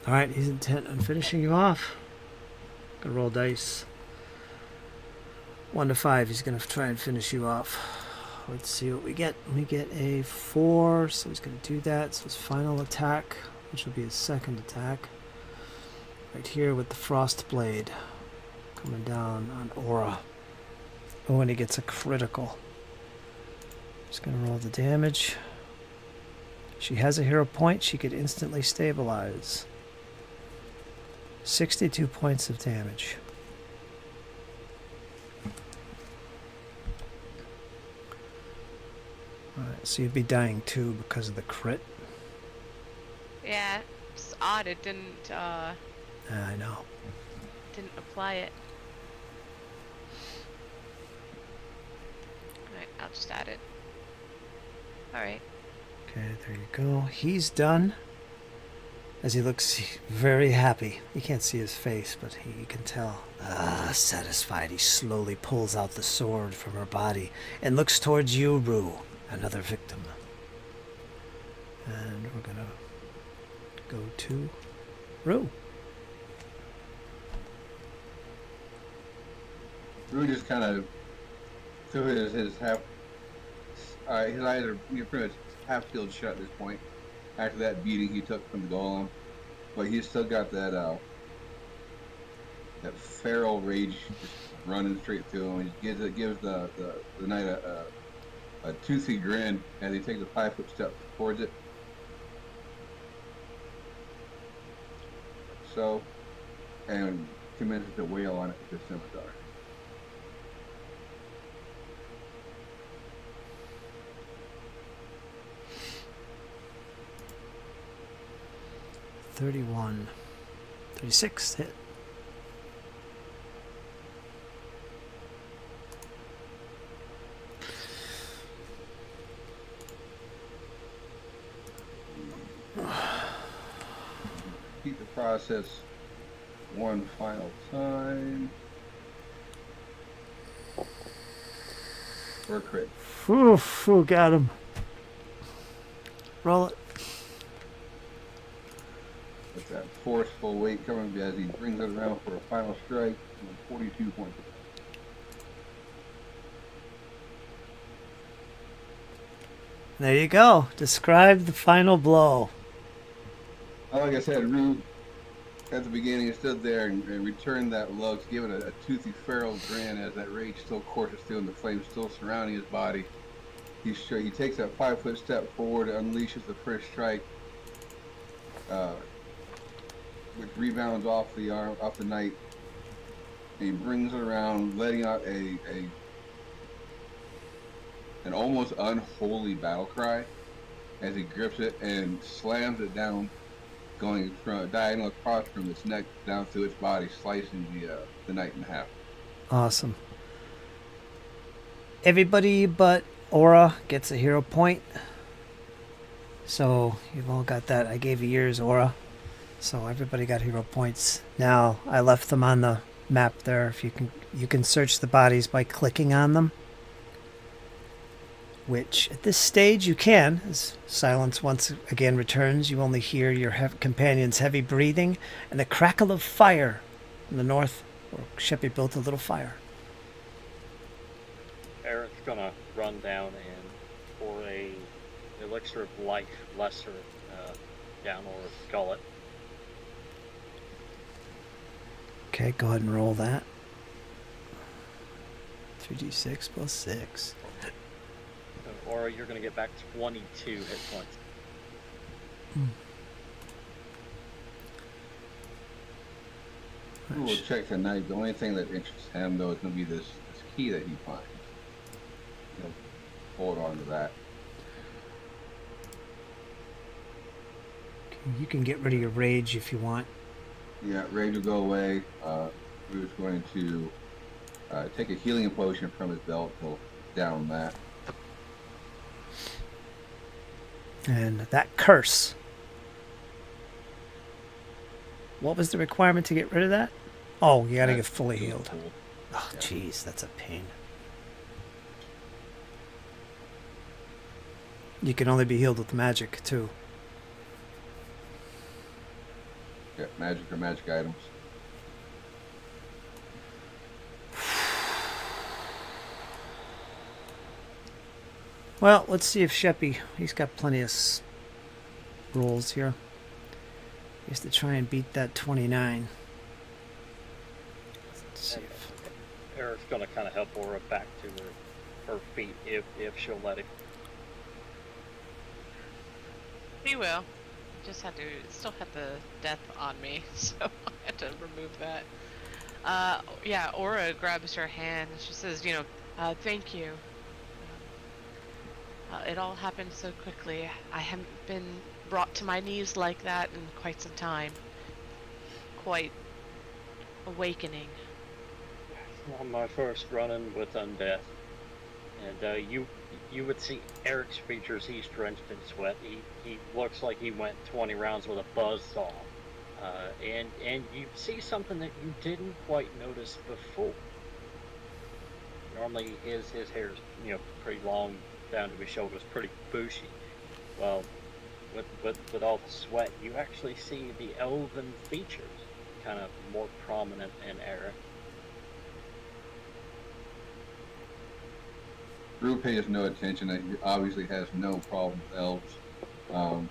Speaker 1: Alright, he's intent on finishing you off. Gonna roll dice. 1 to 5, he's gonna try and finish you off. Let's see what we get. We get a 4, so he's gonna do that. So his final attack, which will be his second attack. Right here with the Frost Blade. Coming down on Aura. Oh, and he gets a critical. Just gonna roll the damage. She has a hero point, she could instantly stabilize. 62 points of damage. Alright, so you'd be dying too because of the crit.
Speaker 5: Yeah, it's odd it didn't
Speaker 1: I know.
Speaker 5: didn't apply it. Alright, I'll just add it. Alright.
Speaker 1: Okay, there you go. He's done. As he looks very happy. You can't see his face, but you can tell. Satisfied, he slowly pulls out the sword from her body and looks towards you, Rue, another victim. And we're gonna go to Rue.
Speaker 3: Rue just kind of threw his half. His eyes are pretty much half filled shut at this point. After that beating he took from the golem, but he's still got that that feral rage just running straight through him. He gives the knight a toothy grin as he takes a 5-foot step towards it. So, and commences to wail on it with his scimitar.
Speaker 1: $31. 36 hit.
Speaker 3: Repeat the process one final time. for a crit.
Speaker 1: Ooh, got him. Roll it.
Speaker 3: With that forceful weight coming as he brings it around for a final strike. 42 points.
Speaker 1: There you go. Describe the final blow.
Speaker 3: Like I said, Rue at the beginning stood there and returned that look, giving a toothy feral grin as that rage still courses through and the flames still surrounding his body. He takes that 5-foot step forward, unleashes the first strike, which rebounds off the knight. And he brings it around, letting out an almost unholy battle cry as he grips it and slams it down, going from diagonal across from its neck down through its body, slicing the knight in half.
Speaker 1: Awesome. Everybody but Aura gets a hero point. So you've all got that. I gave you yours, Aura. So everybody got hero points. Now I left them on the map there. If you can search the bodies by clicking on them. Which at this stage you can, as silence once again returns. You only hear your companion's heavy breathing and the crackle of fire in the north, where Sheppy built a little fire.
Speaker 2: Eric's gonna run down and pour a elixir of life lesser down Aura's gullet.
Speaker 1: Okay, go ahead and roll that. 3d6 plus 6.
Speaker 2: Aura, you're gonna get back 22 hit points.
Speaker 3: We'll check the knight. The only thing that interests him, though, is going to be this key that he finds. He'll hold on to that.
Speaker 1: You can get rid of your rage if you want.
Speaker 3: Yeah, rage will go away. Rue's going to take a healing potion from his belt. He'll down that.
Speaker 1: And that curse. What was the requirement to get rid of that? Oh, you gotta get fully healed. Oh, jeez, that's a pain. You can only be healed with magic, too.
Speaker 3: Yeah, magic or magic items.
Speaker 1: Well, let's see if Sheppy, he's got plenty of rolls here. He has to try and beat that 29. Let's see if...
Speaker 2: Eric's gonna kind of help Aura back to her feet if she'll let it.
Speaker 5: He will. Just had to still had the death on me, so I had to remove that. Yeah, Aura grabs her hand and she says, thank you. It all happened so quickly. I haven't been brought to my knees like that in quite some time. Quite awakening.
Speaker 2: On my first run-in with undeath, and you would see Eric's features. He's drenched in sweat. He looks like he went 20 rounds with a buzzsaw, and you see something that you didn't quite notice before. Normally his hair's pretty long down to his shoulders, pretty bushy. Well, with all the sweat, you actually see the elven features kind of more prominent in Eric.
Speaker 3: Rue pays no attention. He obviously has no problem with elves.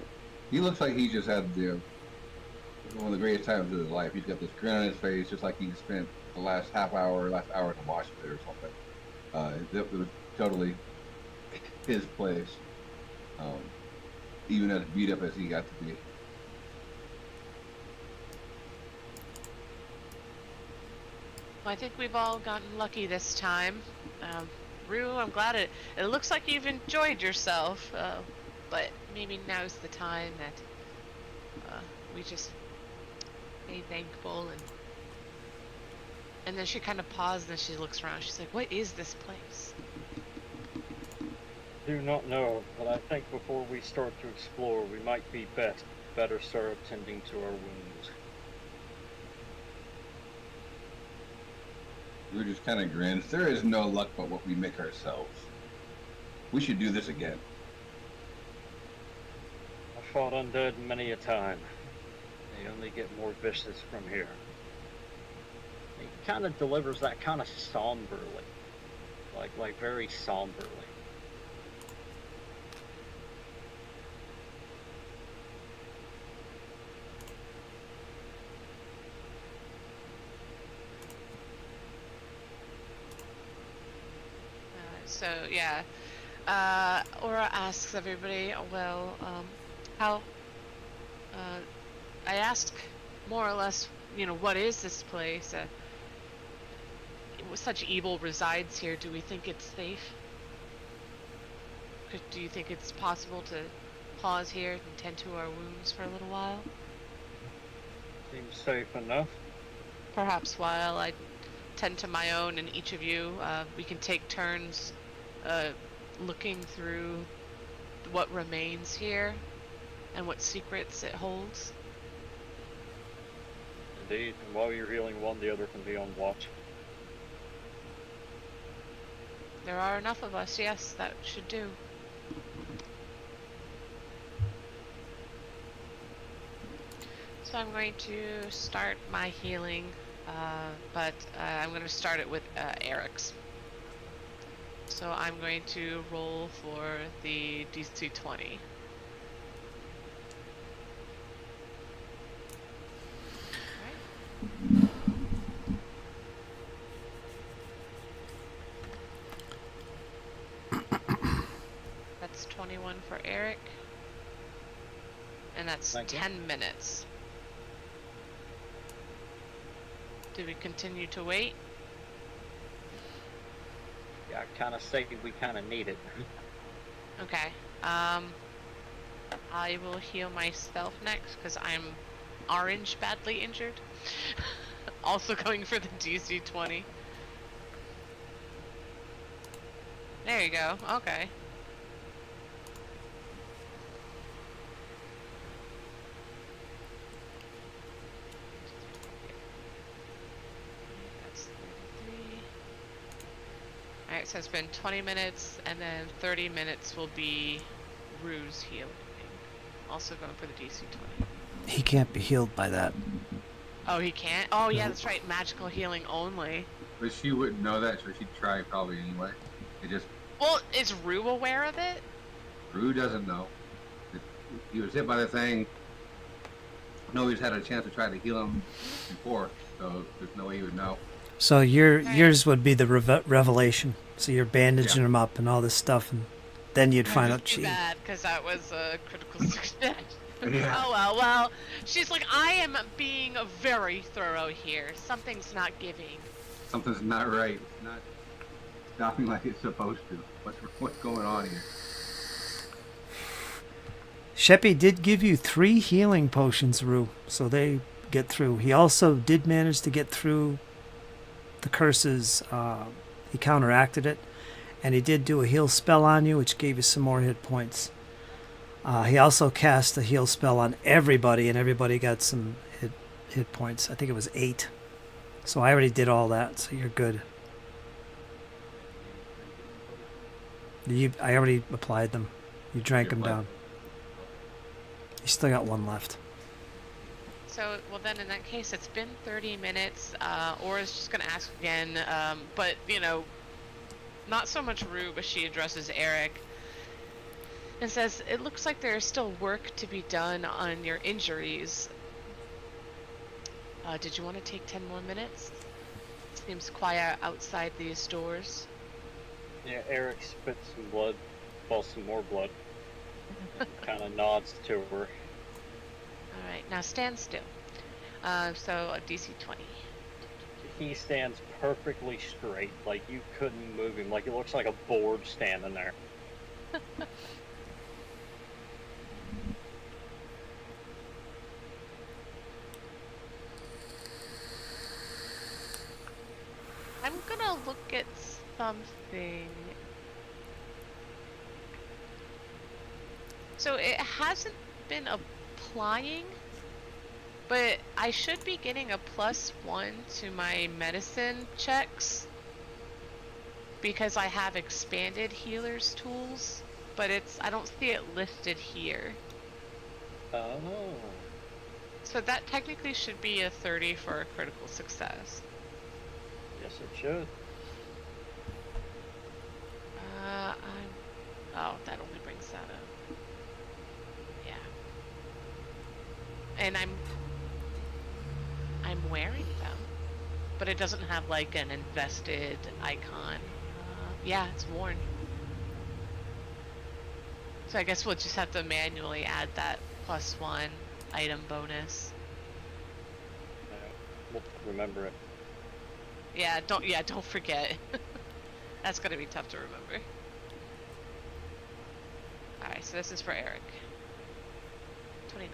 Speaker 3: He looks like he just had one of the greatest times of his life. He's got this grin on his face, just like he spent the last hour in the wash pit or something. It was totally his place, even as beat up as he got to be.
Speaker 5: Well, I think we've all gotten lucky this time. Rue, I'm glad it looks like you've enjoyed yourself, but maybe now's the time that we just be thankful. And then she kind of paused and she looks around. She's like, what is this place?
Speaker 2: Do not know, but I think before we start to explore, we might be better served tending to our wounds.
Speaker 3: Rue just kind of grins. There is no luck but what we make ourselves. We should do this again.
Speaker 2: I fought undead many a time. They only get more vicious from here. He kind of delivers that kind of somberly, like very somberly.
Speaker 5: So yeah, Aura asks everybody, well, how? I ask more or less, what is this place? Such evil resides here. Do we think it's safe? Do you think it's possible to pause here and tend to our wounds for a little while?
Speaker 2: Seems safe enough.
Speaker 5: Perhaps while I tend to my own and each of you, we can take turns looking through what remains here and what secrets it holds.
Speaker 2: Indeed, and while you're healing one, the other can be on watch.
Speaker 5: There are enough of us, yes, that should do. So I'm going to start my healing, but I'm going to start it with Eric's. So I'm going to roll for the DC 20. That's 21 for Eric. And that's 10 minutes. Do we continue to wait?
Speaker 2: Yeah, I kind of say we kind of need it.
Speaker 5: Okay. I will heal myself next because I'm orange badly injured. Also going for the DC 20. There you go. Okay. That's 33. Alright, so it's been 20 minutes, and then 30 minutes will be Rue's healing. Also going for the DC 20.
Speaker 1: He can't be healed by that.
Speaker 5: Oh, he can't? Oh, yeah, that's right. Magical healing only.
Speaker 3: But she wouldn't know that, so she'd try probably anyway. It just...
Speaker 5: Well, is Rue aware of it?
Speaker 3: Rue doesn't know. He was hit by the thing. Nobody's had a chance to try to heal him before, so there's no way he would know.
Speaker 1: So yours would be the revelation. So you're bandaging him up and all this stuff, and then you'd find out.
Speaker 5: Too bad, because that was a critical success.
Speaker 3: Yeah.
Speaker 5: Oh well, she's like, I am being very thorough here. Something's not giving.
Speaker 3: Something's not right. It's not stopping like it's supposed to. What's going on here?
Speaker 1: Sheppy did give you 3 healing potions, Rue, so they get through. He also did manage to get through the curses. He counteracted it, and he did do a heal spell on you, which gave you some more hit points. He also cast a heal spell on everybody, and everybody got some hit points. I think it was 8. So I already did all that, so you're good. I already applied them. You drank them down. You still got 1 left.
Speaker 5: So, well then in that case, it's been 30 minutes. Aura's just going to ask again, but, not so much Rue, but she addresses Eric. And says, it looks like there is still work to be done on your injuries. Did you want to take 10 more minutes? Seems quiet outside these doors.
Speaker 2: Yeah, Eric spits some blood, well, some more blood. Kind of nods to her.
Speaker 5: Alright, now stand still. So a DC 20.
Speaker 2: He stands perfectly straight, like you couldn't move him, like it looks like a board standing there.
Speaker 5: I'm gonna look at something. So it hasn't been applying, but I should be getting a +1 to my medicine checks. because I have expanded healer's tools, but I don't see it listed here.
Speaker 2: Oh.
Speaker 5: So that technically should be a 30 for a critical success.
Speaker 2: Yes, it should.
Speaker 5: Oh, that only brings that up. Yeah. And I'm wearing them, but it doesn't have like an invested icon. Yeah, it's worn. So I guess we'll just have to manually add that +1 item bonus.
Speaker 2: We'll remember it.
Speaker 5: Yeah, don't forget. That's gonna be tough to remember. Alright, so this is for Eric. 29.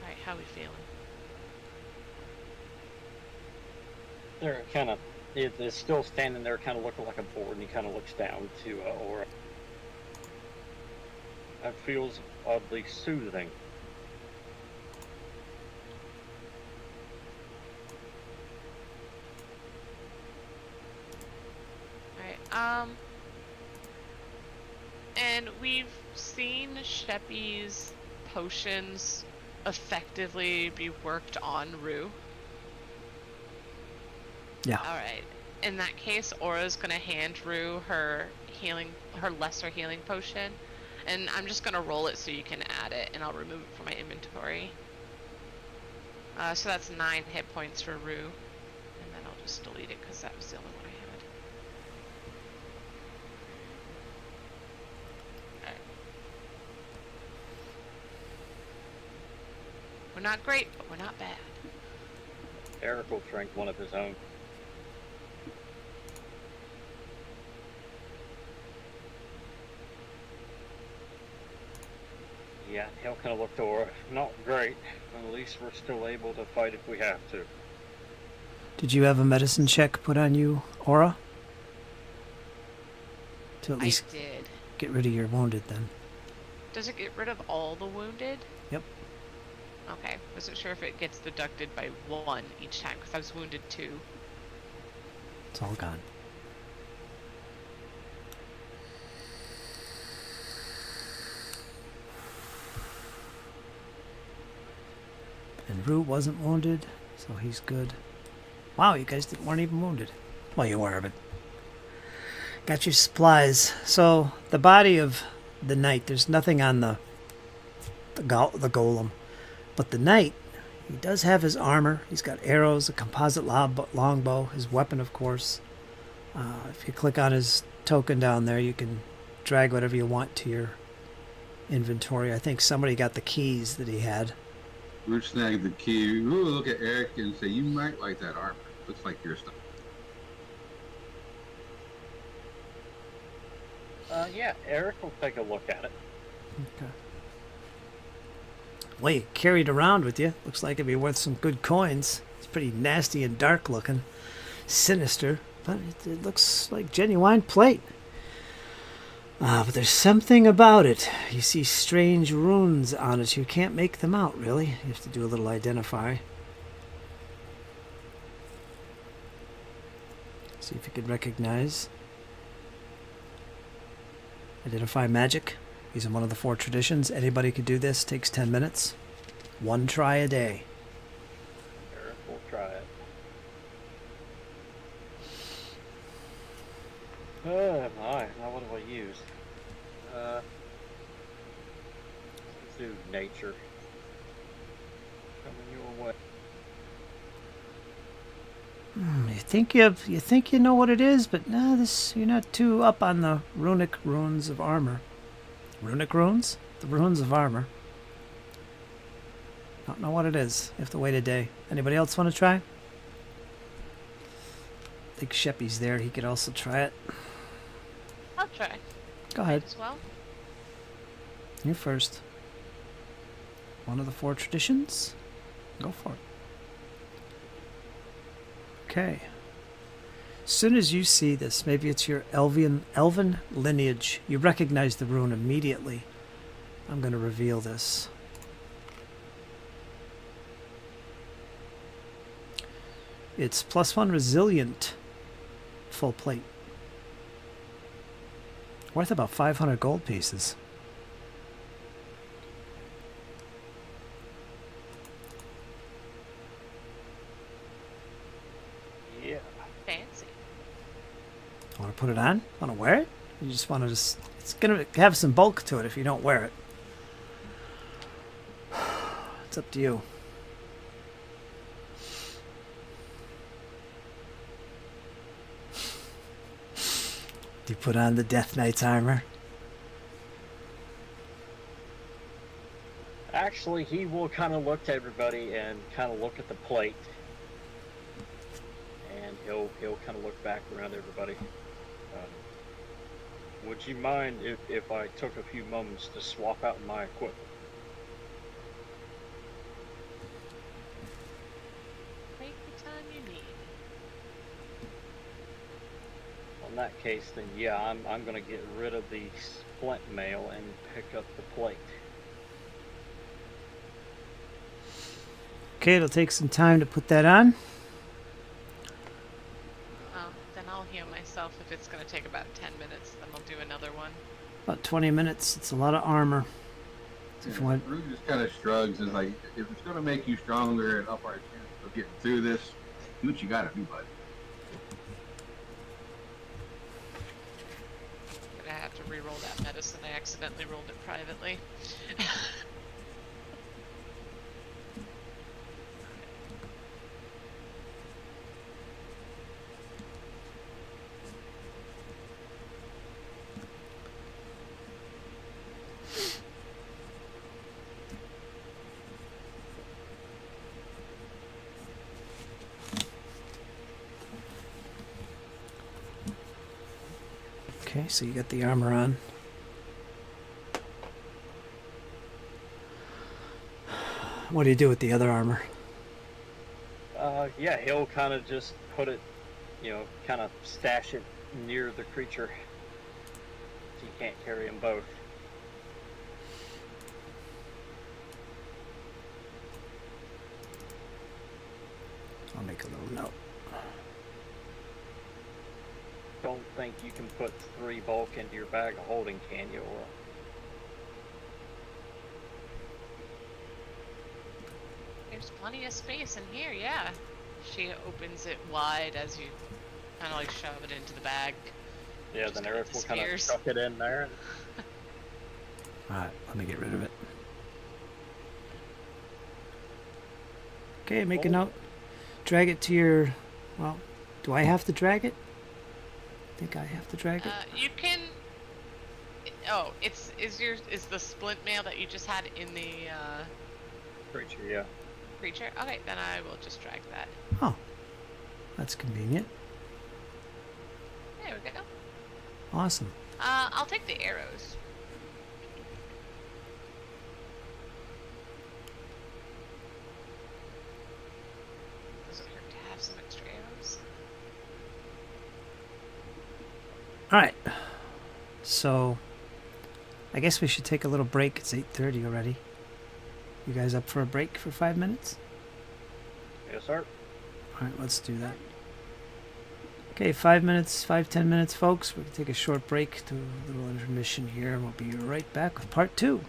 Speaker 5: Alright, how we feeling?
Speaker 2: They're kind of, it's still standing there, kind of looking like a board, and he kind of looks down to Aura. That feels oddly soothing.
Speaker 5: Alright, and we've seen Sheppy's potions effectively be worked on Rue.
Speaker 1: Yeah.
Speaker 5: Alright. In that case, Aura's gonna hand Rue her lesser healing potion. And I'm just gonna roll it so you can add it, and I'll remove it from my inventory. So that's 9 hit points for Rue. And then I'll just delete it because that was the only one I had. Alright. We're not great, but we're not bad.
Speaker 2: Eric will drink one of his own. Yeah, he'll kind of look to Aura. Not great. At least we're still able to fight if we have to.
Speaker 1: Did you have a medicine check put on you, Aura? To at least
Speaker 5: I did.
Speaker 1: get rid of your wounded then.
Speaker 5: Does it get rid of all the wounded?
Speaker 1: Yep.
Speaker 5: Okay. Wasn't sure if it gets deducted by 1 each time, because I was wounded 2.
Speaker 1: It's all gone. And Rue wasn't wounded, so he's good. Wow, you guys weren't even wounded. Well, you were, but got your supplies. So the body of the knight, there's nothing on the golem, but the knight, he does have his armor. He's got arrows, a composite longbow, his weapon, of course. If you click on his token down there, you can drag whatever you want to your inventory. I think somebody got the keys that he had.
Speaker 3: We're snagging the key. We'll look at Eric and say, you might like that armor. Looks like your stuff.
Speaker 2: Yeah, Eric will take a look at it.
Speaker 1: Okay. Well, you carried around with you. Looks like it'd be worth some good coins. It's pretty nasty and dark looking. Sinister, but it looks like genuine plate. But there's something about it. You see strange runes on it. You can't make them out, really. You have to do a little identify. See if you can recognize. Identify magic. These are one of the 4 traditions. Anybody could do this. Takes 10 minutes. 1 try a day.
Speaker 2: Eric will try it. Oh my, now what do I use? Let's do nature. Coming your way.
Speaker 1: You think you know what it is, but no, you're not too up on the runic runes of armor. Runic runes? The runes of armor. Don't know what it is. You have to wait a day. Anybody else want to try? I think Sheppy's there. He could also try it.
Speaker 5: I'll try.
Speaker 1: Go ahead.
Speaker 5: As well.
Speaker 1: You first. One of the 4 traditions. Go for it. Okay. As soon as you see this, maybe it's your elven lineage, you recognize the rune immediately. I'm going to reveal this. It's +1 resilient full plate. Worth about 500 gold pieces.
Speaker 2: Yeah.
Speaker 5: Fancy.
Speaker 1: Want to put it on? Want to wear it? You just want to just... It's going to have some bulk to it if you don't wear it. It's up to you. Do you put on the Death Knight's armor?
Speaker 2: Actually, he will kind of look to everybody and kind of look at the plate, and he'll kind of look back around everybody. Would you mind if I took a few moments to swap out my equipment?
Speaker 5: Take the time you need.
Speaker 2: Well, in that case, then yeah, I'm gonna get rid of the splint mail and pick up the plate.
Speaker 1: Okay, it'll take some time to put that on.
Speaker 5: Well, then I'll heal myself if it's going to take about 10 minutes. Then I'll do another one.
Speaker 1: About 20 minutes. It's a lot of armor. So if you want...
Speaker 3: Rue just kind of shrugs and is like, if it's going to make you stronger and up our chance of getting through this, do what you got to do, bud.
Speaker 5: I'm going to have to re-roll that medicine. I accidentally rolled it privately.
Speaker 1: Okay, so you got the armor on. What do you do with the other armor?
Speaker 2: Yeah, he'll kind of just put it, kind of stash it near the creature. So you can't carry them both.
Speaker 1: I'll make a little note.
Speaker 2: Don't think you can put 3 bulk into your bag of holding, can you? Or
Speaker 5: There's plenty of space in here, yeah. She opens it wide as you kind of like shove it into the bag.
Speaker 2: yeah,
Speaker 5: Just
Speaker 2: then
Speaker 5: kinda
Speaker 2: Eric will kind of
Speaker 5: disappears.
Speaker 2: tuck it in there.
Speaker 1: Alright, let me get rid of it. Okay, make a note. Drag it to your... Well, do I have to drag it? I think I have to drag it.
Speaker 5: You can. Oh, is the splint mail that you just had in the
Speaker 2: Creature, yeah.
Speaker 5: creature? Okay, then I will just drag that.
Speaker 1: Oh, that's convenient.
Speaker 5: There we go.
Speaker 1: Awesome.
Speaker 5: I'll take the arrows. Doesn't hurt to have some extra arrows.
Speaker 1: Alright. So, I guess we should take a little break. It's 8:30 already. You guys up for a break for 5 minutes?
Speaker 2: Yes, sir.
Speaker 1: Alright, let's do that. Okay, 5 minutes, 5-10 minutes, folks. We'll take a short break, do a little intermission here, and we'll be right back with part 2.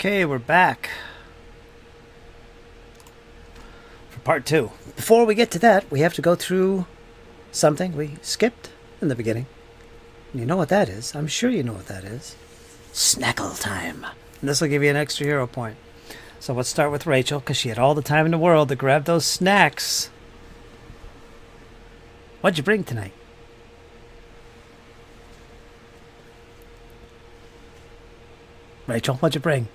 Speaker 1: Okay, we're back for part 2. Before we get to that, we have to go through something we skipped in the beginning. You know what that is. I'm sure you know what that is. Snackle time. And this will give you an extra hero point. So let's start with Rachel, because she had all the time in the world to grab those snacks. What'd you bring tonight? Rachel, what'd you bring?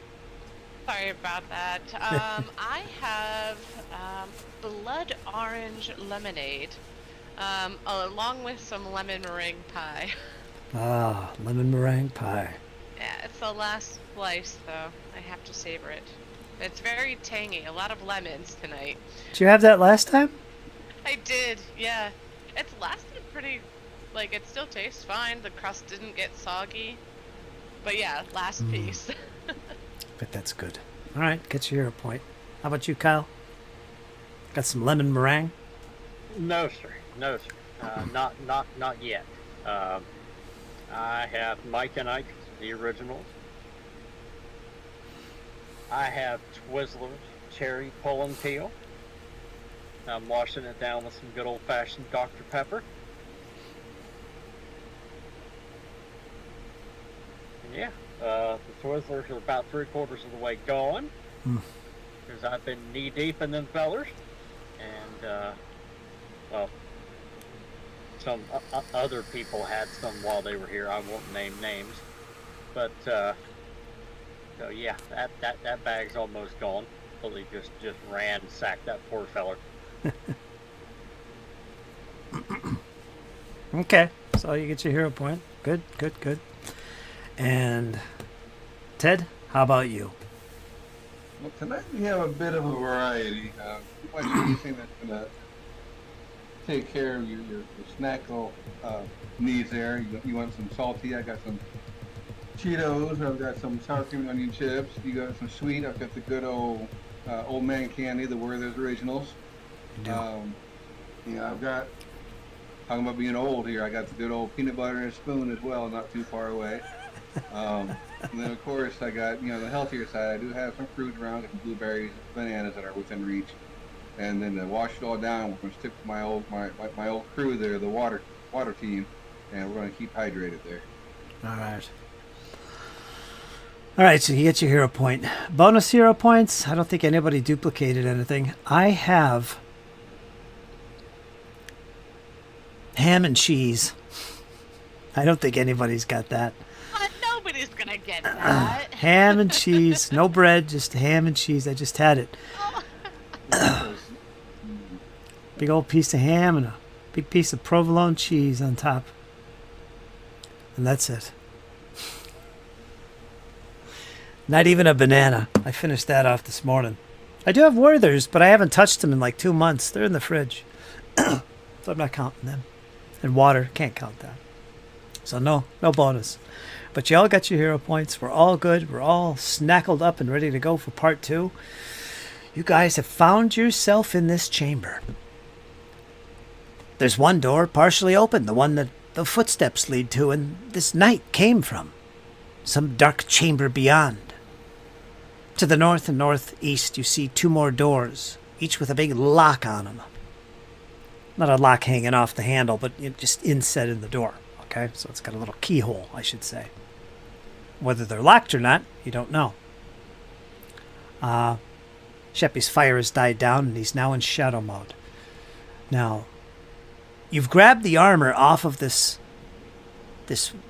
Speaker 5: Sorry about that. I have blood orange lemonade, along with some lemon meringue pie.
Speaker 1: Ah, lemon meringue pie.
Speaker 5: Yeah, it's the last slice, though. I have to savor it. It's very tangy. A lot of lemons tonight.
Speaker 1: Did you have that last time?
Speaker 5: I did, yeah. It's lasted pretty... Like, it still tastes fine. The crust didn't get soggy. But yeah, last piece.
Speaker 1: Bet that's good. All right, get your hero point. How about you, Kyle? Got some lemon meringue?
Speaker 2: No, sir. No, sir. Not yet. I have Mike and Ike, the originals. I have Twizzlers cherry pull and peel. I'm washing it down with some good old-fashioned Dr. Pepper. And yeah, the Twizzlers are about 3/4 of the way gone. Because I've been knee-deep in them fellers. And, well, some other people had some while they were here. I won't name names. But, so yeah, that bag's almost gone. Fully just ransacked that poor feller.
Speaker 1: Okay, so you get your hero point. Good, good, good. And Ted, how about you?
Speaker 3: Well, tonight we have a bit of a variety. Pretty much anything that's going to take care of your snackle needs there. You want some salty? I got some Cheetos. I've got some sour cream and onion chips. You got some sweet. I've got the good old man candy, the Werther's Originals. I've got, talking about being old here, I got the good old peanut butter and a spoon as well, not too far away. And then of course I got, the healthier side. I do have some fruit around, some blueberries, bananas that are within reach. And then to wash it all down, we're going to stick to my old crew there, the water team, and we're going to keep hydrated there.
Speaker 1: All right. All right, so you get your hero point. Bonus hero points. I don't think anybody duplicated anything. I have ham and cheese. I don't think anybody's got that.
Speaker 5: Nobody's gonna get that.
Speaker 1: Ham and cheese. No bread, just ham and cheese. I just had it. Big old piece of ham and a big piece of provolone cheese on top. And that's it. Not even a banana. I finished that off this morning. I do have Werther's, but I haven't touched them in like 2 months. They're in the fridge. So I'm not counting them. And water, can't count that. So no bonus. But you all got your hero points. We're all good. We're all snackled up and ready to go for part 2. You guys have found yourself in this chamber. There's one door partially open, the one that the footsteps lead to, and this night came from. Some dark chamber beyond. To the north and northeast, you see 2 more doors, each with a big lock on them. Not a lock hanging off the handle, but just inset in the door. Okay, so it's got a little keyhole, I should say. Whether they're locked or not, you don't know. Sheppy's fire has died down, and he's now in shadow mode. Now, you've grabbed the armor off of this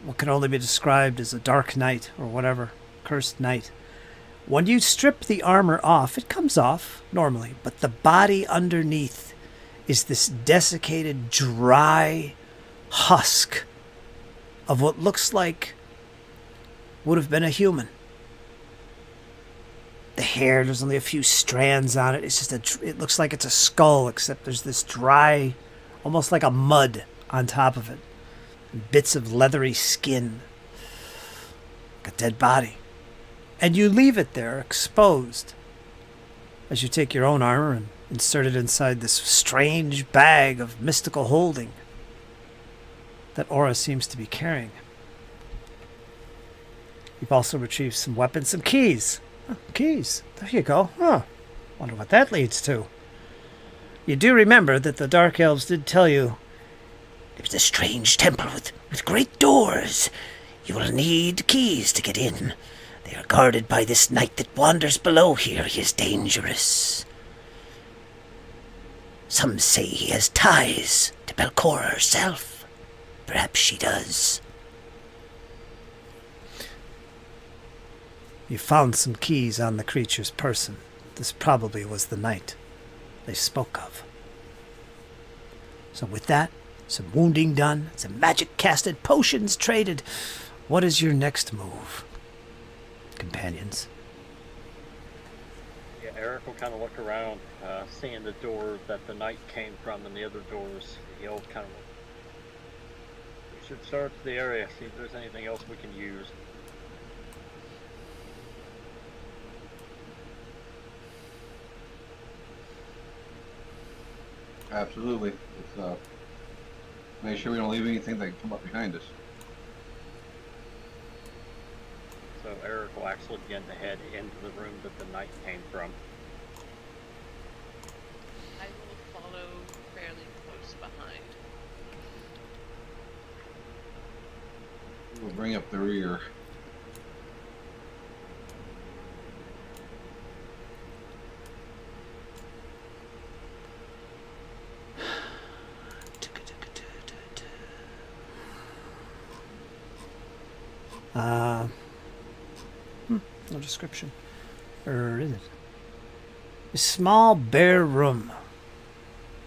Speaker 1: what can only be described as a dark night, or whatever, cursed night. When you strip the armor off, it comes off normally, but the body underneath is this desiccated, dry husk of what looks like would have been a human. The hair, there's only a few strands on it. It's just it looks like it's a skull, except there's this dry, almost like a mud on top of it. Bits of leathery skin. Like a dead body. And you leave it there, exposed, as you take your own armor and insert it inside this strange bag of mystical holding that Aura seems to be carrying. You've also retrieved some weapons, some keys. Keys. There you go. Huh. Wonder what that leads to. You do remember that the Dark Elves did tell you
Speaker 4: It was a strange temple with great doors. You will need keys to get in. They are guarded by this knight that wanders below here. He is dangerous. Some say he has ties to Belcora herself. Perhaps she does.
Speaker 1: you found some keys on the creature's person. This probably was the knight they spoke of. So with that, some wounding done, some magic casted, potions traded, what is your next move, companions?
Speaker 2: Yeah, Eric will kind of look around, seeing the door that the knight came from and the other doors. He'll kind of, we should search the area, see if there's anything else we can use.
Speaker 3: Absolutely. Let's make sure we don't leave anything that can come up behind us.
Speaker 2: So Eric will actually begin to head into the room that the knight came from.
Speaker 5: I will follow fairly close behind.
Speaker 3: We'll bring up the rear.
Speaker 1: No description. Or is it? A small bare room.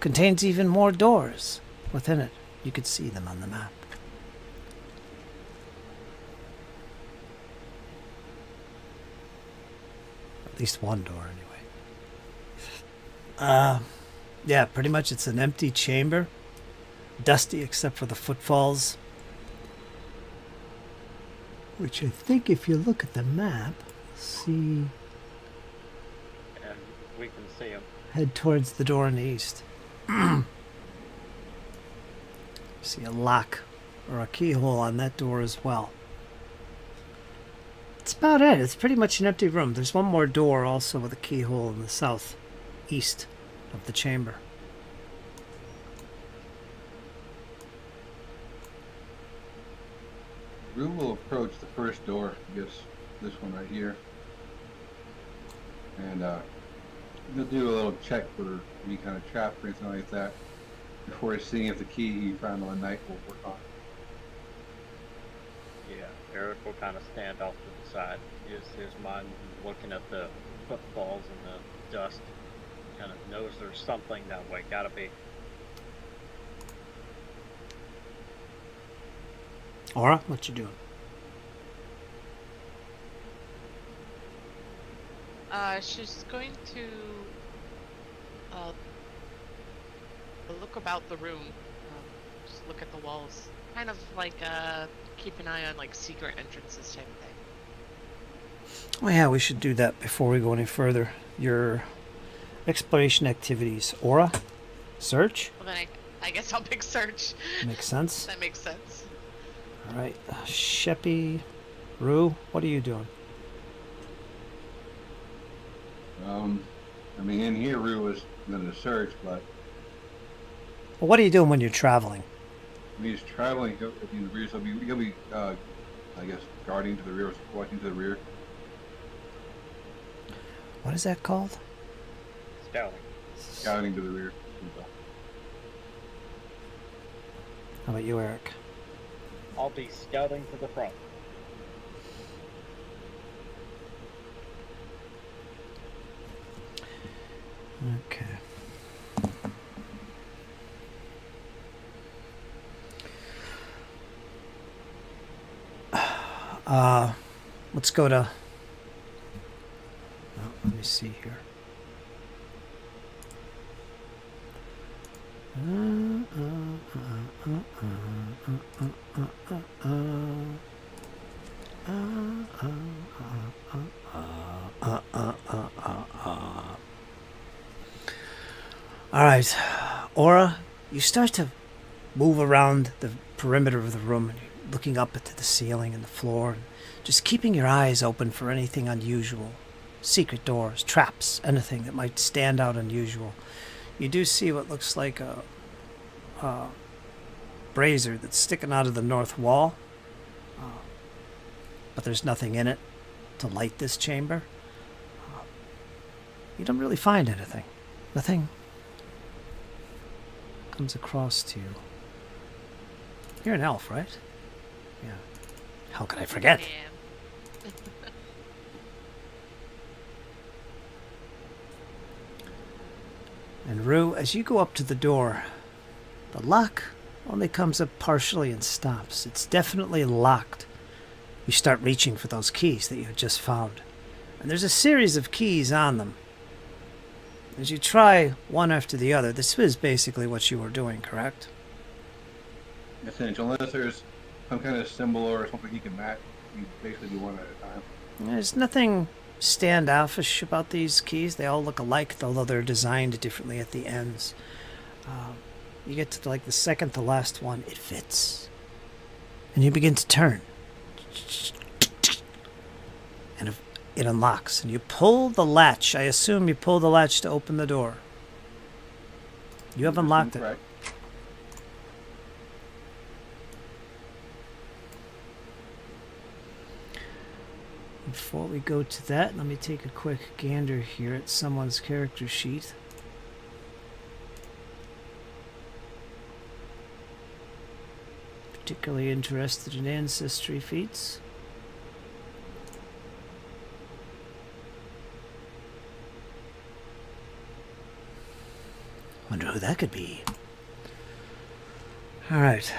Speaker 1: Contains even more doors within it. You could see them on the map. At least one door, anyway. Yeah, pretty much it's an empty chamber. Dusty except for the footfalls. Which I think if you look at the map, see,
Speaker 2: And we can see him.
Speaker 1: head towards the door in the east. See a lock or a keyhole on that door as well. That's about it. It's pretty much an empty room. There's one more door also with a keyhole in the southeast of the chamber.
Speaker 3: Rue will approach the first door, I guess this one right here. And he'll do a little check for any kind of trap or anything like that before seeing if the key he found on the night will work on.
Speaker 2: Yeah, Eric will kind of stand off to the side. His mind looking at the footfalls and the dust. Kind of knows there's something that way. Gotta be.
Speaker 1: Aura, what you doing?
Speaker 5: She's going to look about the room. Just look at the walls. Kind of like keep an eye on like secret entrances type of thing.
Speaker 1: Oh yeah, we should do that before we go any further. Your exploration activities. Aura? Search?
Speaker 5: Well then I guess I'll pick search.
Speaker 1: Makes sense.
Speaker 5: That makes sense.
Speaker 1: Alright. Sheppy. Rue, what are you doing?
Speaker 3: I mean, in here, Rue was going to search, but
Speaker 1: Well, what are you doing when you're traveling?
Speaker 3: when he's traveling in the rear, so he'll be, I guess, guarding to the rear, watching to the rear.
Speaker 1: What is that called?
Speaker 2: Scouting.
Speaker 3: Scouting to the rear.
Speaker 1: How about you, Eric?
Speaker 2: I'll be scouting to the front.
Speaker 1: Okay. Let's go to. Oh, let me see here. All right, Aura, you start to move around the perimeter of the room, and you're looking up into the ceiling and the floor, and just keeping your eyes open for anything unusual secret doors, traps, anything that might stand out unusual. You do see what looks like a brazier that's sticking out of the north wall, but there's nothing in it to light this chamber. You don't really find anything. Nothing comes across to you. You're an elf, right? Yeah. How could I forget?
Speaker 5: Yeah.
Speaker 1: And Rue, as you go up to the door, the lock only comes up partially and stops. It's definitely locked. You start reaching for those keys that you had just found. And there's a series of keys on them. As you try one after the other, this is basically what you were doing, correct?
Speaker 3: Essential. Unless there's some kind of symbol or something you can match, you basically do one at a time.
Speaker 1: There's nothing standoffish about these keys. They all look alike, although they're designed differently at the ends. You get to like the second to last one, it fits. And you begin to turn. And it unlocks. And you pull the latch. I assume you pull the latch to open the door. You have unlocked it.
Speaker 3: Correct.
Speaker 1: Before we go to that, let me take a quick gander here at someone's character sheet. Particularly interested in ancestry feats. Wonder who that could be. All right.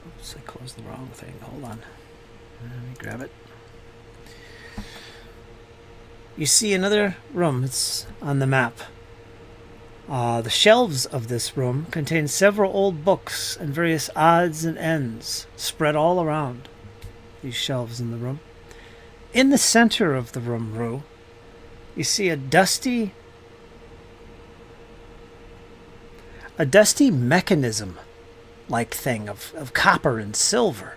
Speaker 1: Oops, I closed the wrong thing. Hold on. Let me grab it. You see another room. It's on the map. The shelves of this room contain several old books and various odds and ends spread all around these shelves in the room. In the center of the room, Rue, you see a dusty mechanism-like thing of copper and silver.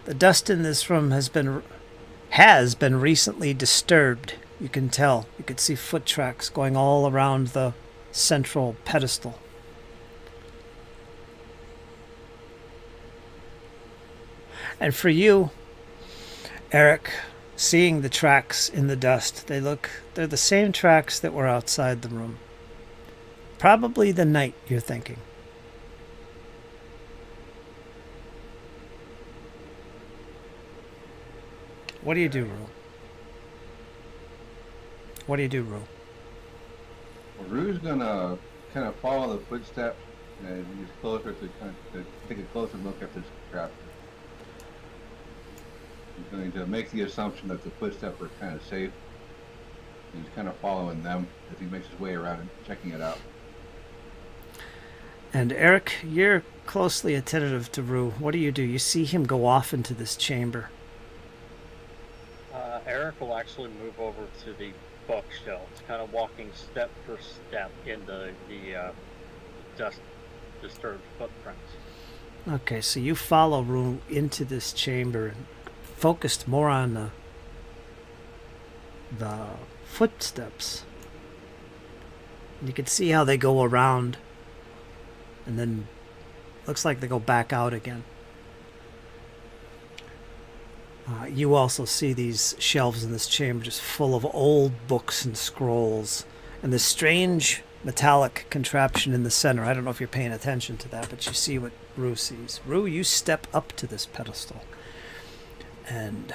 Speaker 1: The dust in this room has been recently disturbed. You can tell. You could see foot tracks going all around the central pedestal. And for you, Eric, seeing the tracks in the dust, they're the same tracks that were outside the room. Probably the night, you're thinking. What do you do, Rue? What do you do, Rue?
Speaker 3: Well, Rue's gonna kind of follow the footsteps and he's closer to take a closer look at this crap. He's going to make the assumption that the footsteps are kind of safe. He's kind of following them as he makes his way around and checking it out.
Speaker 1: And Eric, you're closely attentive to Rue. What do? You see him go off into this chamber.
Speaker 2: Eric will actually move over to the bookshelves, kind of walking step for step in the dust-disturbed footprints.
Speaker 1: Okay, so you follow Rue into this chamber and focused more on the footsteps. You can see how they go around and then looks like they go back out again. You also see these shelves in this chamber just full of old books and scrolls and this strange metallic contraption in the center. I don't know if you're paying attention to that, but you see what Rue sees. Rue, you step up to this pedestal and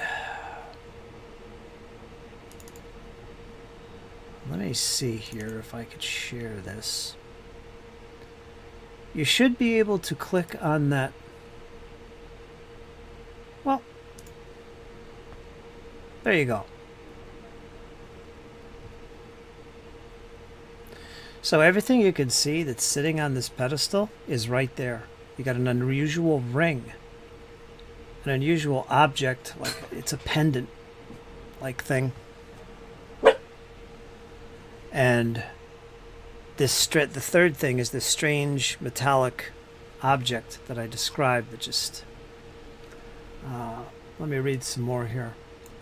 Speaker 1: let me see here if I could share this. You should be able to click on that. Well, there you go. So everything you can see that's sitting on this pedestal is right there. You got an unusual ring, an unusual object, like it's a pendant like thing. And the third thing is this strange metallic object that I described that just... let me read some more here.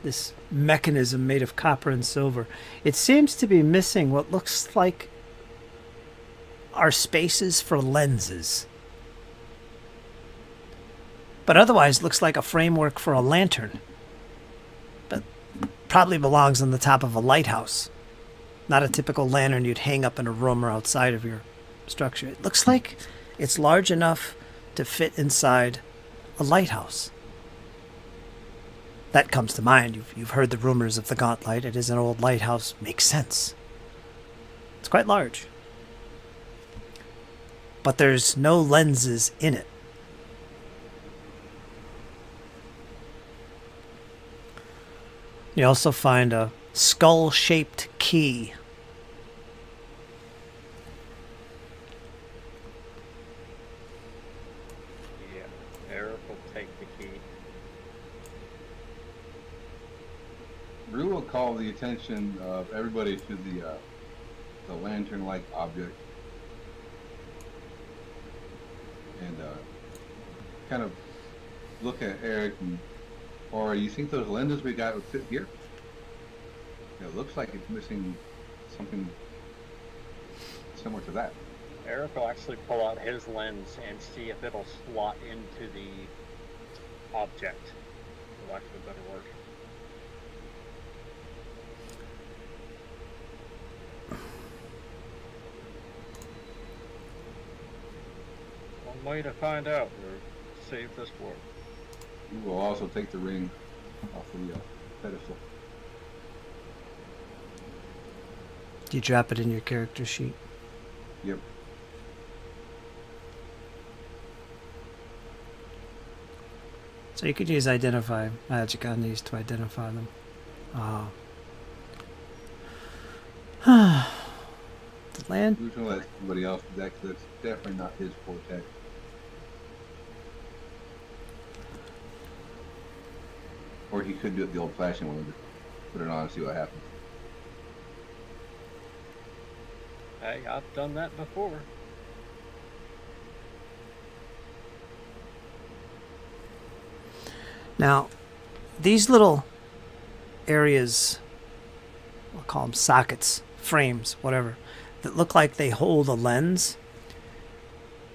Speaker 1: This mechanism made of copper and silver. It seems to be missing what looks like are spaces for lenses. But otherwise looks like a framework for a lantern. But probably belongs on the top of a lighthouse. Not a typical lantern you'd hang up in a room or outside of your structure. It looks like it's large enough to fit inside a lighthouse. That comes to mind. You've heard the rumors of the Gauntlet. It is an old lighthouse. Makes sense. It's quite large. But there's no lenses in it. You also find a skull-shaped key.
Speaker 2: Yeah, Eric will take the key.
Speaker 3: Rue will call the attention of everybody to the lantern-like object, and kind of look at Eric and, or you think those lenses we got would fit here? It looks like it's missing something similar to that.
Speaker 2: Eric will actually pull out his lens and see if it'll slot into the object, for lack of a better word. One way to find out, or see if this works.
Speaker 3: We will also take the ring off the pedestal.
Speaker 1: Do you drop it in your character sheet?
Speaker 3: Yep.
Speaker 1: So you could use identify magic on these to identify them. The land.
Speaker 3: We're going to let somebody else do that because that's definitely not his forte. Or he could do it the old-fashioned way, just put it on and see what happens.
Speaker 2: Hey, I've done that before.
Speaker 1: Now, these little areas, I'll call them sockets, frames, whatever, that look like they hold a lens.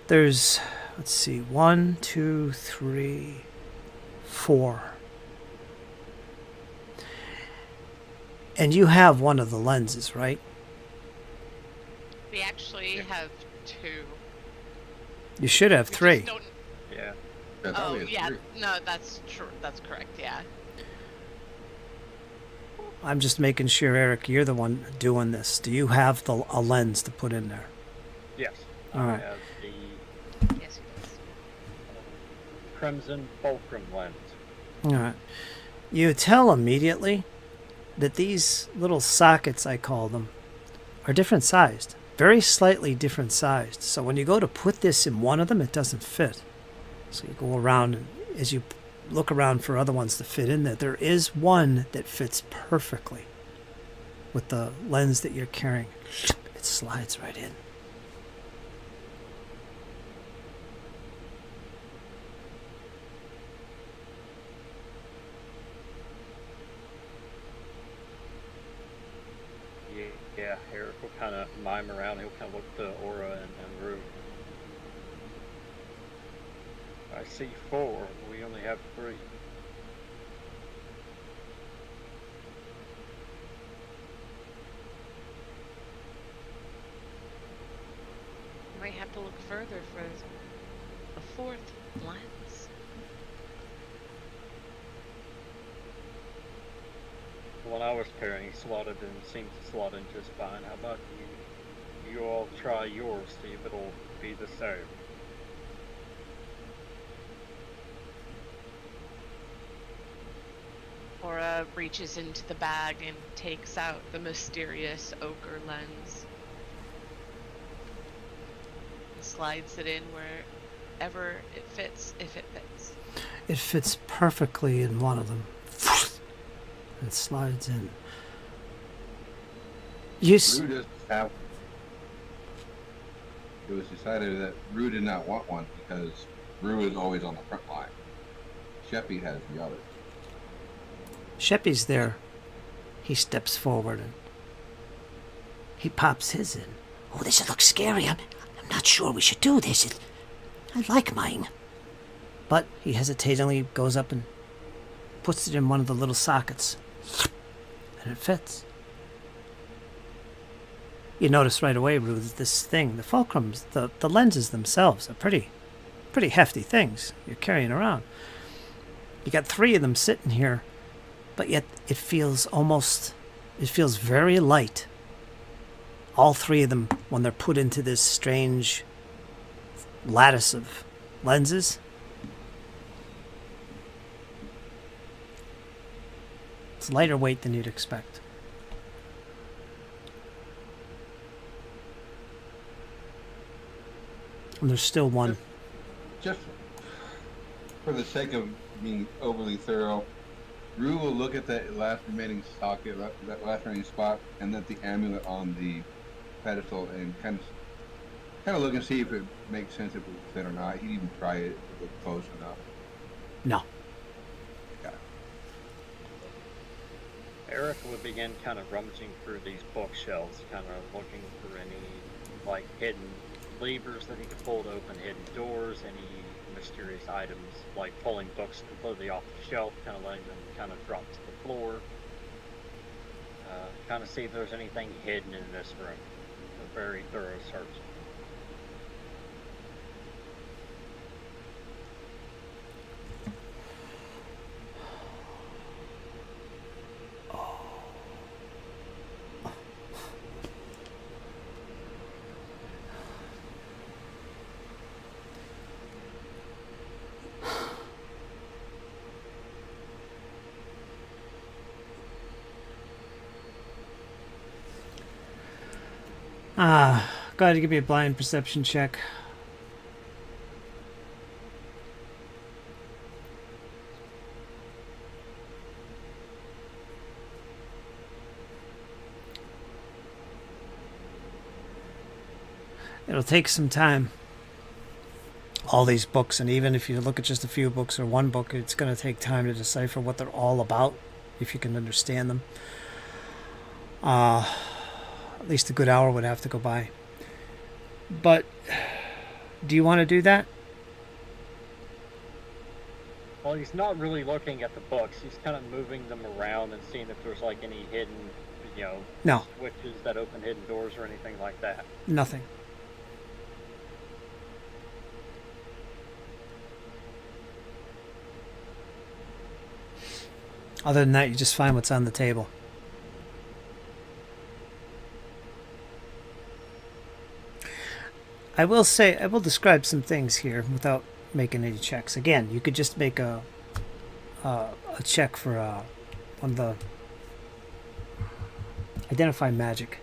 Speaker 1: There's, let's see, 1, 2, 3, 4. And you have one of the lenses, right?
Speaker 5: We actually have two.
Speaker 1: You should have
Speaker 5: We just
Speaker 1: 3.
Speaker 5: don't-
Speaker 2: Yeah.
Speaker 3: I thought we
Speaker 5: Oh
Speaker 3: had
Speaker 5: yeah,
Speaker 3: 3.
Speaker 5: no, that's true. That's correct. Yeah.
Speaker 1: I'm just making sure, Eric, you're the one doing this. Do you have a lens to put in there?
Speaker 2: Yes.
Speaker 1: All right.
Speaker 2: I have the
Speaker 5: Yes, he does.
Speaker 2: Crimson Fulcrum lens.
Speaker 1: All right. You tell immediately that these little sockets, I call them, are different sized. Very slightly different sized. So when you go to put this in one of them, it doesn't fit. So you go around, and as you look around for other ones to fit in there, there is one that fits perfectly with the lens that you're carrying. It slides right in.
Speaker 2: Yeah, Eric will kind of mime around. He'll kind of look at the aura and Rue. I see 4. We only have 3.
Speaker 5: Might have to look further for a fourth lens.
Speaker 2: The one I was carrying slotted in, seems to slot in just fine. How about you all try yours, see if it'll be the same.
Speaker 5: Aura reaches into the bag and takes out the mysterious ochre lens. And slides it in wherever it fits, if it fits.
Speaker 1: It fits perfectly in one of them. It slides in. You
Speaker 3: Rue just have it was decided that Rue did not want one because Rue is always on the front line. Sheppy has the others.
Speaker 4: Sheppy's there. He steps forward and he pops his in. Oh, this looks scary. I'm not sure we should do this. I like mine.
Speaker 1: But he hesitatingly goes up and puts it in one of the little sockets. And it fits. You notice right away, Rue, that this thing, the fulcrums, the lenses themselves are pretty hefty things you're carrying around. You got 3 of them sitting here, but yet it feels very light. All 3 of them, when they're put into this strange lattice of lenses, it's lighter weight than you'd expect. And there's still one.
Speaker 3: Just for the sake of being overly thorough, Rue will look at that last remaining socket, that last remaining spot, and then the amulet on the pedestal, and kind of look and see if it makes sense, if it will fit or not. He'd even try it if it was close enough.
Speaker 1: No.
Speaker 3: Got it.
Speaker 2: Eric would begin kind of rummaging through these bookshelves, kind of looking for any like hidden levers that he could pull to open hidden doors, any mysterious items, like pulling books completely off the shelf, kind of letting them kind of drop to the floor. Kind of see if there's anything hidden in this room. A very thorough search.
Speaker 1: Go ahead and give me a blind perception check. It'll take some time. All these books, and even if you look at just a few books or one book, it's going to take time to decipher what they're all about, if you can understand them. At least a good hour would have to go by. But do you want to do that?
Speaker 2: Well, he's not really looking at the books. He's kind of moving them around and seeing if there's like any hidden,
Speaker 1: No,
Speaker 2: switches that open hidden doors or anything like that.
Speaker 1: nothing. Other than that, you just find what's on the table. I will describe some things here without making any checks. Again, you could just make a check for one of the identify magic.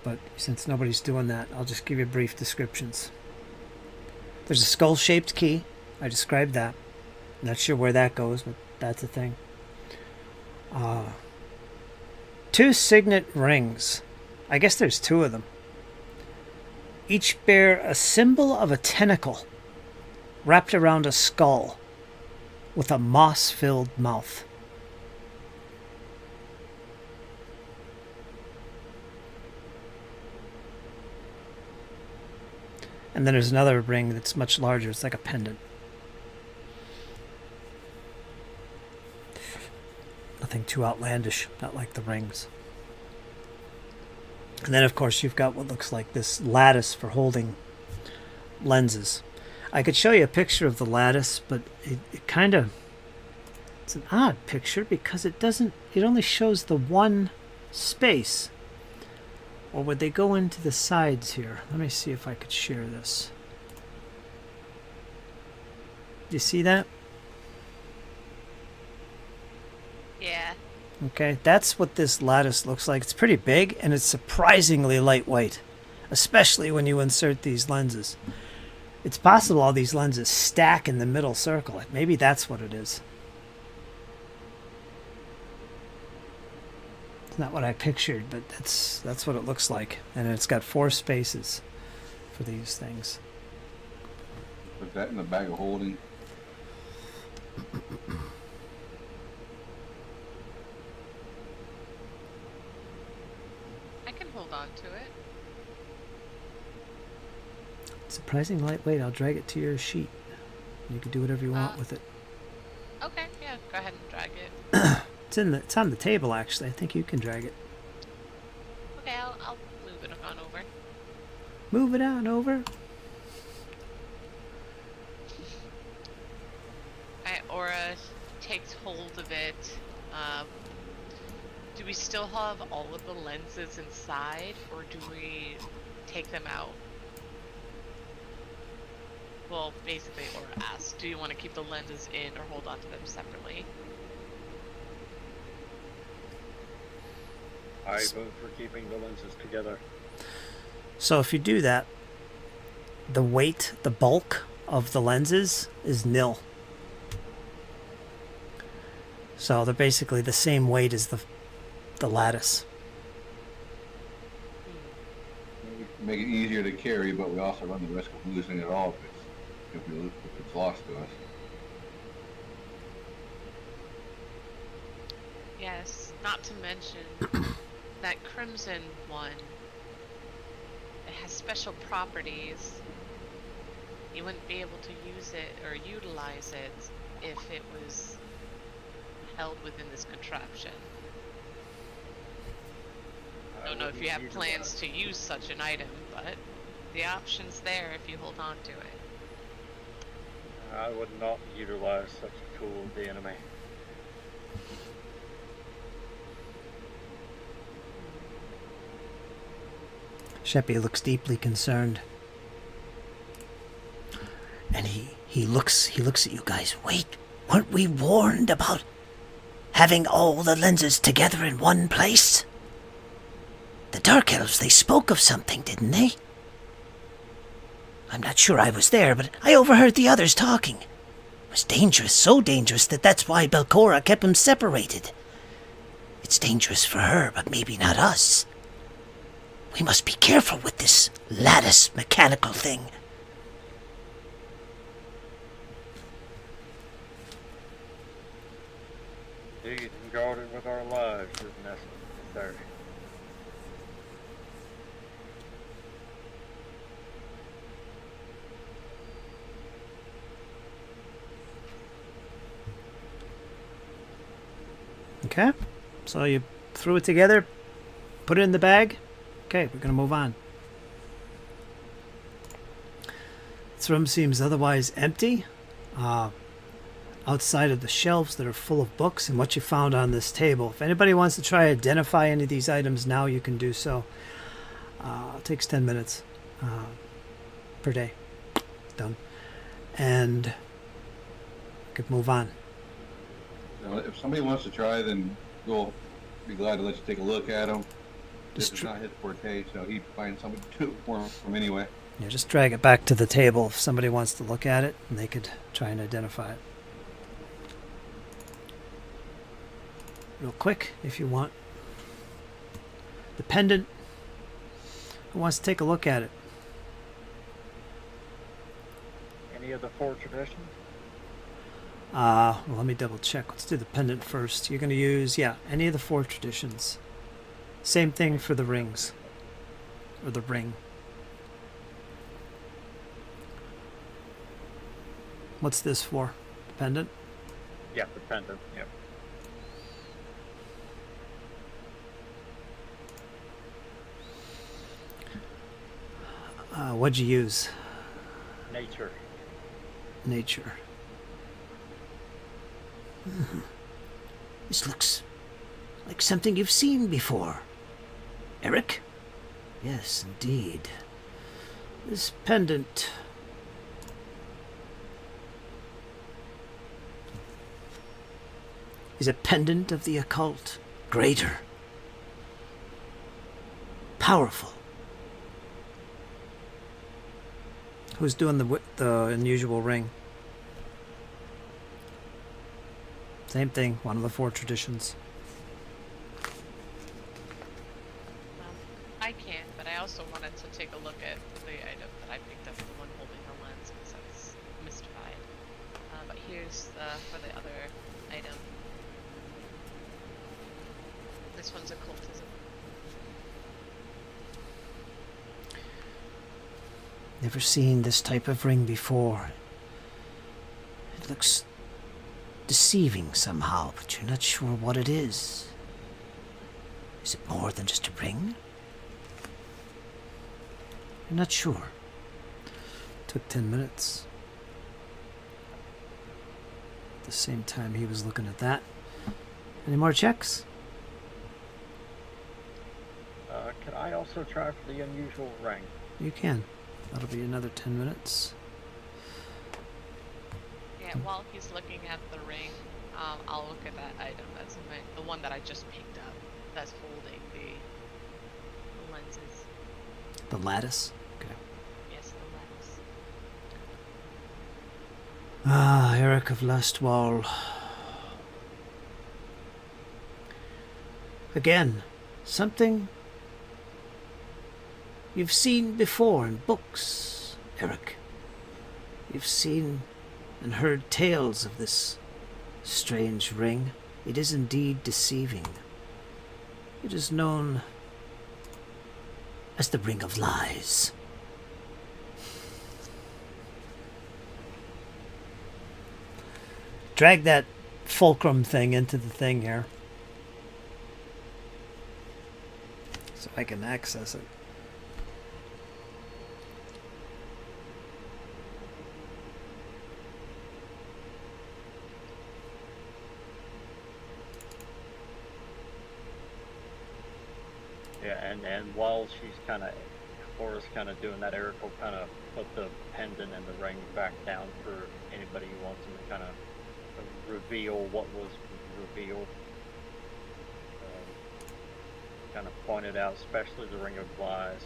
Speaker 1: But since nobody's doing that, I'll just give you brief descriptions. There's a skull-shaped key. I described that. Not sure where that goes, but that's a thing. 2 signet rings. I guess there's 2 of them. Each bear a symbol of a tentacle wrapped around a skull with a moss-filled mouth. And then there's another ring that's much larger. It's like a pendant. Nothing too outlandish, not like the rings. And then, of course, you've got what looks like this lattice for holding lenses. I could show you a picture of the lattice, but it kind of... It's an odd picture because it only shows the one space. Or would they go into the sides here? Let me see if I could share this. Do you see that?
Speaker 5: Yeah.
Speaker 1: Okay, that's what this lattice looks like. It's pretty big, and it's surprisingly lightweight, especially when you insert these lenses. It's possible all these lenses stack in the middle circle. Maybe that's what it is. It's not what I pictured, but that's what it looks like. And it's got 4 spaces. for these things.
Speaker 3: Put that in the bag of holding.
Speaker 5: I can hold on to it.
Speaker 1: Surprising lightweight. I'll drag it to your sheet. You can do whatever you want
Speaker 5: Uh.
Speaker 1: with it.
Speaker 5: Okay, yeah, go ahead and drag it.
Speaker 1: It's on the table actually. I think you can drag it.
Speaker 5: Okay, I'll move it on over.
Speaker 1: Move it on over.
Speaker 5: Aura takes hold of it. Do we still have all of the lenses inside, or do we take them out? Well, basically, Aura asked, do you want to keep the lenses in or hold on to them separately?
Speaker 2: I vote for keeping the lenses together.
Speaker 1: So if you do that, the weight, the bulk of the lenses is nil. So they're basically the same weight as the lattice.
Speaker 3: Make it easier to carry, but we also run the risk of losing it all if it's lost to us.
Speaker 5: Yes, not to mention that crimson one, it has special properties. You wouldn't be able to use it or utilize it if it was held within this contraption. I don't know if you have plans to use such an item, but the option's there if you hold on to it.
Speaker 2: I would not utilize such a tool of the enemy.
Speaker 1: Sheppy looks deeply concerned.
Speaker 4: And he looks at you guys. Wait, weren't we warned about having all the lenses together in one place? The Dark Elves, they spoke of something, didn't they? I'm not sure I was there, but I overheard the others talking. It was dangerous, so dangerous that's why Belcora kept them separated. It's dangerous for her, but maybe not us. We must be careful with this lattice mechanical thing.
Speaker 2: Indeed, and guarded with our lives is necessary.
Speaker 1: Okay, so you threw it together, put it in the bag. Okay, we're gonna move on. This room seems otherwise empty, outside of the shelves that are full of books and what you found on this table. If anybody wants to try to identify any of these items now, you can do so. It takes 10 minutes per day. Done. And we could move on.
Speaker 3: So if somebody wants to try, then we'll be glad to let you take a look at them. This is not his forte, so he'd find somebody to do it for him anyway.
Speaker 1: Yeah, just drag it back to the table if somebody wants to look at it, and they could try and identify it. Real quick, if you want. The pendant. Who wants to take a look at it?
Speaker 2: Any of the 4 traditions?
Speaker 1: Well, let me double check. Let's do the pendant first. You're going to use, any of the 4 traditions. Same thing for the rings. Or the ring. What's this for? The pendant?
Speaker 2: Yeah, the pendant, yep.
Speaker 1: What'd you use?
Speaker 2: Nature.
Speaker 1: Nature.
Speaker 4: This looks like something you've seen before. Eric?
Speaker 1: Yes, indeed. This pendant is a pendant of the occult.
Speaker 4: Greater. Powerful.
Speaker 1: Who's doing the unusual ring? Same thing, one of the 4 traditions.
Speaker 5: I can, but I also wanted to take a look at the item that for the other item. This one's occultism.
Speaker 4: Never seen this type of ring before. It looks deceiving somehow, but you're not sure what it is. Is it more than just a ring? You're not sure.
Speaker 1: Took 10 minutes. At the same time he was looking at that. Any more checks?
Speaker 2: Can I also try for the unusual ring?
Speaker 1: You can. That'll be another 10 minutes.
Speaker 5: Yeah, while he's looking at the ring, I'll look at that item. That's the one that I just picked up. That's holding the lenses.
Speaker 1: The lattice. Okay.
Speaker 5: Yes, the lattice.
Speaker 1: Ah, Eric of Lustwall.
Speaker 4: Again, something you've seen before in books, Eric. You've seen and heard tales of this strange ring. It is indeed deceiving. It is known as the Ring of Lies.
Speaker 1: Drag that fulcrum thing into the thing here. So I can access it.
Speaker 2: Yeah, and while she's kind of, Laura's kind of doing that, Eric will kind of put the pendant and the ring back down for anybody who wants them to kind of reveal what was revealed. Kind of pointed out, especially the Ring of Lies.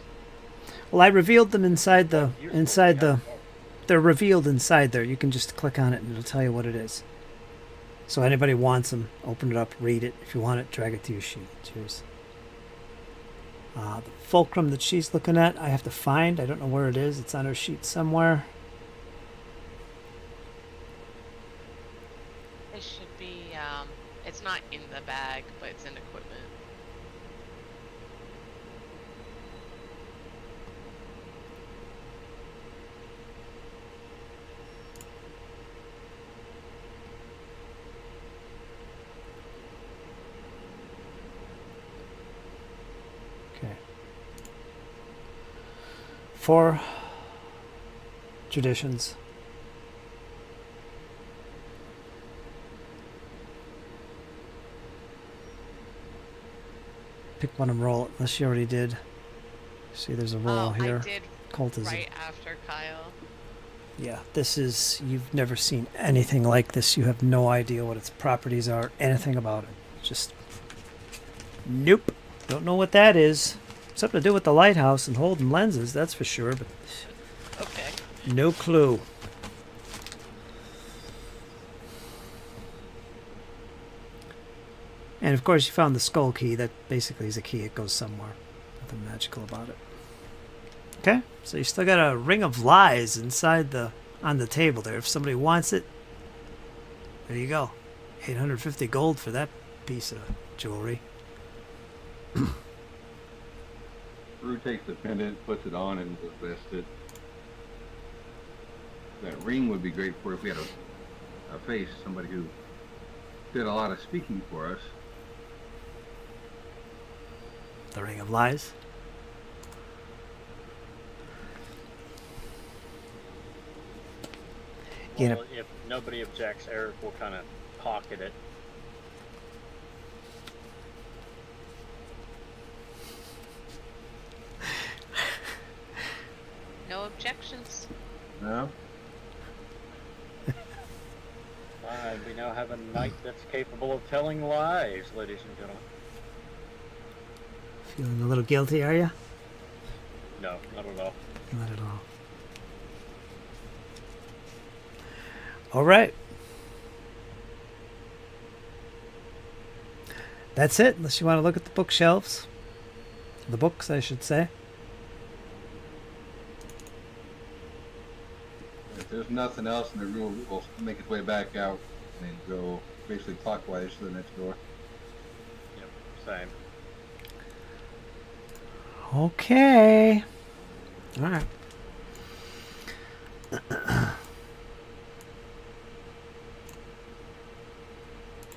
Speaker 1: Well, I revealed them inside the
Speaker 2: Yeah.
Speaker 1: they're revealed inside there. You can just click on it and it'll tell you what it is. So anybody wants them, open it up, read it. If you want it, drag it to your sheet. It's yours. The fulcrum that she's looking at, I have to find. I don't know where it is. It's on her sheet somewhere.
Speaker 5: It should be, it's not in the bag, but it's in equipment.
Speaker 1: Okay. 4 traditions. Pick one and roll it, unless you already did. See, there's a roll here.
Speaker 5: I did
Speaker 1: Cultism.
Speaker 5: right after Kyle.
Speaker 1: Yeah, this is, you've never seen anything like this. You have no idea what its properties are, anything about it. Just, nope. Don't know what that is. Something to do with the lighthouse and holding lenses, that's for sure, but
Speaker 5: Okay.
Speaker 1: no clue. And of course you found the skull key. That basically is a key. It goes somewhere. Nothing magical about it. Okay, so you still got a Ring of Lies inside on the table there. If somebody wants it, there you go. 850 gold for that piece of jewelry.
Speaker 3: Rue takes the pendant, puts it on, and is vested. That ring would be great for if we had a face, somebody who did a lot of speaking for us.
Speaker 1: The Ring of Lies. You know,
Speaker 2: Well, if nobody objects, Eric will kind of pocket it.
Speaker 5: No objections.
Speaker 3: No?
Speaker 2: Fine, we now have a knight that's capable of telling lies, ladies and gentlemen.
Speaker 1: feeling a little guilty, are you?
Speaker 2: No, not at all.
Speaker 1: Not at all. All right. That's it, unless you want to look at the bookshelves. The books, I should say.
Speaker 3: If there's nothing else in the room, we'll make its way back out. and then go basically clockwise to the next door.
Speaker 2: Yep, same.
Speaker 1: Okay. All right.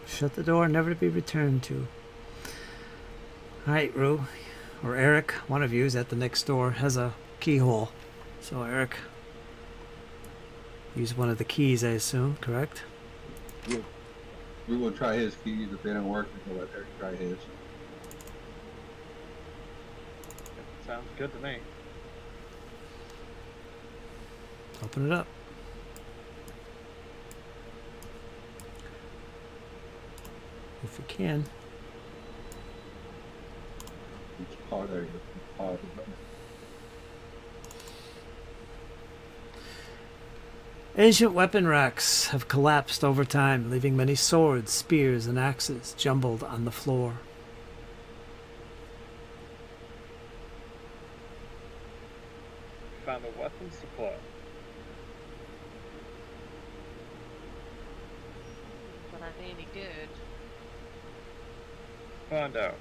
Speaker 1: Shut the door, never to be returned to. All right, Rue, or Eric, one of you is at the next door, has a keyhole. So Eric, use one of the keys, I assume, correct?
Speaker 3: We will try his keys. If they don't work, we'll let Eric try his.
Speaker 2: Sounds good to me.
Speaker 1: Open it up. If you can.
Speaker 3: Oh, there you go. Pause the button.
Speaker 1: Ancient weapon racks have collapsed over time, leaving many swords, spears, and axes jumbled on the floor.
Speaker 2: Found a weapon supply.
Speaker 5: But are they any good?
Speaker 2: Find out.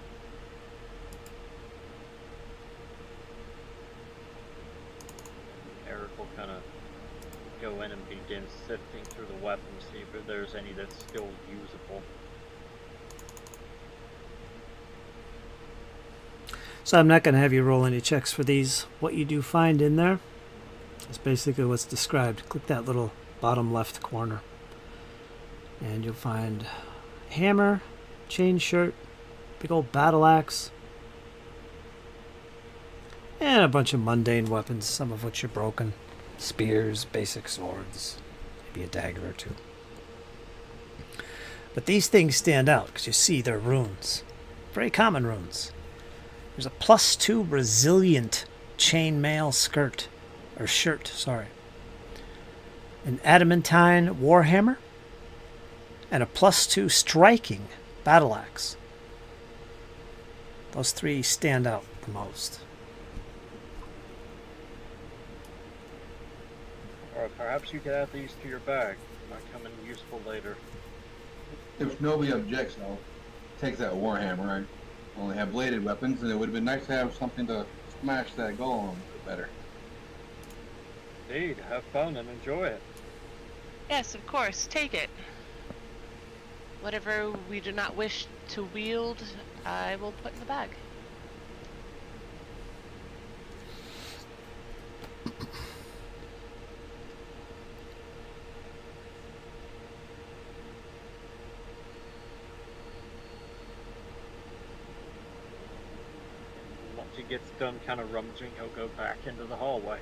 Speaker 2: Eric will kind of go in and begin sifting through the weapons, see if there's any that's still usable.
Speaker 1: So I'm not going to have you roll any checks for these. What you do find in there is basically what's described. Click that little bottom left corner. And you'll find hammer, chain shirt, big old battle axe, and a bunch of mundane weapons, some of which are broken. Spears, basic swords, maybe a dagger or two. But these things stand out because you see they're runes. Very common runes. There's a +2 resilient chainmail skirt, or shirt, sorry. An adamantine warhammer, and a +2 striking battle axe. Those three stand out the most.
Speaker 2: Or perhaps you could add these to your bag. Might come in useful later.
Speaker 3: If nobody objects, I'll take that warhammer. I only have bladed weapons, and it would have been nice to have something to smash that golem a bit better.
Speaker 2: Indeed, have fun and enjoy it.
Speaker 5: Yes, of course. Take it. Whatever we do not wish to wield, I will put in the bag.
Speaker 2: Once he gets done kind of rummaging, he'll go back into the hallway.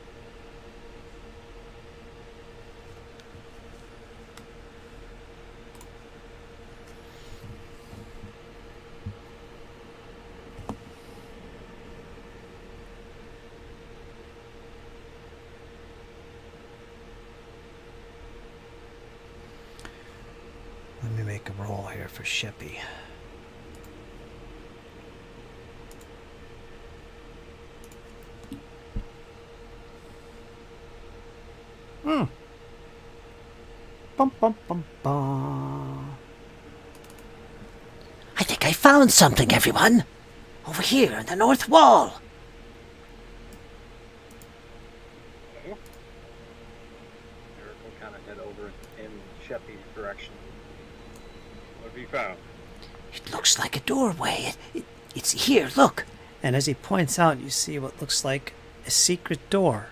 Speaker 1: Let me make a roll here for Sheppy. Bum, bum, bum, bum.
Speaker 4: I think I found something, everyone. Over here on the north wall.
Speaker 2: Eric will kind of head over in Sheppy's direction. What have you found?
Speaker 4: It looks like a doorway. It's here, look.
Speaker 1: And as he points out, you see what looks like a secret door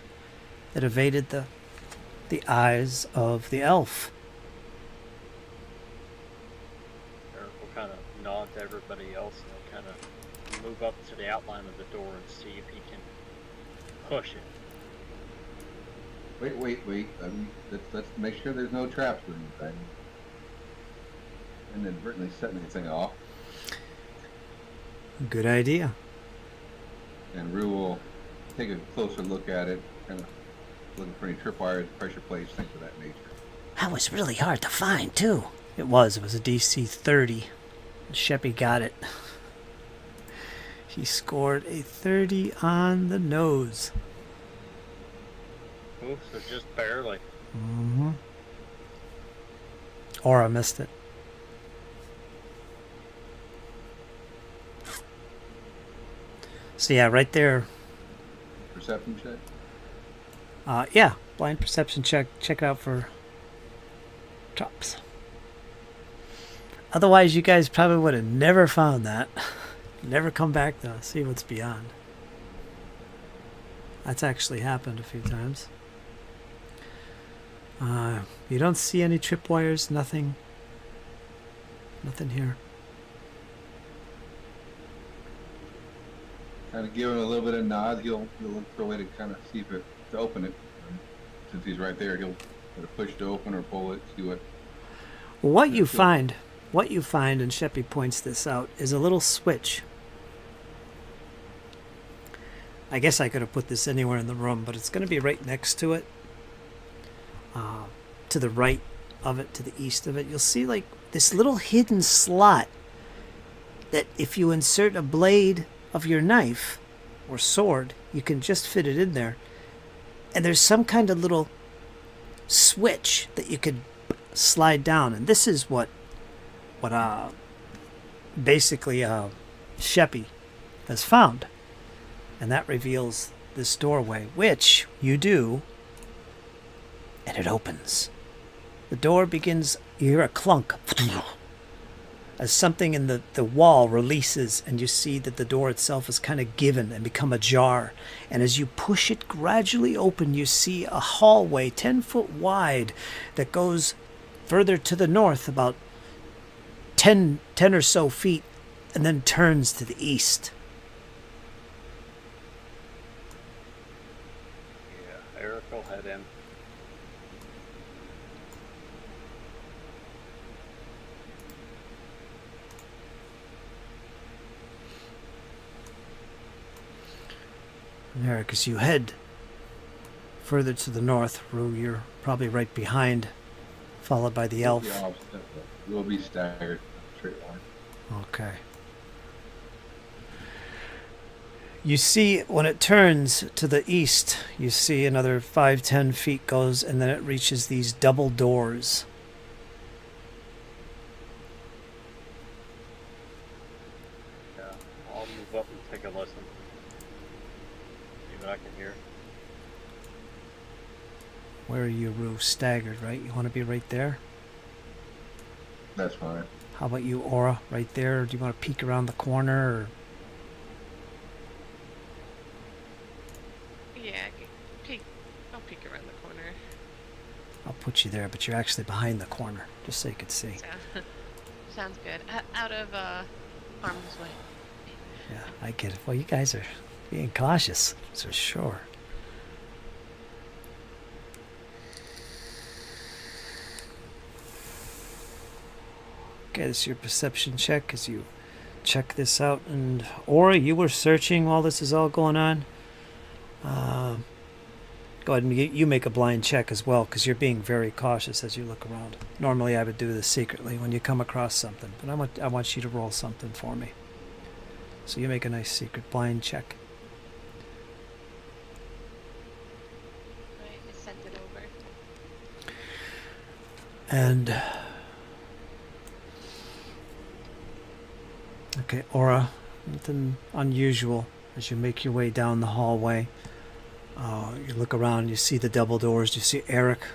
Speaker 1: that evaded the eyes of the elf.
Speaker 2: Eric will kind of nod to everybody else and he'll kind of move up to the outline of the door and see if he can push it.
Speaker 3: Wait. Let's make sure there's no traps or anything. And inadvertently setting anything off.
Speaker 1: Good idea.
Speaker 3: And Rue will take a closer look at it, kind of looking for any tripwires, pressure plates, things of that nature.
Speaker 4: That was really hard to find, too.
Speaker 1: It was a DC 30. Sheppy got it. He scored a 30 on the nose.
Speaker 2: Oops, so just barely.
Speaker 1: Mm-hmm. Aura missed it. So yeah, right there.
Speaker 3: Perception check.
Speaker 1: Yeah, blind perception check. Check it out for traps. Otherwise, you guys probably would have never found that. Never come back to see what's beyond. That's actually happened a few times. You don't see any tripwires, nothing. Nothing here.
Speaker 3: Kind of give him a little bit of nod. He'll look for a way to kind of see if it to open it. Since he's right there, he'll either push to open or pull it. See what.
Speaker 1: What you find, and Sheppy points this out, is a little switch. I guess I could have put this anywhere in the room, but it's going to be right next to it. To the right of it, to the east of it, you'll see like this little hidden slot that if you insert a blade of your knife or sword, you can just fit it in there. And there's some kind of little switch that you could slide down. And this is what basically Sheppy has found. And that reveals this doorway, which you do, and it opens. The door begins, you hear a clunk as something in the wall releases, and you see that the door itself is kind of given and become ajar. And as you push it gradually open, you see a hallway 10 foot wide that goes further to the north, about 10 or so feet, and then turns to the east.
Speaker 2: Yeah, Eric will head in.
Speaker 1: Eric, as you head further to the north, Rue, you're probably right behind, followed by the elf.
Speaker 3: The opposite. We'll be staggered. Straight line.
Speaker 1: Okay. You see, when it turns to the east, you see another 5-10 feet goes, and then it reaches these double doors.
Speaker 2: Yeah, I'll move up and take a listen. See what I can hear.
Speaker 1: Where are you, Rue? Staggered, right? You want to be right there?
Speaker 3: That's fine.
Speaker 1: How about you, Aura? Right there? Or do you want to peek around the corner? Or...
Speaker 5: Yeah, I'll peek around the corner.
Speaker 1: I'll put you there, but you're actually behind the corner, just so you could see.
Speaker 5: Sounds good. Out of harm's way.
Speaker 1: Yeah, I get it. Well, you guys are being cautious, for sure. Okay, this is your perception check as you check this out. And Aura, you were searching while this is all going on. Go ahead and you make a blind check as well, because you're being very cautious as you look around. Normally I would do this secretly when you come across something, but I want you to roll something for me. So you make a nice secret blind check.
Speaker 5: Right, I sent it over.
Speaker 1: And okay, Aura, nothing unusual as you make your way down the hallway. You look around, you see the double doors, you see Eric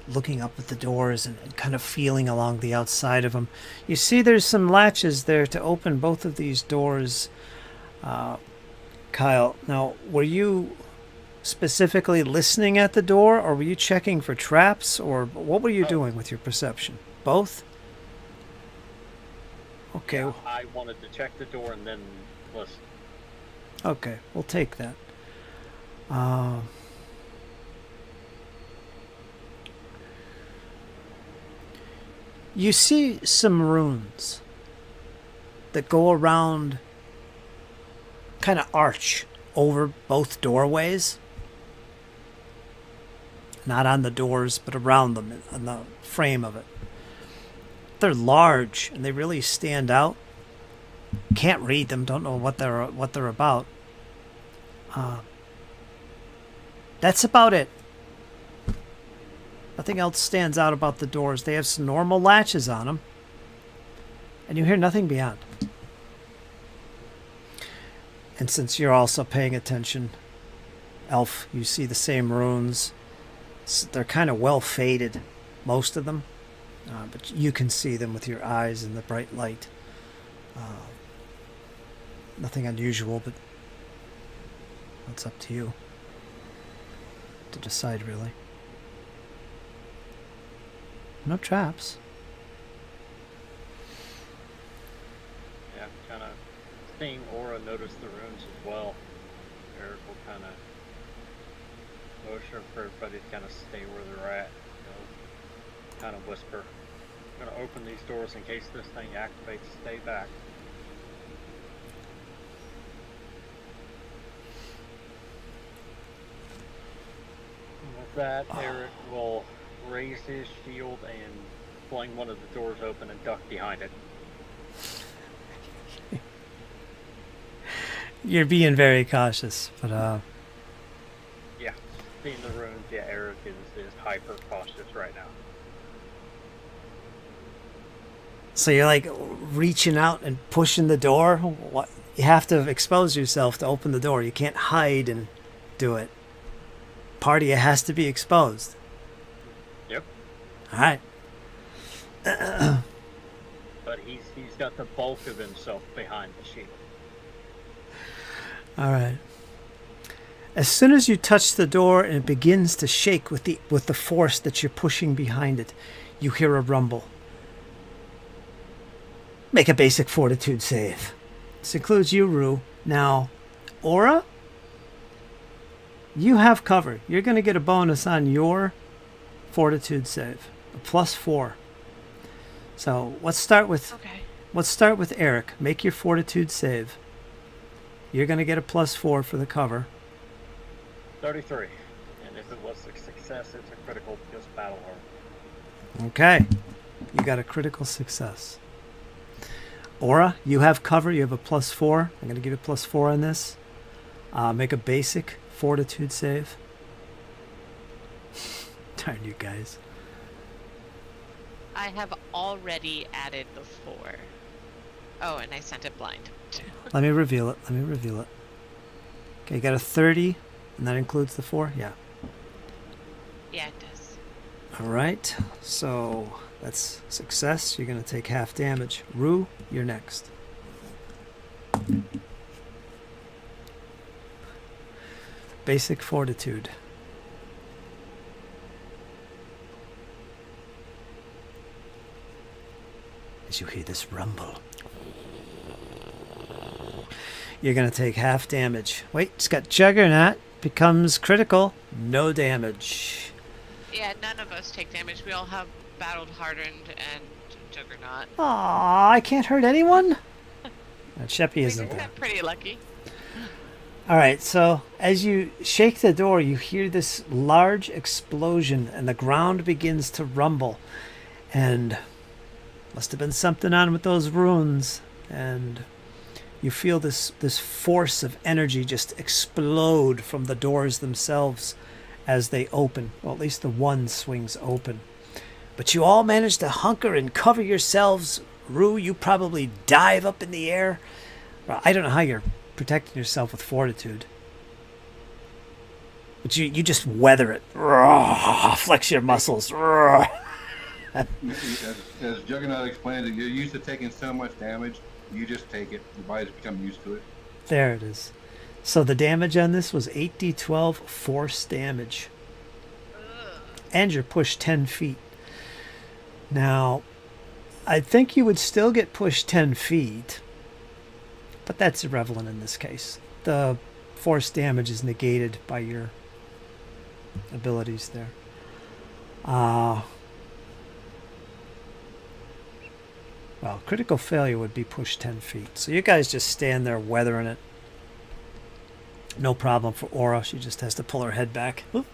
Speaker 1: looking up at the doors and kind of feeling along the outside of them. You see there's some latches there to open both of these doors. Kyle, now, were you specifically listening at the door, or were you checking for traps, or what were you doing with your perception? Both? Okay.
Speaker 2: Yeah, I wanted to check the door and then listen.
Speaker 1: Okay, we'll take that. You see some runes that go around, kind of arch over both doorways. Not on the doors, but around them, on the frame of it. They're large and they really stand out. Can't read them, don't know what they're about. That's about it. Nothing else stands out about the doors. They have some normal latches on them. And you hear nothing beyond. And since you're also paying attention, Elf, you see the same runes. They're kind of well faded, most of them. But you can see them with your eyes in the bright light. Nothing unusual, but it's up to you to decide, really. No traps.
Speaker 2: Yeah, kind of seeing Aura notice the runes as well. Eric will kind of motion for everybody to kind of stay where they're at. Kind of whisper. I'm going to open these doors in case this thing activates. Stay back. And with that, Eric will raise his shield and fling one of the doors open and duck behind it.
Speaker 1: You're being very cautious, but
Speaker 2: Yeah, seeing the runes, yeah, Eric is hyper cautious right now.
Speaker 1: so you're like reaching out and pushing the door. What? You have to expose yourself to open the door. You can't hide and do it. Part of you has to be exposed.
Speaker 2: Yep.
Speaker 1: All right.
Speaker 2: But he's got the bulk of himself behind the shield.
Speaker 1: All right. As soon as you touch the door and it begins to shake with the force that you're pushing behind it, you hear a rumble. Make a basic fortitude save. This includes you, Rue. Now, Aura, you have cover. You're going to get a bonus on your fortitude save, a +4. So let's start with Eric. Make your fortitude save. You're going to get a +4 for the cover.
Speaker 2: 33. And if it was a success, it's a critical because battle hardened.
Speaker 1: Okay. You got a critical success. Aura, you have cover. You have a +4. I'm going to give you a +4 on this. Make a basic fortitude save. Darn you guys.
Speaker 5: I have already added the 4. Oh, and I sent it blind.
Speaker 1: Let me reveal it. Okay, you got a 30, and that includes the 4? Yeah.
Speaker 5: Yeah, it does.
Speaker 1: All right. So that's success. You're going to take half damage. Rue, you're next. Basic fortitude. As you hear this rumble, you're going to take half damage. Wait, it's got Juggernaut. Becomes critical. No damage.
Speaker 5: Yeah, none of us take damage. We all have battled hardened and Juggernaut.
Speaker 1: Aw, I can't hurt anyone? Chapt
Speaker 5: We
Speaker 1: isn't there.
Speaker 5: got pretty lucky.
Speaker 1: All right, so as you shake the door, you hear this large explosion, and the ground begins to rumble. And must have been something on with those runes. And you feel this force of energy just explode from the doors themselves as they open. Well, at least the one swings open. But you all manage to hunker and cover yourselves. Rue, you probably dive up in the air. Well, I don't know how you're protecting yourself with fortitude. But you just weather it. Flex your muscles.
Speaker 3: As Juggernaut explained, you're used to taking so much damage, you just take it. Your body's become used to it.
Speaker 1: There it is. So the damage on this was 8d12 force damage. And you're pushed 10 feet. Now, I think you would still get pushed 10 feet, but that's irrelevant in this case. The force damage is negated by your abilities there. Well, critical failure would be pushed 10 feet. So you guys just stand there weathering it. No problem for Aura. She just has to pull her head back. Oop,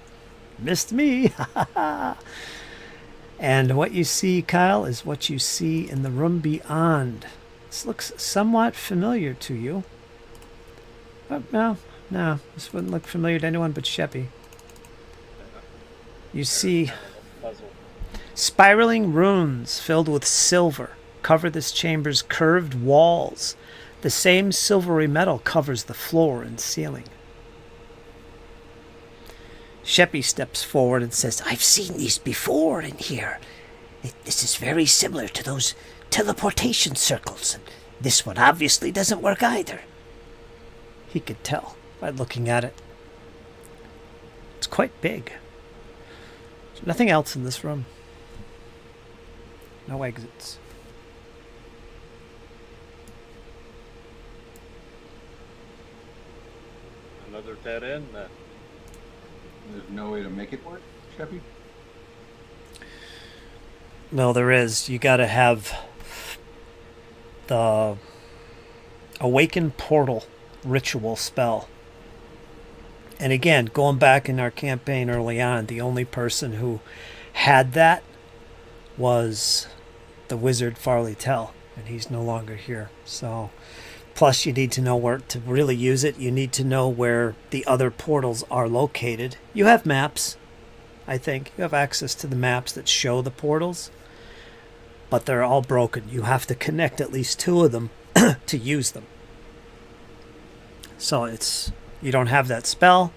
Speaker 1: missed me. And what you see, Kyle, is what you see in the room beyond. This looks somewhat familiar to you. But no, this wouldn't look familiar to anyone but Sheppy. You see...
Speaker 2: Puzzled.
Speaker 1: Spiraling runes filled with silver cover this chamber's curved walls. The same silvery metal covers the floor and ceiling. Sheppy steps forward and says,
Speaker 4: I've seen these before in here. This is very similar to those teleportation circles. And this one obviously doesn't work either.
Speaker 1: He could tell by looking at it. It's quite big. There's nothing else in this room. No exits.
Speaker 2: Another dead end.
Speaker 3: There's no way to make it work, Sheppy?
Speaker 1: No, there is. You gotta have the Awaken Portal ritual spell. And again, going back in our campaign early on, the only person who had that was the wizard Farley Tell, and he's no longer here. So, plus you need to know where to really use it. You need to know where the other portals are located. You have maps, I think. You have access to the maps that show the portals, but they're all broken. You have to connect at least 2 of them to use them. So you don't have that spell,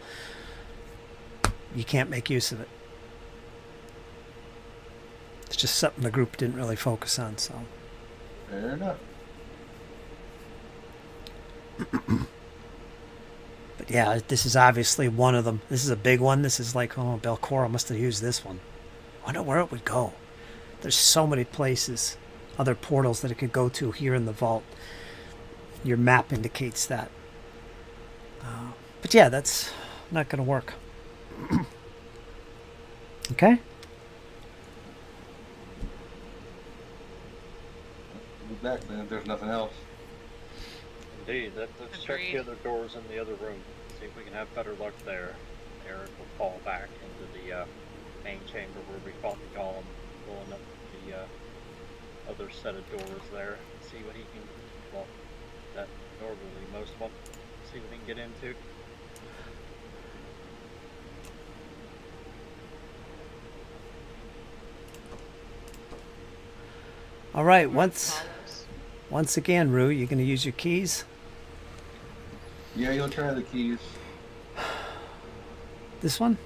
Speaker 1: you can't make use of it. It's just something the group didn't really focus on, so.
Speaker 3: Fair enough.
Speaker 1: But yeah, this is obviously one of them. This is a big one. This is like, oh, Belcora must have used this one. I wonder where it would go. There's so many places, other portals that it could go to here in the vault. Your map indicates that. But yeah, that's not going to work. Okay?
Speaker 3: Move back then if there's nothing else.
Speaker 2: Indeed. Let's check the other doors in the other room. See if we can have better luck there. Eric will fall back into the main chamber where we fought the golem, pulling up the other set of doors there. See what he can. Well, that normally most of them. See what he can get into.
Speaker 1: All right, once again, Rue, you're going to use your keys?
Speaker 3: Yeah, you'll try the keys.
Speaker 1: This one?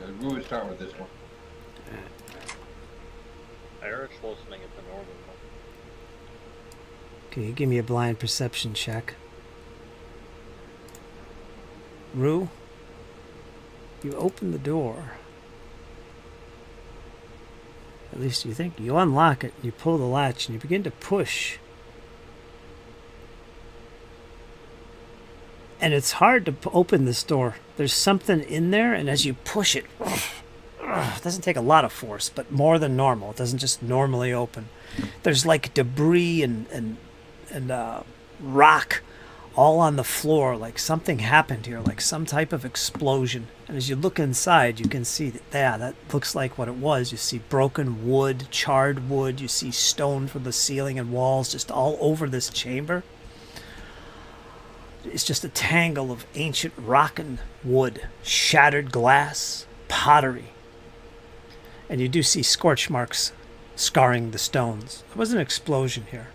Speaker 3: Yeah, we would start with this one.
Speaker 2: Eric's listening at the northern one.
Speaker 1: Okay, give me a blind perception check. Rue, you open the door. At least you think. You unlock it, you pull the latch, and you begin to push. And it's hard to open this door. There's something in there, and as you push it, it doesn't take a lot of force, but more than normal. It doesn't just normally open. There's like debris and rock all on the floor, like something happened here, like some type of explosion. And as you look inside, you can see that, yeah, that looks like what it was. You see broken wood, charred wood. You see stone from the ceiling and walls just all over this chamber. It's just a tangle of ancient rotten wood, shattered glass, pottery. And you do see scorch marks scarring the stones. There was an explosion here.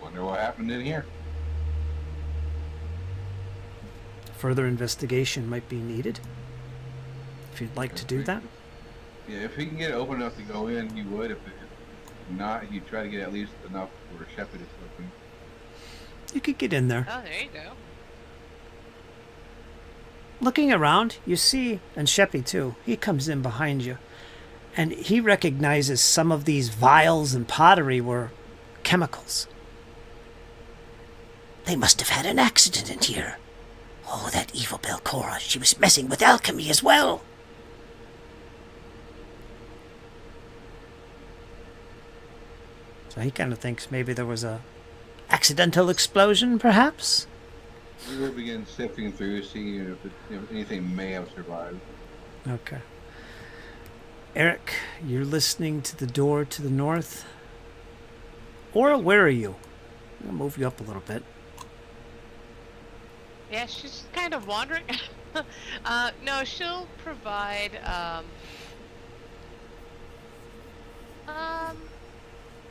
Speaker 3: Wonder what happened in here.
Speaker 1: Further investigation might be needed, if you'd like to do that.
Speaker 3: Yeah, if he can get it open enough to go in, he would. If not, he'd try to get at least enough for Sheppy to slip in.
Speaker 1: You could get in there.
Speaker 5: Oh, there you go.
Speaker 1: Looking around, you see, and Sheppy too, he comes in behind you, and he recognizes some of these vials and pottery were chemicals.
Speaker 4: They must have had an accident in here. Oh, that evil Belcora. She was messing with alchemy as well.
Speaker 1: So he kind of thinks maybe there was a accidental explosion, perhaps?
Speaker 3: We will begin sifting through, seeing if anything may have survived.
Speaker 1: Okay. Eric, you're listening to the door to the north. Ora, where are you? I'm going to move you up a little bit.
Speaker 5: Yeah, she's kind of wandering. No, she'll provide,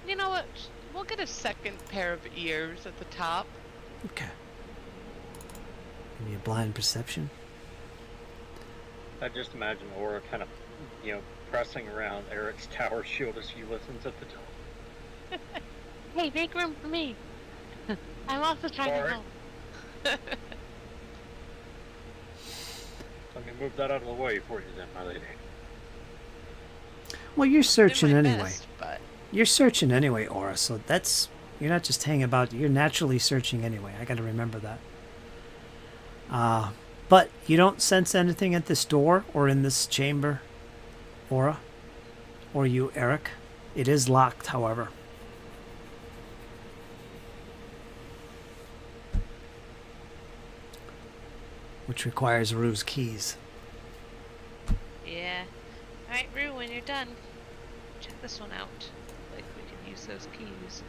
Speaker 5: you know what? We'll get a second pair of ears at the top.
Speaker 1: Okay. Give me a blind perception.
Speaker 2: I just imagine Aura kind of, pressing around Eric's tower shield as she listens at the top.
Speaker 5: Hey, make room for me. I'm also trying
Speaker 2: Sorry.
Speaker 5: to help.
Speaker 2: Let me move that out of the way for you then, my lady.
Speaker 1: Well, you're searching
Speaker 5: Do my
Speaker 1: anyway.
Speaker 5: best, but
Speaker 1: You're searching anyway, Aura, so you're not just hanging about, you're naturally searching anyway. I gotta remember that. But you don't sense anything at this door or in this chamber, Aura? Or you, Eric? It is locked, however. Which requires Rue's keys.
Speaker 5: yeah. Alright, Rue, when you're done, check this one out. Like we can use those keys.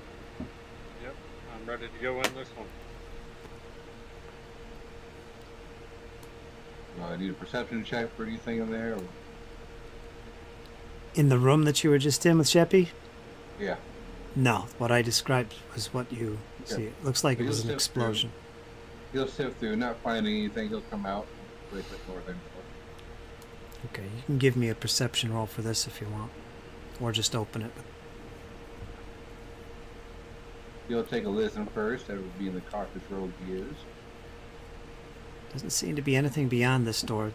Speaker 2: Yep, I'm ready to go in this one.
Speaker 3: I need a perception check for anything in there. Or...
Speaker 1: In the room that you were just in with Sheppy?
Speaker 3: Yeah.
Speaker 1: No, what I described was what you see.
Speaker 3: Okay.
Speaker 1: It looks like it
Speaker 3: You'll
Speaker 1: was an
Speaker 3: sift
Speaker 1: explosion.
Speaker 3: He'll sift through, not finding anything. He'll come out. Wait for more things.
Speaker 1: Okay, you can give me a perception roll for this if you want. Or just open it.
Speaker 3: He'll take a listen first. That would be in the cautious road he is.
Speaker 1: Doesn't seem to be anything beyond this door.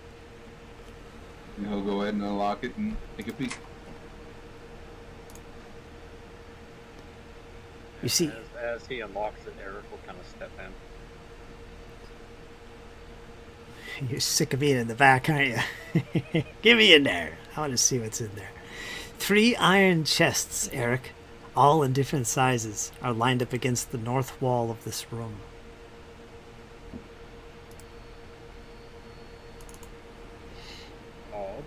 Speaker 3: And he'll go ahead and unlock it and take a peek.
Speaker 1: You see,
Speaker 2: As he unlocks it, Eric will kind of step in.
Speaker 1: you're sick of being in the back, aren't you? Get me in there. I want to see what's in there. 3 iron chests, Eric, all in different sizes, are lined up against the north wall of this room.
Speaker 2: Odd.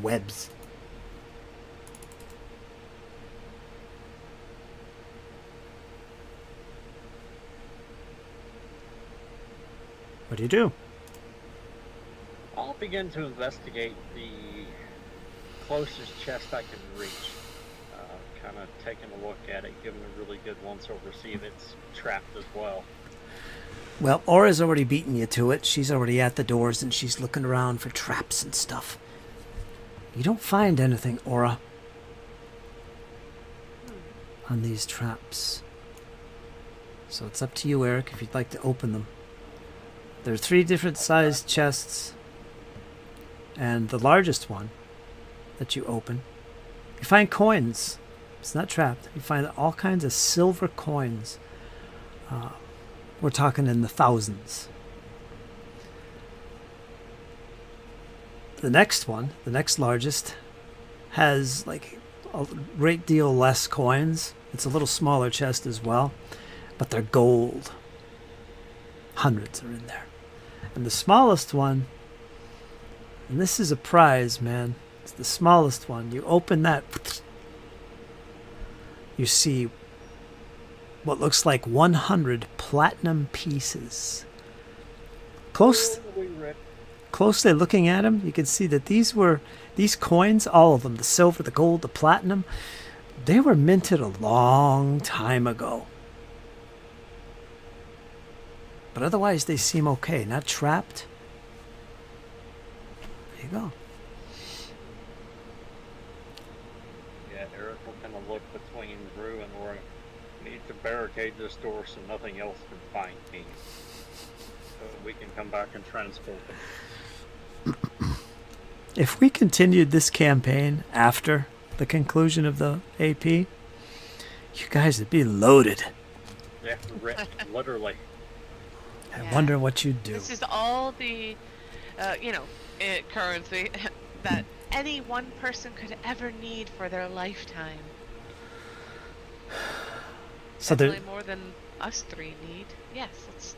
Speaker 1: Webs. What do you do?
Speaker 2: I'll begin to investigate the closest chest I can reach. Kind of taking a look at it, giving a really good once-over, see if it's trapped as well.
Speaker 1: Well, Aura's already beaten you to it. She's already at the doors and she's looking around for traps and stuff. You don't find anything, Aura, on these traps. So it's up to you, Eric, if you'd like to open them. There are 3 different sized chests, and the largest one that you open, you find coins. It's not trapped. You find all kinds of silver coins. We're talking in the thousands. The next one, the next largest, has like a great deal less coins. It's a little smaller chest as well, but they're gold. Hundreds are in there. And the smallest one, and this is a prize, man. It's the smallest one. You open that, you see what looks like 100 platinum pieces. Closely looking at them, you can see that these coins, all of them, the silver, the gold, the platinum, they were minted a long time ago. But otherwise, they seem okay, not trapped. There you go.
Speaker 2: Yeah, Eric will kind of look between Rue and Aura. Need to barricade this door so nothing else can find me. So we can come back and transport them.
Speaker 1: If we continued this campaign after the conclusion of the AP, you guys would be loaded.
Speaker 2: Yeah, literally.
Speaker 1: I wonder what you'd do.
Speaker 5: This is all the, currency that any one person could ever need for their lifetime.
Speaker 1: So
Speaker 5: Definitely more than us 3 need. Yes, let's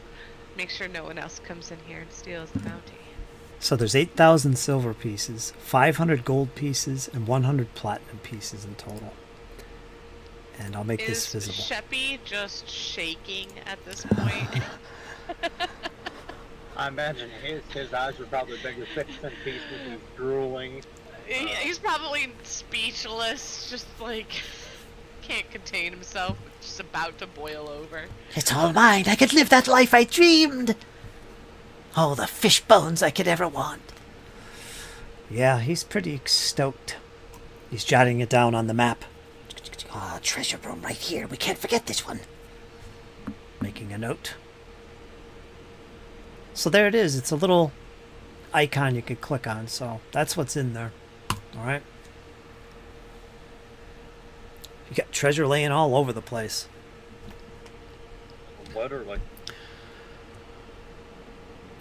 Speaker 5: make sure no one else comes in here and steals the bounty.
Speaker 1: So there's 8,000 silver pieces, 500 gold pieces, and 100 platinum pieces in total. And I'll make this visible.
Speaker 5: Is Sheppy just shaking at this point?
Speaker 2: I imagine his eyes are probably bigger fish than pieces. He's drooling.
Speaker 5: He's probably speechless, just like can't contain himself, just about to boil over.
Speaker 4: It's all mine. I could live that life I dreamed. All the fish bones I could ever want.
Speaker 1: Yeah, he's pretty stoked. He's jotting it down on the map.
Speaker 4: Oh, treasure room right here. We can't forget this one.
Speaker 1: Making a note. So there it is. It's a little icon you could click on. So that's what's in there. All right. You got treasure laying all over the place.
Speaker 2: Literally.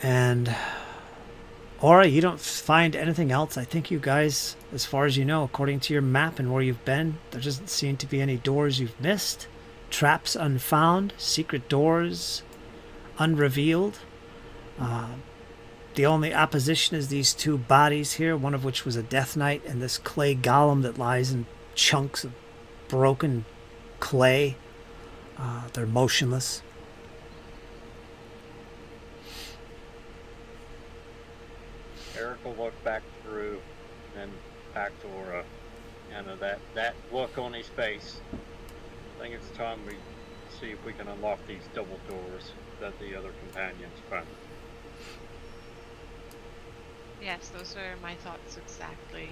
Speaker 1: And Aura, you don't find anything else. I think you guys, as far as you know, according to your map and where you've been, there doesn't seem to be any doors you've missed. Traps unfound. Secret doors unrevealed. The only opposition is these two bodies here, one of which was a Death Knight, and this clay golem that lies in chunks of broken clay. They're motionless.
Speaker 2: Eric will look back through, then back to Aura. That look on his face. I think it's time we see if we can unlock these double doors that the other companions found.
Speaker 5: Yes, those are my thoughts exactly.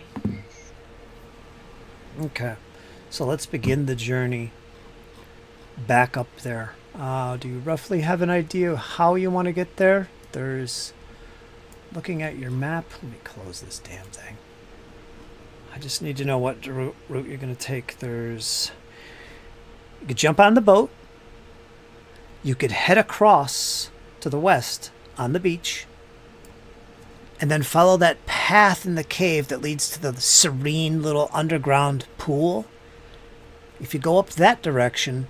Speaker 1: Okay. So let's begin the journey back up there. Do you roughly have an idea of how you want to get there? There's... Looking at your map... Let me close this damn thing. I just need to know what route you're going to take. There's... You could jump on the boat. You could head across to the west on the beach. And then follow that path in the cave that leads to the serene little underground pool. If you go up that direction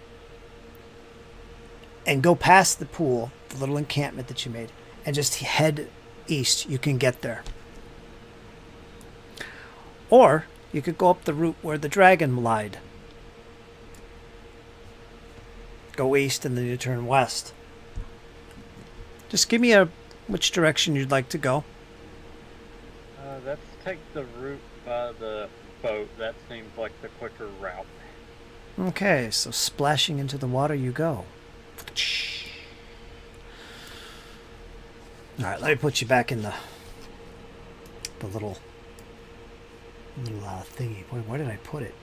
Speaker 1: and go past the pool, the little encampment that you made, and just head east, you can get there. Or you could go up the route where the dragon lied. Go east and then you turn west. Just give me which direction you'd like to go.
Speaker 2: Let's take the route by the boat. That seems like the quicker route.
Speaker 1: Okay, so splashing into the water you go. Alright, let me put you back in the little thingy. Where did I put it?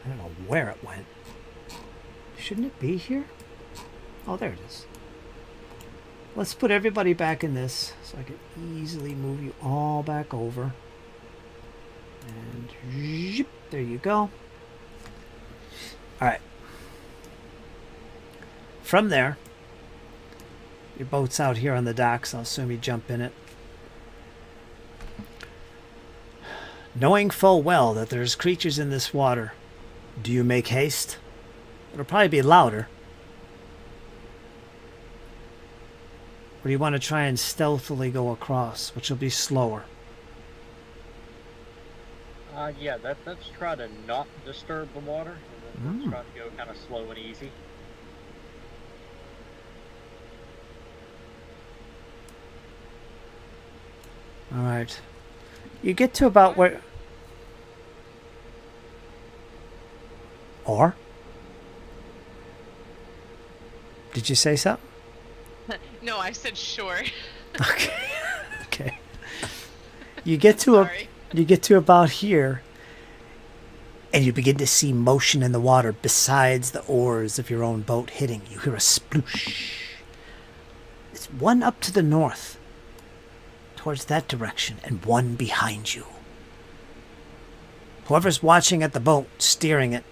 Speaker 1: I don't know where it went. Shouldn't it be here? Oh, there it is. Let's put everybody back in this so I can easily move you all back over. And zip, there you go. Alright. From there, your boat's out here on the docks. I'll assume you jump in it. Knowing full well that there's creatures in this water, do you make haste? It'll probably be louder. Or do you want to try and stealthily go across, which will be slower?
Speaker 2: Yeah, let's try to not disturb the water. And let's try to go kind of slow and easy.
Speaker 1: Alright. You get to about where... Or? Did you say something?
Speaker 5: No, I said sure.
Speaker 1: Okay. Okay. You get to about here, and you begin to see motion in the water besides the oars of your own boat hitting. You hear a sploosh. It's one up to the north, towards that direction, and one behind you. Whoever's watching at the boat, steering it,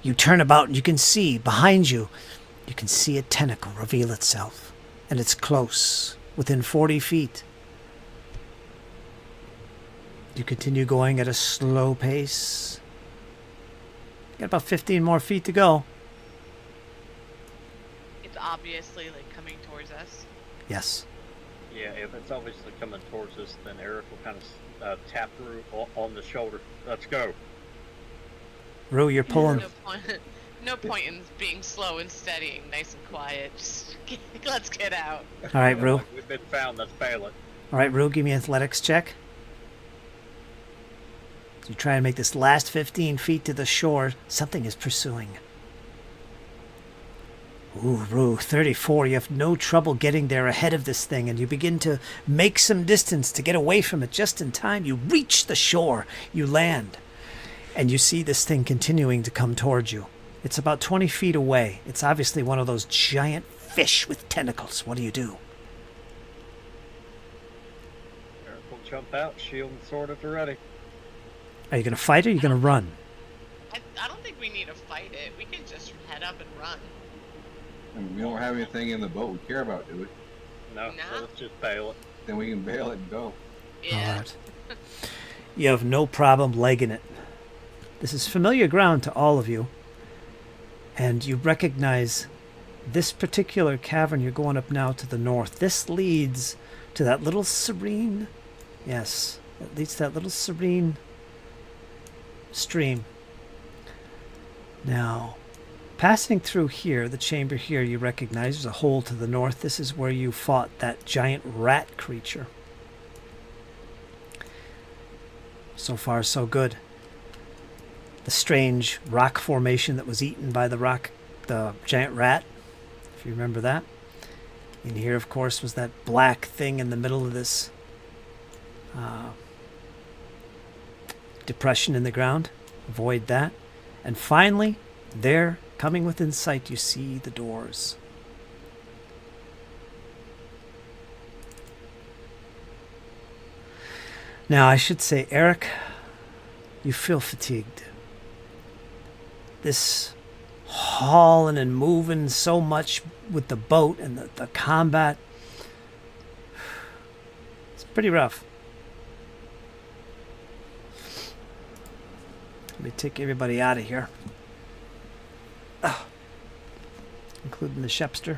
Speaker 1: you turn about and you can see behind you, you can see a tentacle reveal itself, and it's close, within 40 feet. You continue going at a slow pace. Got about 15 more feet to go.
Speaker 5: It's obviously like coming towards us.
Speaker 1: Yes.
Speaker 2: Yeah, if it's obviously coming towards us, then Eric will kind of tap Rue on the shoulder. Let's go.
Speaker 1: Rue, you're pulling.
Speaker 5: No point in being slow and steady, nice and quiet. Just let's get out.
Speaker 1: All right, Rue.
Speaker 2: Like we've been found. Let's bail it.
Speaker 1: All right, Rue, give me an athletics check. So you try and make this last 15 feet to the shore. Something is pursuing. Ooh, Rue, 34. You have no trouble getting there ahead of this thing, and you begin to make some distance to get away from it just in time. You reach the shore. You land, and you see this thing continuing to come towards you. It's about 20 feet away. It's obviously one of those giant fish with tentacles. What do you do?
Speaker 2: Eric will jump out, shield and sword at the ready.
Speaker 1: Are you going to fight or are you going to run?
Speaker 5: I don't think we need to fight it. We can just head up and run.
Speaker 3: I mean, we don't have anything in the boat we care about, do we?
Speaker 2: No,
Speaker 5: Nah.
Speaker 2: so let's just bail it.
Speaker 3: Then we can bail it and go.
Speaker 5: Yeah.
Speaker 1: All right. You have no problem legging it. This is familiar ground to all of you. And you recognize this particular cavern you're going up now to the north. This leads to that little serene, yes, it leads to that little serene stream. Now, passing through here, the chamber here, you recognize there's a hole to the north. This is where you fought that giant rat creature. So far, so good. The strange rock formation that was eaten by the giant rat, if you remember that. In here, of course, was that black thing in the middle of this depression in the ground. Avoid that. And finally, there, coming within sight, you see the doors. Now, I should say, Eric, you feel fatigued. This hauling and moving so much with the boat and the combat, it's pretty rough. Let me take everybody out of here. Including the Shepster.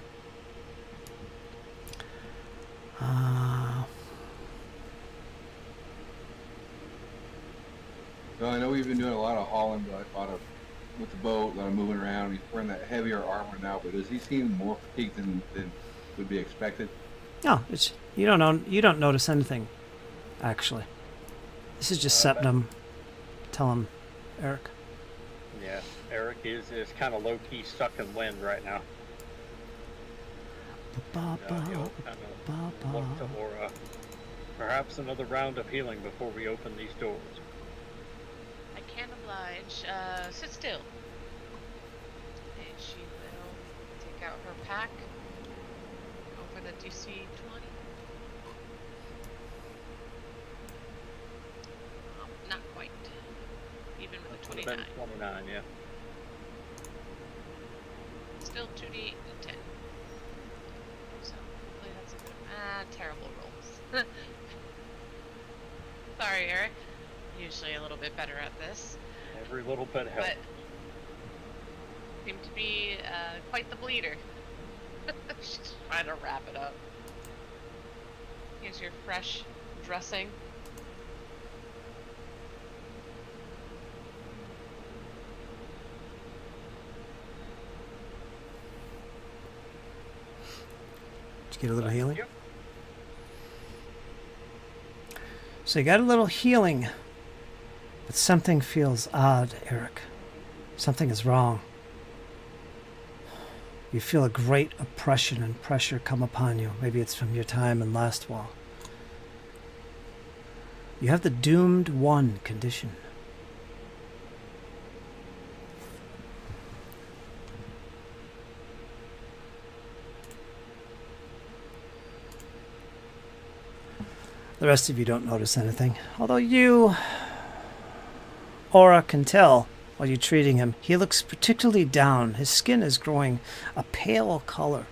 Speaker 3: Well, I know we've been doing a lot of hauling, but a lot of with the boat, a lot of moving around. He's wearing that heavier armor now, but does he seem more fatigued than would be expected?
Speaker 1: No, it's you don't notice anything, actually. This is just Septum. Tell him, Eric.
Speaker 2: Yeah, Eric is kind of low key stuck in wind right now. He'll kind of look to perhaps another round of healing before we open these doors.
Speaker 5: I can't oblige. Sit still. And she will take out her pack. Go for the DC 20. Not quite. Even with a 29.
Speaker 2: 29, yeah.
Speaker 5: Still 2d8 and 10. So hopefully that's a good. Terrible rolls. Sorry, Eric. Usually a little bit better at this.
Speaker 2: Every little bit helps.
Speaker 5: But seem to be quite the bleeder. She's trying to wrap it up. Here's your fresh dressing.
Speaker 1: Did you get a little healing?
Speaker 2: Yep.
Speaker 1: So you got a little healing, but something feels odd, Eric. Something is wrong. You feel a great oppression and pressure come upon you. Maybe it's from your time in Lastwall. You have the Doomed One condition. The rest of you don't notice anything. Although you, Aura, can tell while you're treating him, he looks particularly down. His skin is growing a pale color.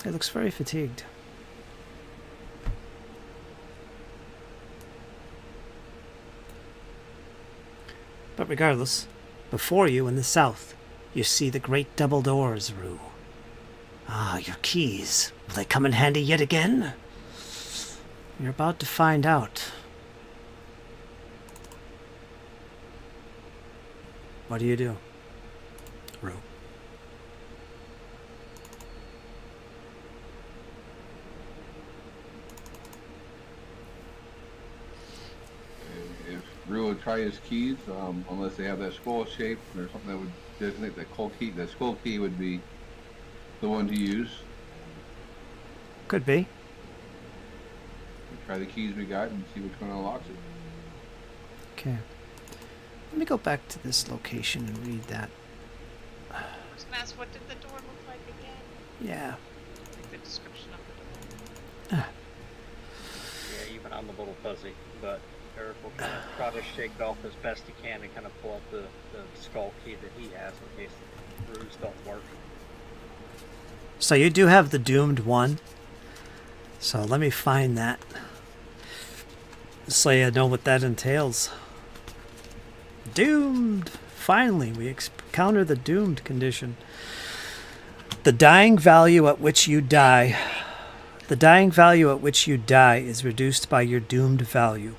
Speaker 1: He looks very fatigued. But regardless, before you in the south, you see the great double doors, Rue. Ah, your keys. Will they come in handy yet again? You're about to find out. What do you do? Rue.
Speaker 3: If Rue would try his keys, unless they have that skull shape or something that would designate that skull key would be the one to use.
Speaker 1: Could be.
Speaker 3: We'll try the keys we got and see which one unlocks it.
Speaker 1: Okay. Let me go back to this location and read that.
Speaker 5: I was gonna ask, what did the door look like again?
Speaker 1: Yeah.
Speaker 5: Like the description of the door.
Speaker 2: Yeah, even I'm a little fuzzy, but Eric will kind of try to shake it off as best he can and kind of pull up the skull key that he has in case the rules don't work.
Speaker 1: So you do have the doomed one. So let me find that. So you know what that entails. Doomed! Finally, we encounter the doomed condition. The dying value at which you die. The dying value at which you die is reduced by your doomed value.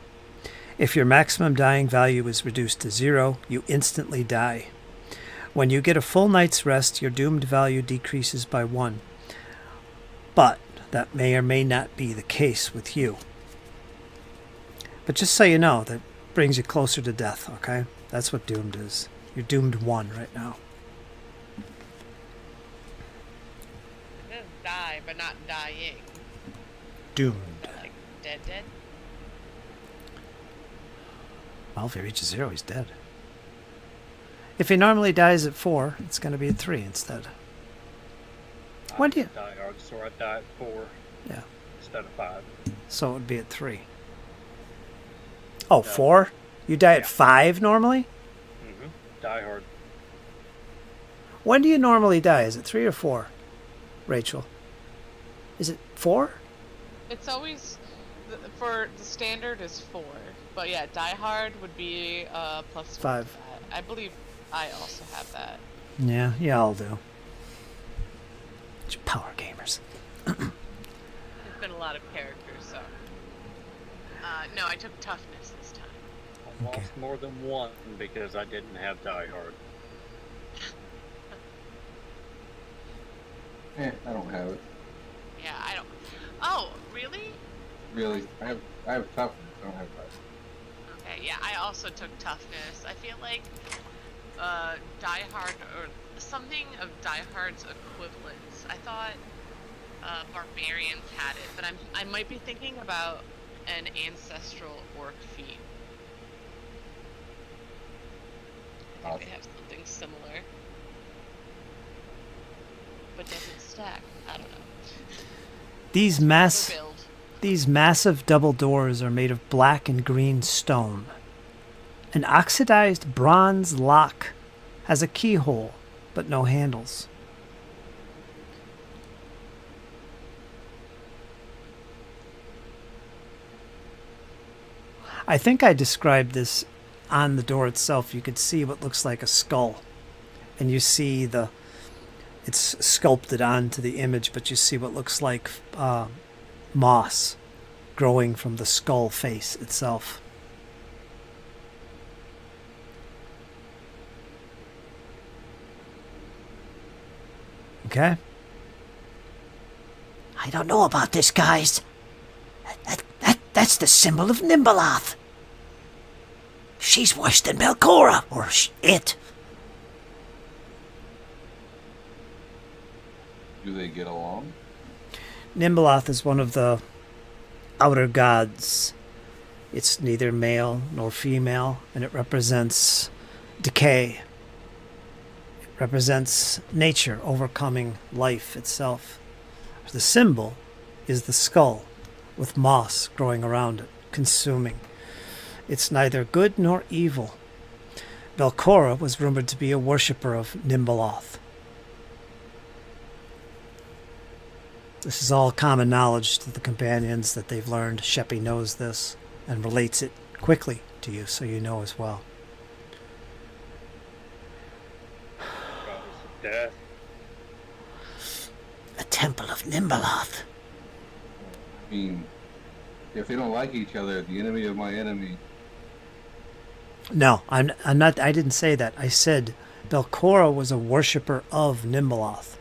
Speaker 1: If your maximum dying value is reduced to 0, you instantly die. When you get a full night's rest, your doomed value decreases by 1. But that may or may not be the case with you. But just so you know, that brings you closer to death, okay? That's what doomed is. You're doomed 1 right now.
Speaker 5: It says die, but not dying.
Speaker 1: Doomed.
Speaker 5: Like dead.
Speaker 1: Well, if he reaches 0, he's dead. If he normally dies at 4, it's going to be at 3 instead. When do you...
Speaker 2: Die hard, so I die at 4
Speaker 1: Yeah.
Speaker 2: instead of 5.
Speaker 1: So it would be at 3. Oh, 4? You die at 5 normally?
Speaker 2: Mm-hmm. Die hard.
Speaker 1: When do you normally die? Is it 3 or 4? Rachel? Is it 4?
Speaker 5: It's always for the standard is 4, but yeah, die hard would be plus
Speaker 1: 5.
Speaker 5: to that. I believe I also have that.
Speaker 1: Yeah, y'all do. It's power gamers.
Speaker 5: There's been a lot of characters, so. No, I took toughness this time.
Speaker 2: I lost more than 1 because I didn't have die hard.
Speaker 3: I don't have it.
Speaker 5: Yeah, I don't. Oh, really?
Speaker 3: Really, I have toughness. I don't have that.
Speaker 5: Okay, yeah, I also took toughness. I feel like Die Hard or something of Die Hard's equivalents. I thought barbarians had it, but I might be thinking about an ancestral orc feat. I think they have something similar, but doesn't stack. I don't know.
Speaker 1: These massive double doors are made of black and green stone. An oxidized bronze lock has a keyhole, but no handles. I think I described this on the door itself. You could see what looks like a skull, and you see it's sculpted onto the image, but you see what looks like moss growing from the skull face itself. Okay?
Speaker 4: I don't know about this, guys. That's the symbol of Nimbaloth. She's worse than Belcora, or it.
Speaker 3: Do they get along?
Speaker 1: Nimbaloth is one of the outer gods. It's neither male nor female, and it represents decay. It represents nature overcoming life itself. The symbol is the skull, with moss growing around it, consuming. It's neither good nor evil. Belcora was rumored to be a worshipper of Nimbaloth. This is all common knowledge to the companions that they've learned. Sheppy knows this and relates it quickly to you, so you know as well.
Speaker 2: Goddess of death.
Speaker 4: A temple of Nimbaloth.
Speaker 3: I mean, if they don't like each other, the enemy of my enemy.
Speaker 1: No, I'm not. I didn't say that. I said Belcora was a worshiper of Nimbaloth.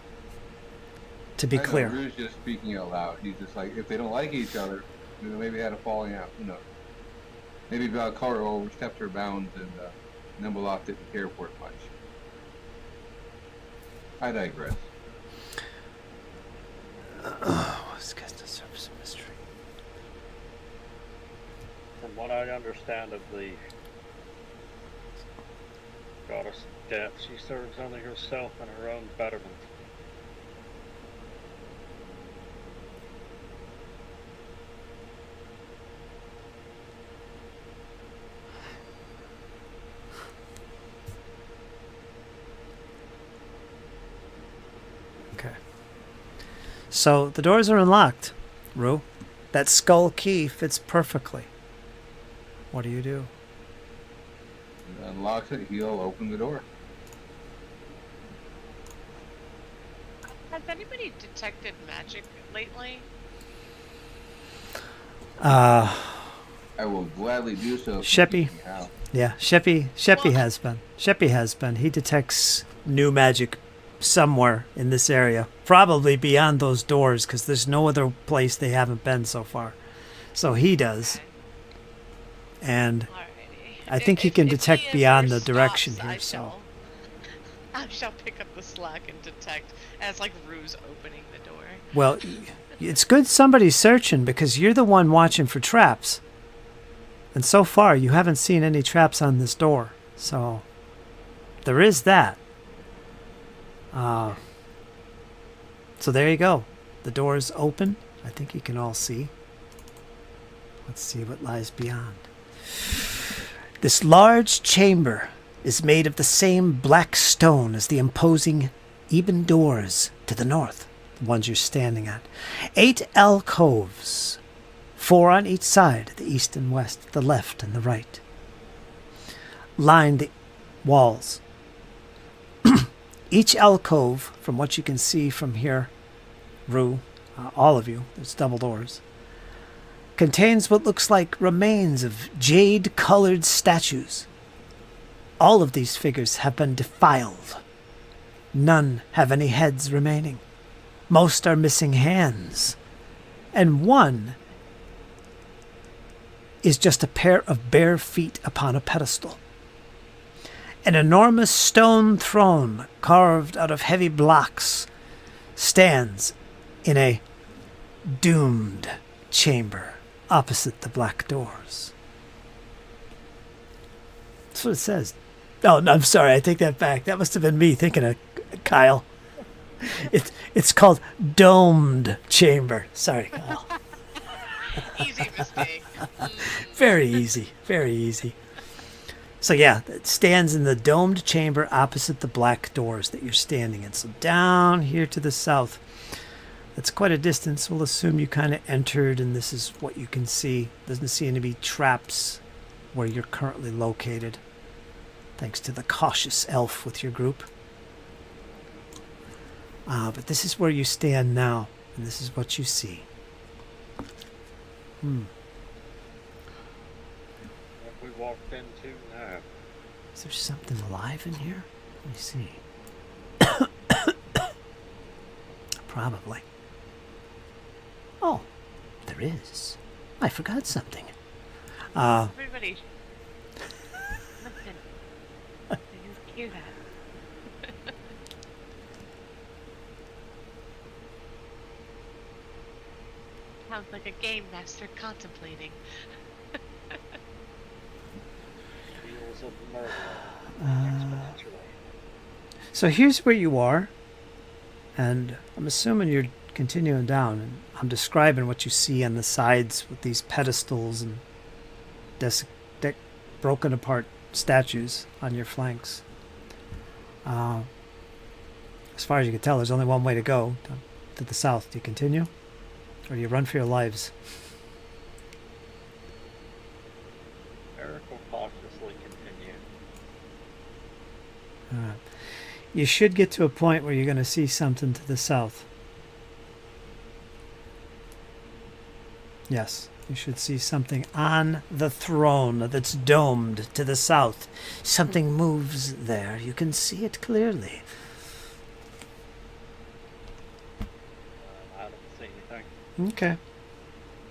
Speaker 1: To be
Speaker 3: I know,
Speaker 1: clear.
Speaker 3: Rue's just speaking out loud. He's just like, if they don't like each other, maybe they had a falling out. Maybe Valkara overstepped her bounds and Nimbaloth didn't care for it much. I digress.
Speaker 2: From what I understand of the goddess death, she serves only herself and her own betterment.
Speaker 1: Okay. So the doors are unlocked, Rue. That skull key fits perfectly. What do you do?
Speaker 3: He unlocks it, he'll open the door.
Speaker 5: Has anybody detected magic lately?
Speaker 1: Uh,
Speaker 3: I will gladly do so. if you
Speaker 1: Sheppy.
Speaker 3: teach me how.
Speaker 1: yeah, Sheppy
Speaker 5: Well-
Speaker 1: has been. Sheppy has been. He detects new magic somewhere in this area, probably beyond those doors, because there's no other place they haven't been so far. So he does,
Speaker 5: Okay.
Speaker 1: and
Speaker 5: Alrighty.
Speaker 1: I think he
Speaker 5: If-
Speaker 1: can
Speaker 5: if
Speaker 1: detect
Speaker 5: he
Speaker 1: beyond
Speaker 5: ever
Speaker 1: the direction
Speaker 5: stops,
Speaker 1: here,
Speaker 5: I
Speaker 1: so-
Speaker 5: shall- I shall pick up the slack and detect as like Rue's opening the door.
Speaker 1: well, it's good somebody's searching because you're the one watching for traps. And so far, you haven't seen any traps on this door. So, there is that. So there you go. The door is open. I think you can all see. Let's see what lies beyond. This large chamber is made of the same black stone as the imposing ebon doors to the north, the ones you're standing at. 8 alcoves, 4 on each side, the east and west, the left and the right, line the walls. Each alcove, from what you can see from here, Rue, all of you, there's double doors, contains what looks like remains of jade-colored statues. All of these figures have been defiled. None have any heads remaining. Most are missing hands. And one is just a pair of bare feet upon a pedestal. An enormous stone throne carved out of heavy blocks stands in a doomed chamber opposite the black doors. That's what it says. Oh, no, I'm sorry. I take that back. That must have been me thinking of Kyle. It's called domed chamber. Sorry, Kyle.
Speaker 5: Easy mistake.
Speaker 1: Very easy. Very easy. So yeah, it stands in the domed chamber opposite the black doors that you're standing in. So down here to the south, that's quite a distance. We'll assume you kind of entered and this is what you can see. Doesn't seem to be traps where you're currently located. Thanks to the cautious elf with your group. But this is where you stand now, and this is what you see.
Speaker 2: What we walked into now.
Speaker 1: Is there something alive in here? Let me see. Probably. Oh, there is. I forgot something.
Speaker 5: Everybody, listen. Did you hear that? Sounds like a game master contemplating.
Speaker 2: Wheels of murder. Exponentially.
Speaker 1: So here's where you are, and I'm assuming you're continuing down, and I'm describing what you see on the sides with these pedestals and broken apart statues on your flanks. As far as you can tell, there's only one way to go, to the south. Do you continue? Or do you run for your lives?
Speaker 2: Eric will cautiously continue.
Speaker 1: You should get to a point where you're going to see something to the south. Yes. You should see something on the throne that's domed to the south. Something moves there. You can see it clearly.
Speaker 2: I don't see anything.
Speaker 1: Okay.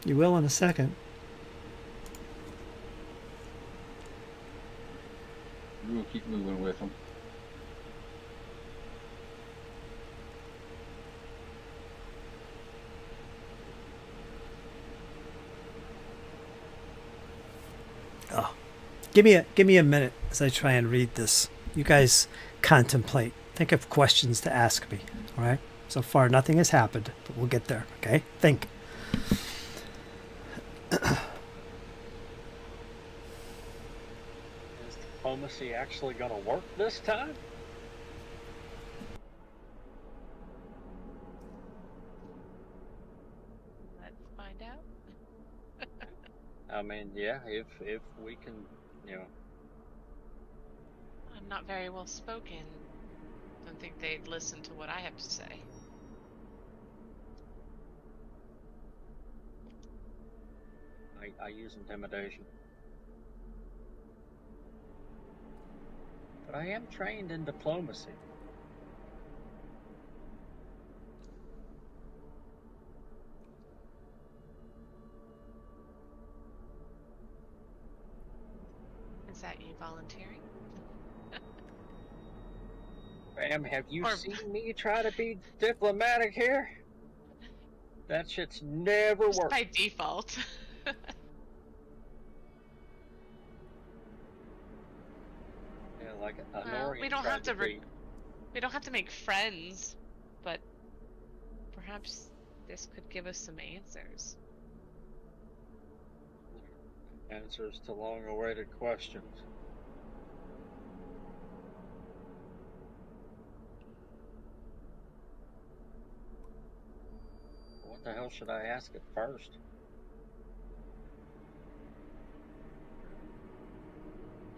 Speaker 1: You will in a second.
Speaker 3: We'll keep moving with them.
Speaker 1: Oh. Give me a minute as I try and read this. You guys contemplate. Think of questions to ask me. All right? So far, nothing has happened, but we'll get there. Okay? Think.
Speaker 2: Is diplomacy actually going to work this time?
Speaker 5: Let's find out.
Speaker 2: I mean, yeah, if we can,
Speaker 5: I'm not very well spoken. Don't think they'd listen to what I have to say.
Speaker 2: I use intimidation. But I am trained in diplomacy.
Speaker 5: Is that you volunteering?
Speaker 2: Bam, have you
Speaker 5: Or-
Speaker 2: seen me try to be diplomatic here? That shit's never
Speaker 5: Just
Speaker 2: worked.
Speaker 5: by default.
Speaker 2: Yeah, like a
Speaker 5: Well,
Speaker 2: Norian
Speaker 5: we don't
Speaker 2: tried
Speaker 5: have to
Speaker 2: be.
Speaker 5: We don't have to make friends, but perhaps this could give us some answers.
Speaker 2: Answers to long-awaited questions. What the hell should I ask it first?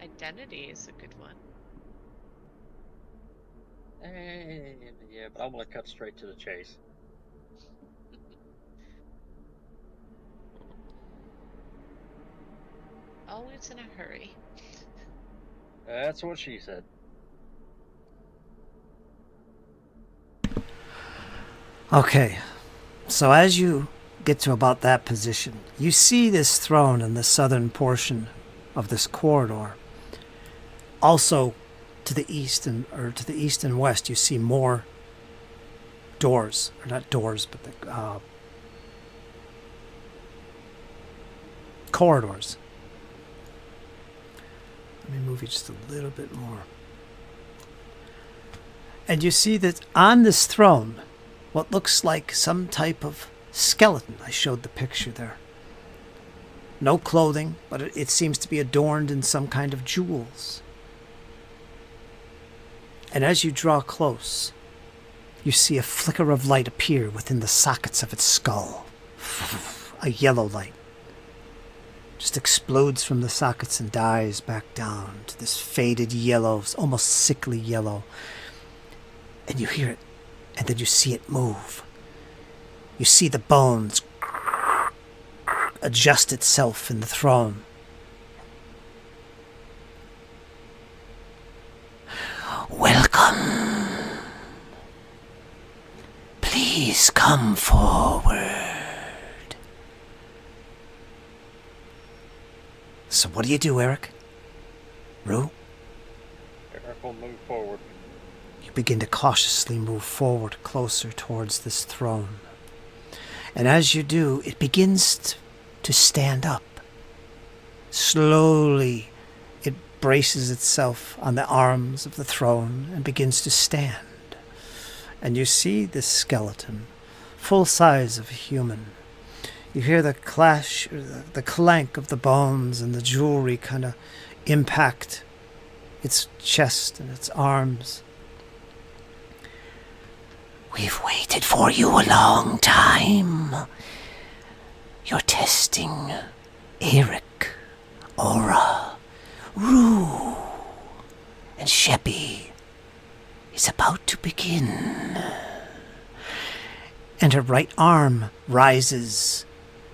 Speaker 5: Identity is a good one.
Speaker 2: Yeah, but I'm gonna cut straight to the chase.
Speaker 5: Always in a hurry.
Speaker 2: That's what she said.
Speaker 1: Okay. So as you get to about that position, you see this throne in the southern portion of this corridor. Also, to the east and west, you see more doors, or not doors, but the corridors. Let me move you just a little bit more. And you see that on this throne, what looks like some type of skeleton. I showed the picture there. No clothing, but it seems to be adorned in some kind of jewels. And as you draw close, you see a flicker of light appear within the sockets of its skull. A yellow light. Just explodes from the sockets and dies back down to this faded yellow, almost sickly yellow. And you hear it, and then you see it move. You see the bones adjust itself in the throne.
Speaker 4: Welcome. Please come forward.
Speaker 1: So what do you do, Eric? Rue?
Speaker 2: Eric will move forward.
Speaker 1: You begin to cautiously move forward closer towards this throne. And as you do, it begins to stand up. Slowly, it braces itself on the arms of the throne and begins to stand. And you see this skeleton, full size of a human. You hear the clash, or the clank of the bones and the jewelry kind of impact its chest and its arms.
Speaker 4: We've waited for you a long time. You're testing Eric, Aura, Rue, and Sheppy is about to begin.
Speaker 1: And her right arm rises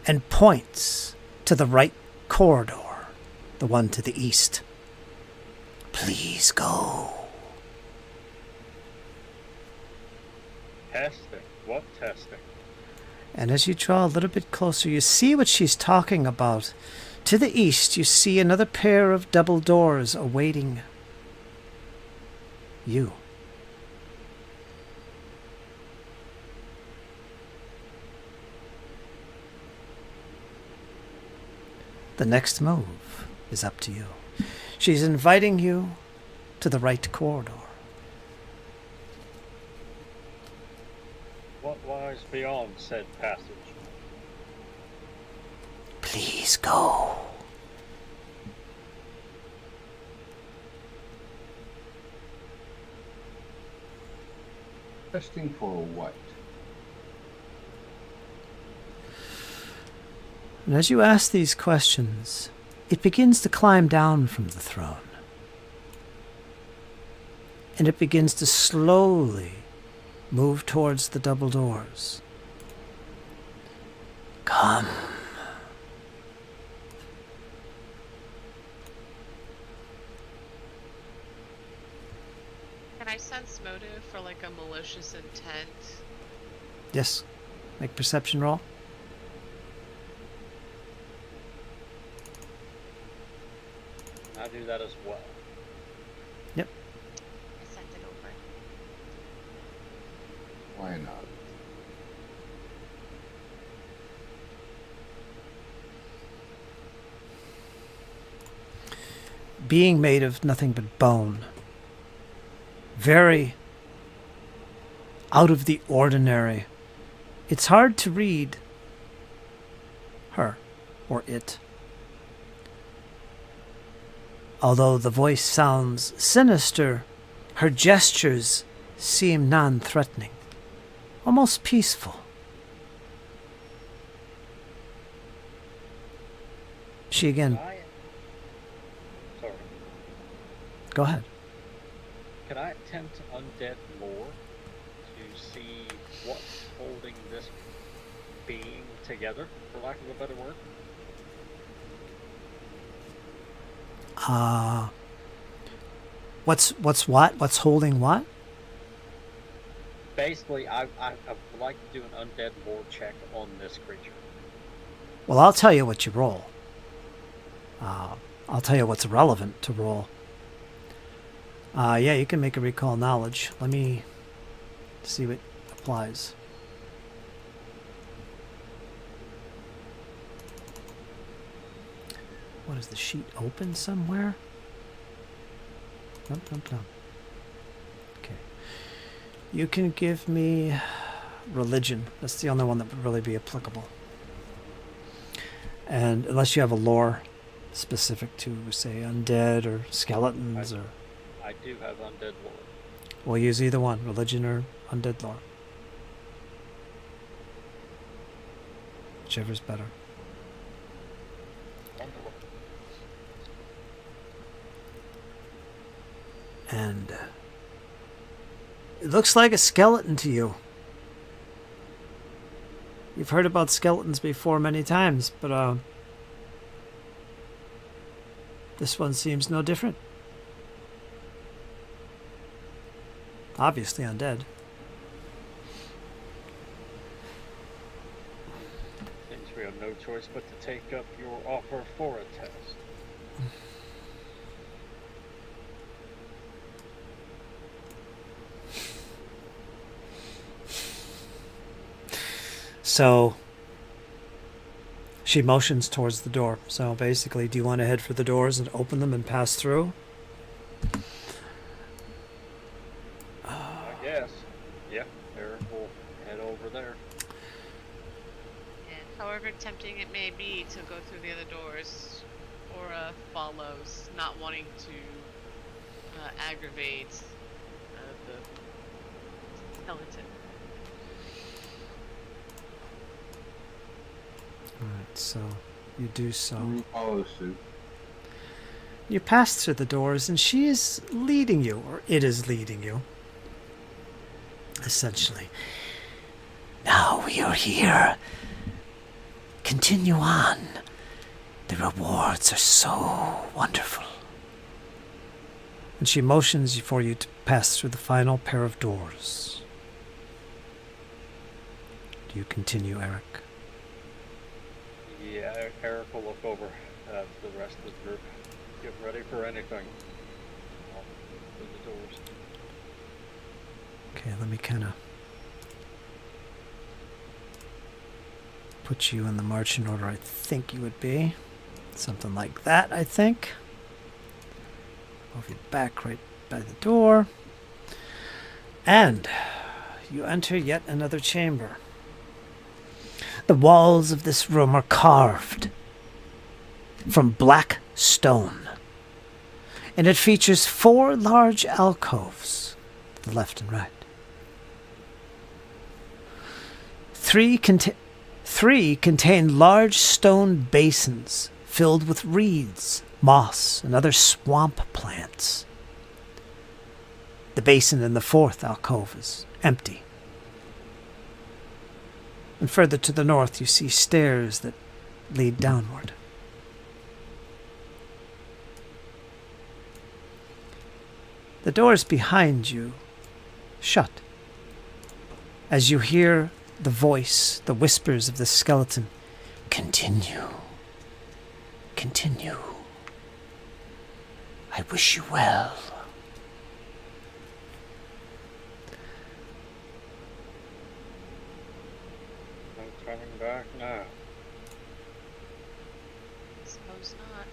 Speaker 1: and points
Speaker 4: to the right corridor, the one to the east. Please go.
Speaker 2: Testing. What testing?
Speaker 4: And as you draw a little bit closer, you see what she's talking about. To the east, you see another pair of double doors awaiting you. The next move is up to you. She's inviting you to the right corridor.
Speaker 2: What lies beyond said passage?
Speaker 4: Please go.
Speaker 3: Testing for what?
Speaker 4: And as you ask these questions, it begins to climb down from the throne. And it begins to slowly move towards the double doors. Come.
Speaker 5: Can I sense motive for like a malicious intent?
Speaker 4: Yes. Make perception roll.
Speaker 2: I do that as well.
Speaker 4: Yep.
Speaker 5: I sent it over.
Speaker 3: Why not?
Speaker 4: Being made of nothing but bone. Very out of the ordinary. It's hard to read her or it. Although the voice sounds sinister, her gestures seem non-threatening, almost peaceful. She again.
Speaker 2: Sorry.
Speaker 4: Go ahead.
Speaker 2: Can I attempt undead lore to see what's holding this being together, for lack of a better word?
Speaker 4: What's what? What's holding what?
Speaker 2: Basically, I would like to do an undead lore check on this creature.
Speaker 4: Well, I'll tell you what you roll. I'll tell you what's relevant to roll. Yeah, you can make a recall knowledge. Let me see what applies. What is the sheet open somewhere? Nope. Okay. You can give me religion. That's the only one that would really be applicable. And unless you have a lore specific to, say, undead or skeletons or...
Speaker 2: I do have undead lore.
Speaker 4: We'll use either one, religion or undead lore. Whichever's better. And it looks like a skeleton to you. You've heard about skeletons before many times, but this one seems no different. Obviously undead.
Speaker 2: Seems we have no choice but to take up your offer for a test.
Speaker 4: So she motions towards the door. So basically, do you want to head for the doors and open them and pass through?
Speaker 2: I guess. Yeah, there, we'll head over there.
Speaker 5: And however tempting it may be to go through the other doors, Aura follows, not wanting to aggravate the skeleton.
Speaker 4: Alright, so you do so.
Speaker 3: We follow suit.
Speaker 4: You pass through the doors and she is leading you, or it is leading you. Essentially. Now we are here. Continue on. The rewards are so wonderful.
Speaker 1: And she motions for you to pass through the final pair of doors. Do you continue, Eric?
Speaker 2: Yeah, Eric will look over at the rest of the group. Get ready for anything. Through the doors.
Speaker 1: Okay, let me kind of put you in the marching order I think you would be. Something like that, I think. Move you back right by the door. And you enter yet another chamber.
Speaker 4: The walls of this room are carved from black stone, and it features 4 large alcoves to the left and right. Three contain large stone basins filled with reeds, moss, and other swamp plants. The basin in the 4th alcove is empty. And further to the north, you see stairs that lead downward.
Speaker 1: The doors behind you shut as you hear the voice, the whispers of the skeleton.
Speaker 4: Continue. Continue. I wish you well.
Speaker 2: I'm turning back now.
Speaker 5: Suppose not.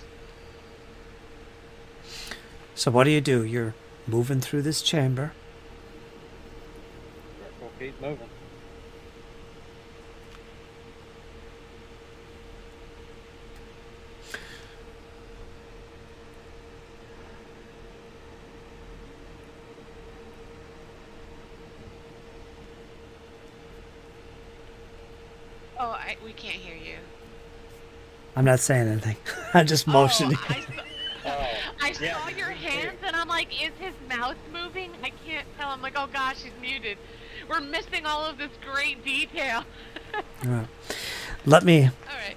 Speaker 1: So what do? You're moving through this chamber.
Speaker 2: We'll keep moving.
Speaker 5: Oh, we can't hear you.
Speaker 1: I'm not saying anything. I'm just motioning.
Speaker 5: I saw your hands and I'm like, is his mouth moving? I can't tell. I'm like, oh gosh, he's muted. We're missing all of this great detail.
Speaker 1: All right. Let me
Speaker 5: All right.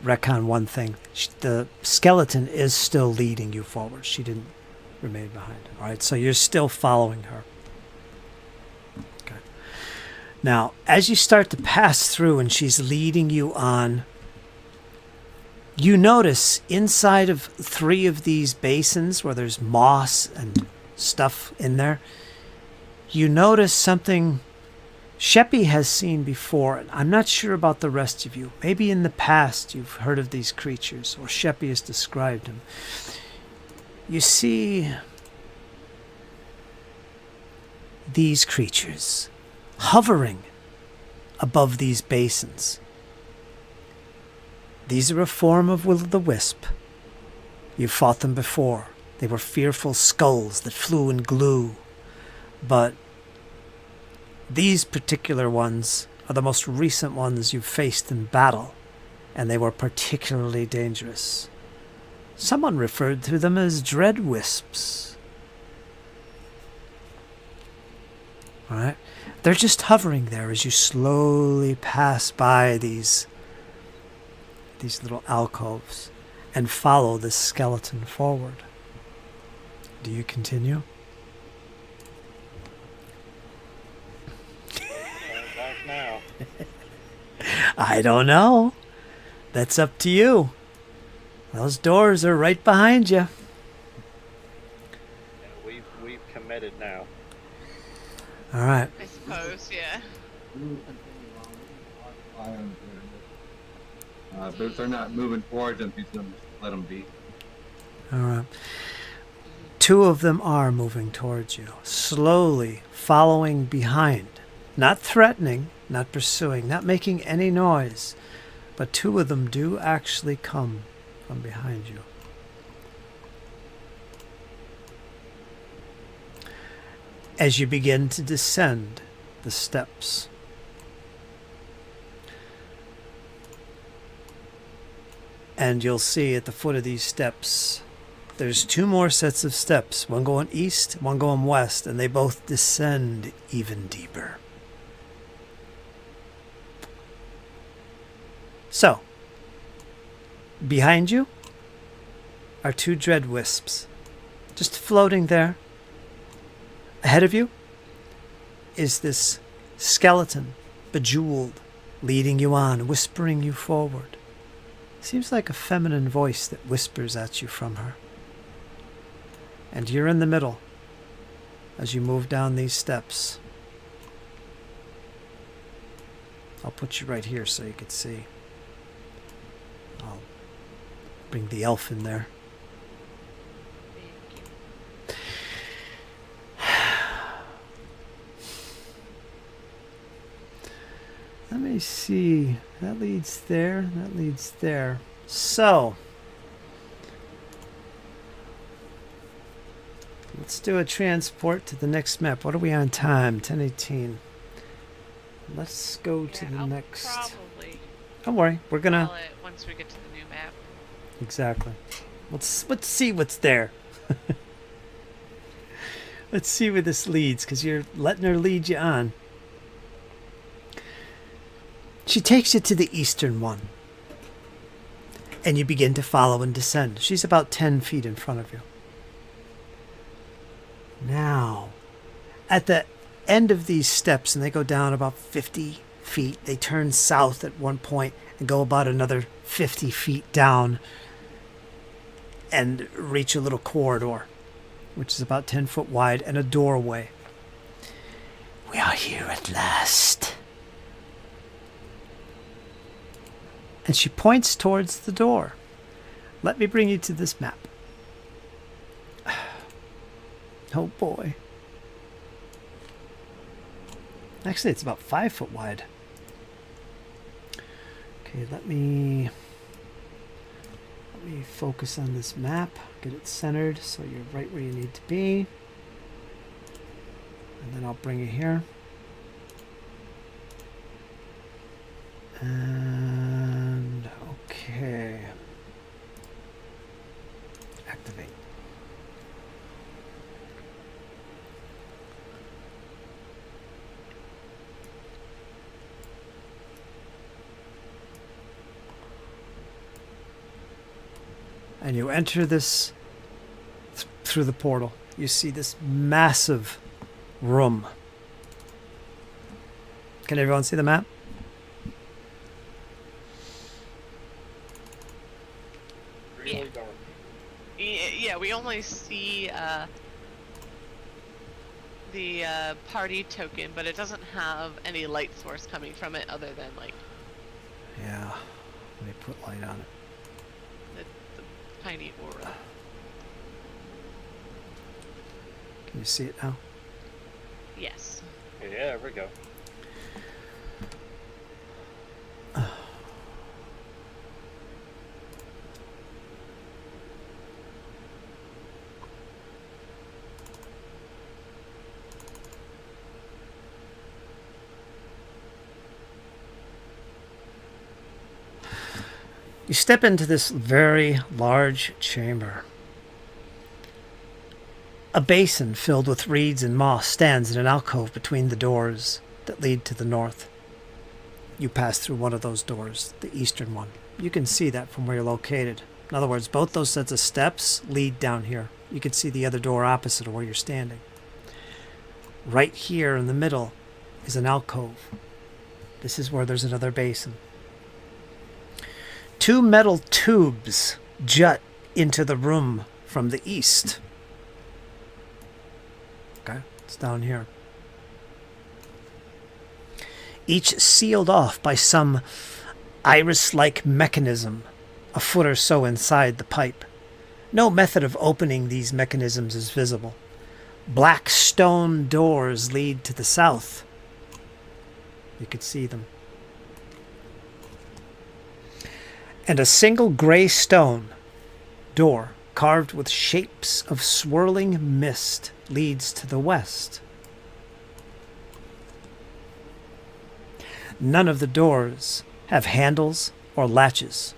Speaker 1: retcon one thing. The skeleton is still leading you forward. She didn't remain behind. All right, so you're still following her. Okay. Now, as you start to pass through and she's leading you on, you notice inside of 3 of these basins where there's moss and stuff in there, you notice something Sheppy has seen before. And I'm not sure about the rest of you. Maybe in the past you've heard of these creatures, or Sheppy has described them. You see these creatures hovering above these basins. These are a form of will-o'-the-wisp. You've fought them before. They were fearful skulls that flew in glue. But these particular ones are the most recent ones you've faced in battle, and they were particularly dangerous. Someone referred to them as dread wisps. All right? They're just hovering there as you slowly pass by these little alcoves and follow this skeleton forward. Do you continue?
Speaker 2: Back now.
Speaker 1: I don't know. That's up to you. Those doors are right behind you.
Speaker 2: Yeah, we've committed now.
Speaker 1: All right.
Speaker 5: I suppose, yeah.
Speaker 3: But if they're not moving towards them, just let them be.
Speaker 1: All right. 2 of them are moving towards you, slowly following behind. Not threatening, not pursuing, not making any noise. But 2 of them do actually come from behind you. As you begin to descend the steps, and you'll see at the foot of these steps, there's 2 more sets of steps, one going east, one going west, and they both descend even deeper. So, Behind you are 2 dread wisps, just floating there. Ahead of you is this skeleton, bejeweled, leading you on, whispering you forward. Seems like a feminine voice that whispers at you from her. And you're in the middle as you move down these steps. I'll put you right here so you can see. I'll bring the elf in there.
Speaker 5: Thank you.
Speaker 1: Let me see. That leads there. That leads there. So, let's do a transport to the next map. What are we on time? 10:18. Let's go to the
Speaker 5: I'll
Speaker 1: next.
Speaker 5: probably
Speaker 1: Don't worry. We're gonna.
Speaker 5: call it once we get to the new map.
Speaker 1: Exactly. Let's see what's there. Let's see where this leads, because you're letting her lead you on. She takes you to the eastern one. And you begin to follow and descend. She's about 10 feet in front of you. Now, at the end of these steps, and they go down about 50 feet, they turn south at one point and go about another 50 feet down and reach a little corridor, which is about 10 foot wide, and a doorway. We are here at last. And she points towards the door. Let me bring you to this map. Oh boy. Actually, it's about 5 foot wide. Okay, let me focus on this map. Get it centered so you're right where you need to be. And then I'll bring you here. And okay. Activate. And you enter this through the portal. You see this massive room. Can everyone see the map?
Speaker 2: Really dark.
Speaker 5: Yeah, we only see the party token, but it doesn't have any light source coming from it other than like
Speaker 1: Yeah. Let me put light on it.
Speaker 5: the tiny aura.
Speaker 1: Can you see it now?
Speaker 5: Yes.
Speaker 2: Yeah, there we go.
Speaker 1: You step into this very large chamber. A basin filled with reeds and moss stands in an alcove between the doors that lead to the north. You pass through one of those doors, the eastern one. You can see that from where you're located. In other words, both those sets of steps lead down here. You can see the other door opposite of where you're standing. Right here in the middle is an alcove. This is where there's another basin. 2 metal tubes jut into the room from the east. Okay, it's down here. Each sealed off by some iris-like mechanism a foot or so inside the pipe. No method of opening these mechanisms is visible. Black stone doors lead to the south. You could see them. And a single gray stone door carved with shapes of swirling mist leads to the west. None of the doors have handles or latches.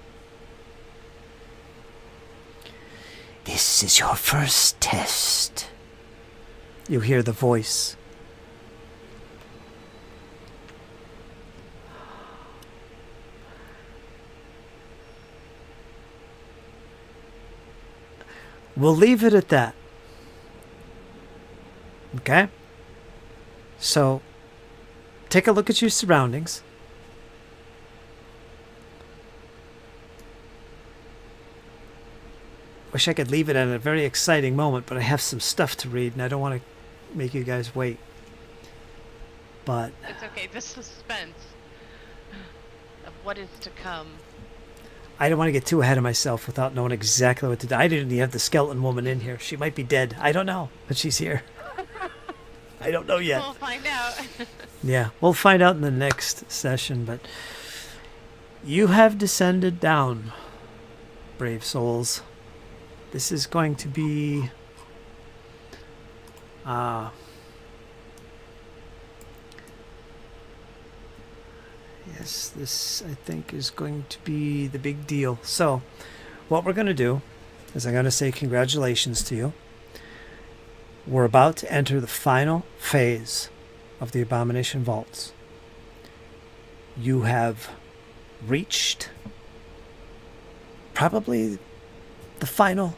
Speaker 4: This is your first test.
Speaker 1: You hear the voice. We'll leave it at that. Okay? So, take a look at your surroundings. Wish I could leave it at a very exciting moment, but I have some stuff to read and I don't want to make you guys wait. But
Speaker 5: It's okay. The suspense of what is to come.
Speaker 1: I don't want to get too ahead of myself without knowing exactly what to do. I didn't even have the skeleton woman in here. She might be dead. I don't know, but she's here. I don't know yet.
Speaker 5: We'll find out.
Speaker 1: Yeah, we'll find out in the next session, but you have descended down, brave souls. This is going to be yes, this I think is going to be the big deal. So, what we're going to do is I'm going to say congratulations to you. We're about to enter the final phase of the Abomination Vaults. You have reached probably the final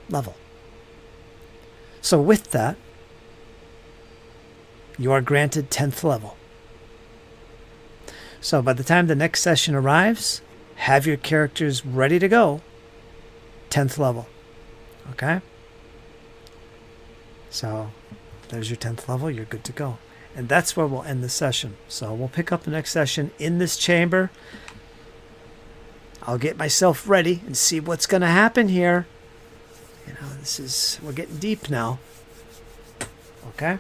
Speaker 1: level. So with that, you are granted 10th level. So by the time the next session arrives, have your characters ready to go. 10th level. Okay? So there's your 10th level. You're good to go. And that's where we'll end the session. So we'll pick up the next session in this chamber. I'll get myself ready and see what's going to happen here. You know, we're getting deep now. Okay?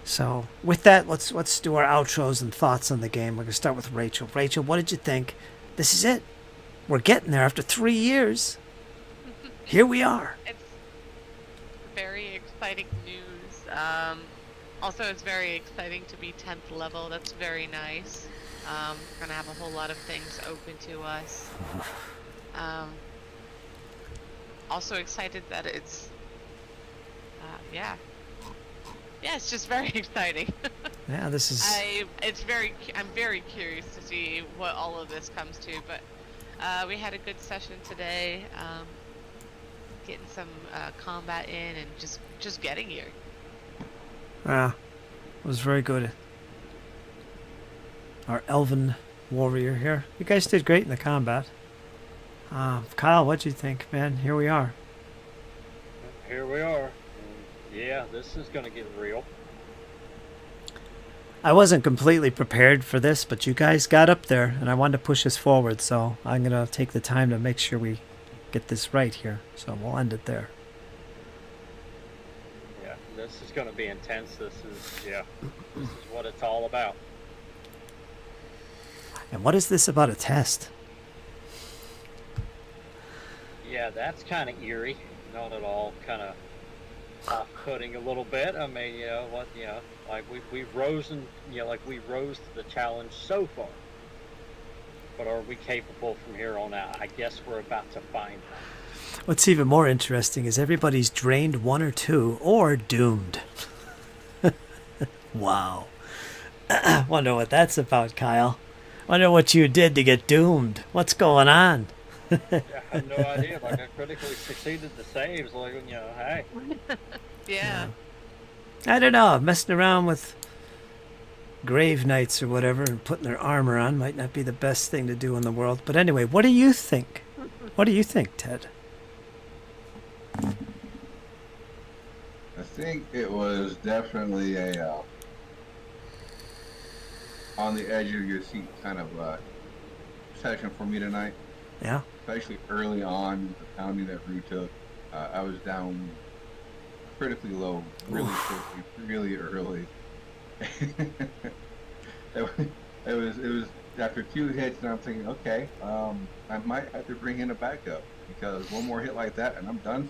Speaker 1: So with that, let's do our outros and thoughts on the game. We're going to start with Rachel. Rachel, what did you think? This is it. We're getting there after 3 years. Here we are.
Speaker 5: It's very exciting news. Also, it's very exciting to be 10th level. That's very nice. We're going to have a whole lot of things open to us. Also excited that it's, yeah, it's just very exciting.
Speaker 1: Yeah, this is...
Speaker 5: I'm very curious to see what all of this comes to, but we had a good session today, getting some combat in and just getting here.
Speaker 1: Yeah, it was very good. Our elven warrior here. You guys did great in the combat. Kyle, what'd you think, man? Here we are.
Speaker 2: Here we are. And yeah, this is going to get real.
Speaker 1: I wasn't completely prepared for this, but you guys got up there, and I wanted to push us forward, so I'm going to take the time to make sure we get this right here. So we'll end it there.
Speaker 2: Yeah, this is going to be intense. This is what it's all about.
Speaker 1: And what is this about a test?
Speaker 2: Yeah, that's kind of eerie. Not at all. Kind of off-putting a little bit. I mean, like we rose to the challenge so far. But are we capable from here on out? I guess we're about to find out.
Speaker 1: What's even more interesting is everybody's drained 1 or 2 or doomed. Wow. Wonder what that's about, Kyle. Wonder what you did to get doomed. What's going on?
Speaker 2: Yeah, I have no idea. Like, I critically succeeded the saves. Like, hey.
Speaker 5: Yeah.
Speaker 1: I don't know. Messing around with grave knights or whatever and putting their armor on might not be the best thing to do in the world. But anyway, what do you think? What do you think, Ted?
Speaker 3: I think it was definitely a on the edge of your seat kind of session for me tonight.
Speaker 1: Yeah.
Speaker 3: Especially early on, the pounding that Rue took. I was down critically low, really quickly, really early. it was after 2 hits, and I'm thinking, okay, I might have to bring in a backup because one more hit like that, and I'm done.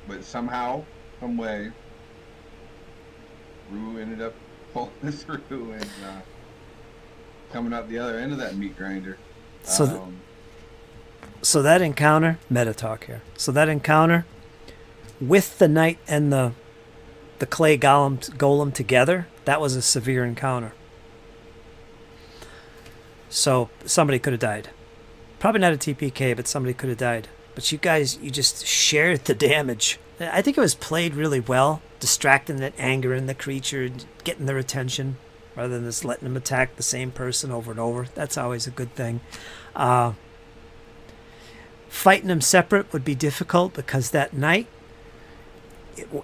Speaker 3: But somehow, some way, Rue ended up pulling this through and coming out the other end of that meat grinder.
Speaker 1: So that encounter, meta talk here. So that encounter with the knight and the clay golem together, that was a severe encounter. So somebody could have died. Probably not a TPK, but somebody could have died But you guys, you just shared the damage. I think it was played really well, distracting that anger in the creature, getting their attention, rather than just letting them attack the same person over and over. That's always a good thing. Fighting them separate would be difficult because that night,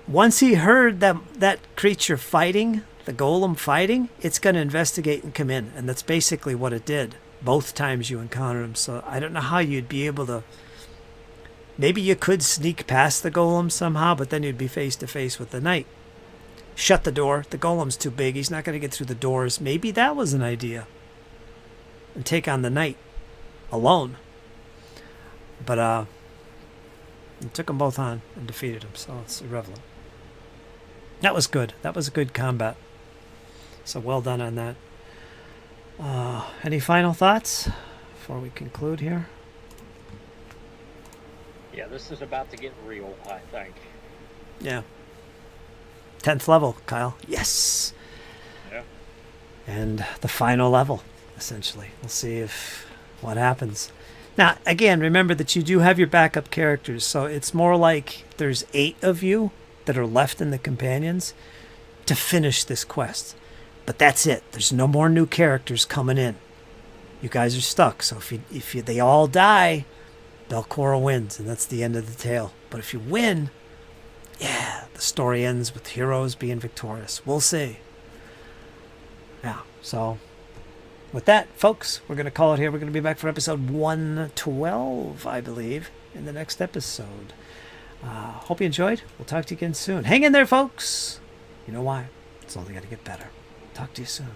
Speaker 1: once he heard that creature fighting, the golem fighting, it's going to investigate and come in. And that's basically what it did both times you encountered him. So I don't know how you'd be able to... Maybe you could sneak past the golem somehow, but then you'd be face to face with the knight. Shut the door. The golem's too big. He's not going to get through the doors. Maybe that was an idea. And take on the knight alone. But it took them both on and defeated him, so it's irrelevant. That was good. That was a good combat. So well done on that. Any final thoughts before we conclude here?
Speaker 2: Yeah, this is about to get real, I think.
Speaker 1: Yeah. 10th level, Kyle. Yes.
Speaker 2: Yeah.
Speaker 1: And the final level, essentially. We'll see what happens. Now, again, remember that you do have your backup characters, so it's more like there's 8 of you that are left in the companions to finish this quest. But that's it. There's no more new characters coming in. You guys are stuck, so if they all die, Belcora wins, and that's the end of the tale. But if you win, yeah, the story ends with heroes being victorious. We'll see. Yeah, so with that, folks, we're going to call it here. We're going to be back for episode 112, I believe, in the next episode. Hope you enjoyed. We'll talk to you again soon. Hang in there, folks. You know why? It's only going to get better. Talk to you soon.